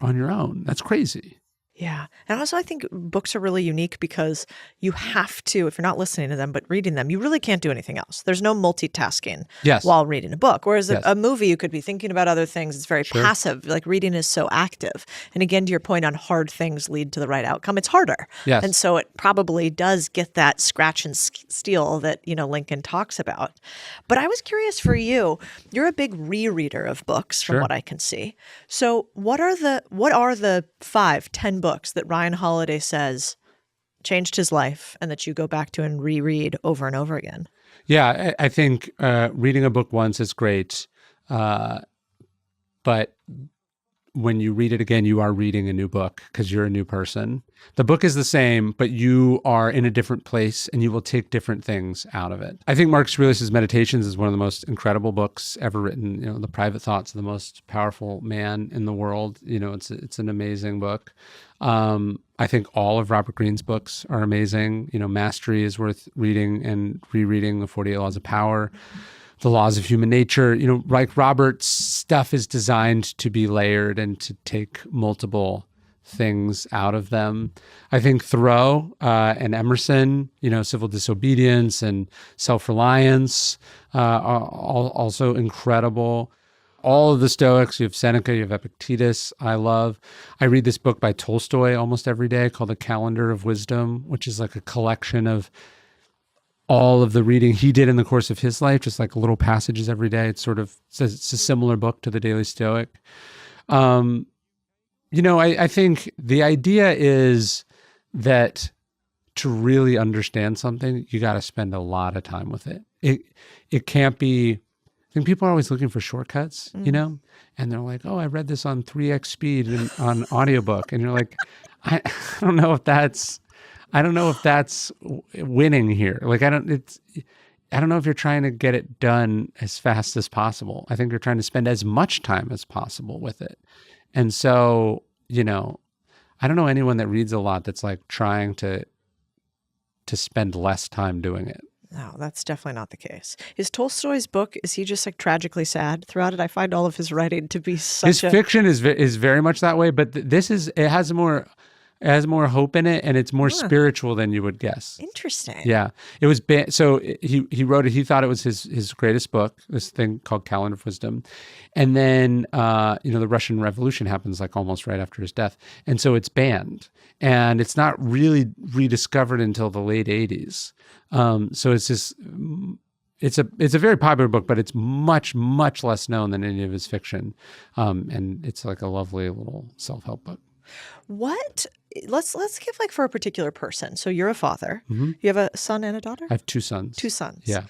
Speaker 4: on your own. That's crazy.
Speaker 1: Yeah. And also, I think books are really unique because you have to, if you're not listening to them, but reading them, you really can't do anything else. There's no multitasking while reading a book. Whereas a movie, you could be thinking about other things. It's very passive. Like, reading is so active. And again, to your point on hard things lead to the right outcome, it's harder.
Speaker 4: Yes.
Speaker 1: And so it probably does get that scratch and steal that, Lincoln talks about. But I was curious for you, you're a big rereader of books from what I can see. So what are the 5, 10 books that Ryan Holiday says changed his life and that you go back to and reread over and over again?
Speaker 4: Yeah, I think reading a book once is great. but when you read it again, you are reading a new book because you're a new person. The book is the same, but you are in a different place and you will take different things out of it. I think Marcus Aurelius' Meditations is one of the most incredible books ever written. You know, The Private Thoughts of the Most Powerful Man in the World. You know, it's an amazing book. I think all of Robert Greene's books are amazing. You know, Mastery is worth reading and rereading. The 48 Laws of Power. The Laws of Human Nature, you know, like Robert's stuff is designed to be layered and to take multiple things out of them. I think Thoreau and Emerson, you know, Civil Disobedience and Self-Reliance are also incredible. All of the Stoics, you have Seneca, you have Epictetus, I love. I read this book by Tolstoy almost every day called The Calendar of Wisdom, which is like a collection of all of the reading he did in the course of his life, just like little passages every day. It's a similar book to the Daily Stoic. You know, I think the idea is that to really understand something, you got to spend a lot of time with it. It can't be, I think people are always looking for shortcuts, you know, and they're like, oh, I read this on 3x speed on audiobook. And you're like, I don't know if that's winning here. Like, I don't know if you're trying to get it done as fast as possible. I think you're trying to spend as much time as possible with it. And so, you know, I don't know anyone that reads a lot that's like trying to spend less time doing it.
Speaker 1: No, that's definitely not the case. Is Tolstoy's book, is he just like tragically sad throughout it? I find all of his writing to be
Speaker 4: His fiction is very much that way, but it has more hope in it, and it's more spiritual than you would guess.
Speaker 1: Interesting.
Speaker 4: Yeah. It was so he wrote it, he thought it was his greatest book, this thing called Calendar of Wisdom. And then you know, the Russian Revolution happens like almost right after his death. And so it's banned. And it's not really rediscovered until the late 80s. So it's just it's a very popular book, but it's much, much less known than any of his fiction. And it's like a lovely little self-help book.
Speaker 1: Let's give like for a particular person. So you're a father.
Speaker 4: Mm-hmm.
Speaker 1: You have a son and a daughter?
Speaker 4: I have two sons.
Speaker 1: Two sons.
Speaker 4: Yeah.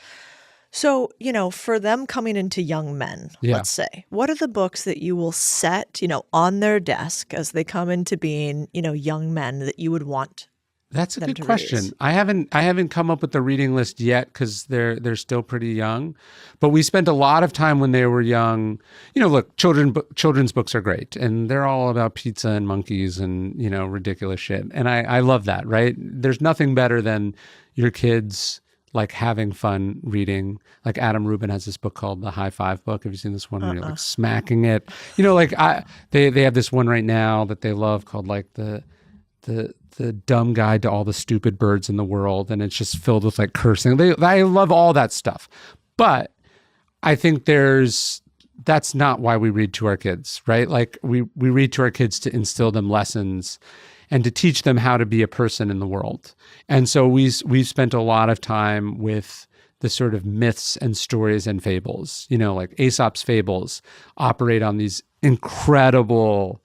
Speaker 1: So, you know, for them coming into young men, let's say, what are the books that you will set, you know, on their desk as they come into being, you know, young men that you would want?
Speaker 4: That's a good question. I haven't come up with the reading list yet because they're still pretty young, but we spent a lot of time when they were young. You know, look, children's books are great, and they're all about pizza and monkeys and, you know, ridiculous shit, and I love that. Right? There's nothing better than your kids like having fun reading. Like Adam Rubin has this book called The High Five Book. Have you seen this one? Where you're like smacking it. You know, like they have this one right now that they love called like the dumb guide to all the stupid birds in the world, and it's just filled with like cursing. I love all that stuff, but I think that's not why we read to our kids, right? Like we read to our kids to instill them lessons and to teach them how to be a person in the world. And so we've spent a lot of time with the sort of myths and stories and fables. You know, like Aesop's fables operate on these incredible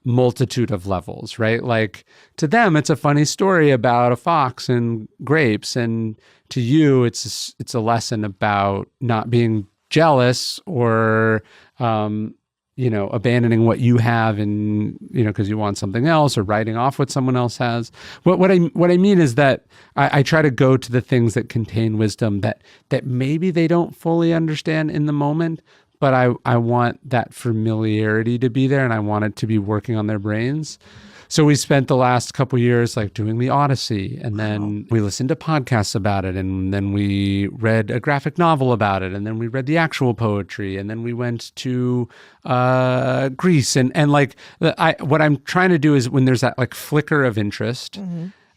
Speaker 4: multitude of levels, right? Like to them, it's a funny story about a fox and grapes, and to you, it's a lesson about not being jealous or you know, abandoning what you have and, you know, because you want something else, or writing off what someone else has. What I mean is that I try to go to the things that contain wisdom that maybe they don't fully understand in the moment, but I want that familiarity to be there, and I want it to be working on their brains. So we spent the last couple of years like doing the Odyssey, and then we listened to podcasts about it, and then we read a graphic novel about it, and then we read the actual poetry, and then we went to Greece, and like what I'm trying to do is when there's that like flicker of interest,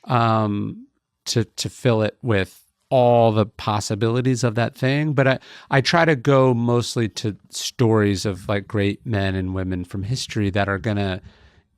Speaker 4: to fill it with all the possibilities of that thing. But I try to go mostly to stories of like great men and women from history that are going to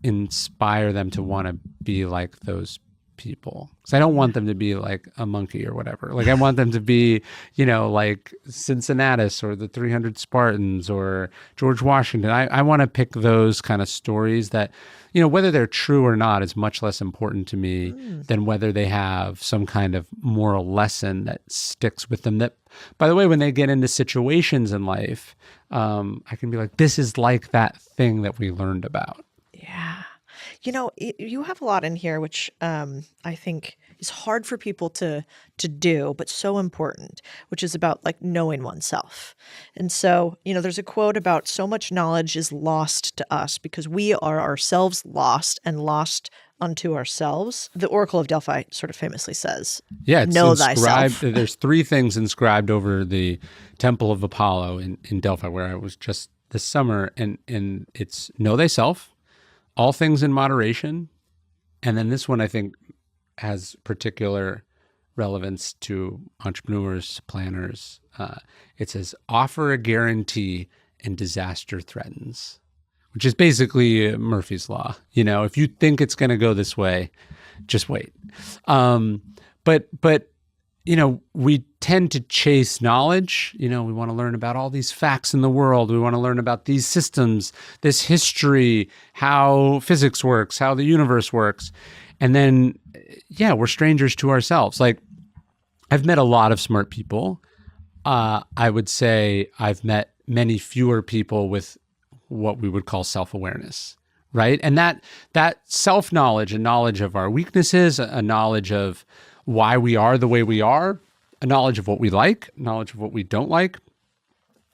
Speaker 4: inspire them to want to be like those people. Because I don't want them to be like a monkey or whatever. Like I want them to be, like Cincinnatus or the 300 Spartans or George Washington. I want to pick those kind of stories that, whether they're true or not is much less important to me than whether they have some kind of moral lesson that sticks with them. That, by the way, when they get into situations in life, I can be like, this is like that thing that we learned about.
Speaker 1: Yeah. You have a lot in here, which I think is hard for people to do, but so important, which is about like knowing oneself. And so, there's a quote about so much knowledge is lost to us because we are ourselves lost and lost unto ourselves. The Oracle of Delphi sort of famously says,
Speaker 4: yeah, it's
Speaker 1: know
Speaker 4: inscribed.
Speaker 1: thyself.
Speaker 4: There's 3 things inscribed over the Temple of Apollo in Delphi, where I was just this summer, and it's know thyself, all things in moderation. And then this one I think has particular relevance to entrepreneurs, planners. It says, offer a guarantee and disaster threatens, which is basically Murphy's Law. If you think it's going to go this way, just wait. But we tend to chase knowledge. We want to learn about all these facts in the world. We want to learn about these systems, this history, how physics works, how the universe works. And then, we're strangers to ourselves. Like, I've met a lot of smart people. I would say I've met many fewer people with what we would call self-awareness, right? And that self-knowledge, a knowledge of our weaknesses, a knowledge of why we are the way we are, a knowledge of what we like, knowledge of what we don't like,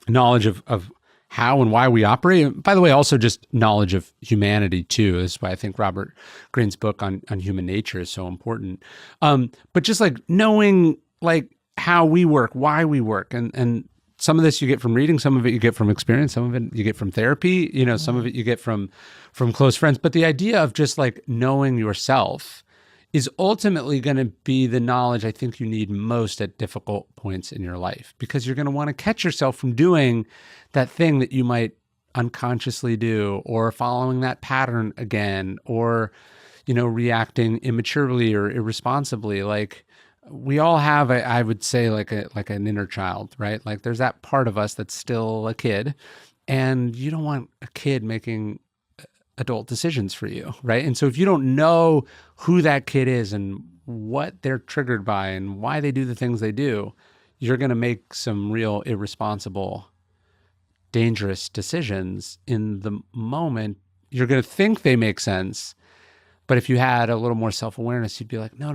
Speaker 4: knowledge of how and why we operate. And by the way, also just knowledge of humanity too. This is why I think Robert Greene's book on human nature is so important. But just like knowing like how we work, why we work, and some of this you get from reading, some of it you get from experience, some of it you get from therapy, some of it you get from close friends. But the idea of just like knowing yourself is ultimately going to be the knowledge I think you need most at difficult points in your life, because you're going to want to catch yourself from doing that thing that you might unconsciously do, or following that pattern again, or, reacting immaturely or irresponsibly. Like we all have, I would say like an inner child, right? Like there's that part of us that's still a kid, and you don't want a kid making adult decisions for you, right? And so if you don't know who that kid is and what they're triggered by and why they do the things they do, you're going to make some real irresponsible, dangerous decisions in the moment. You're going to think they make sense, but if you had a little more self-awareness, you'd be like, no,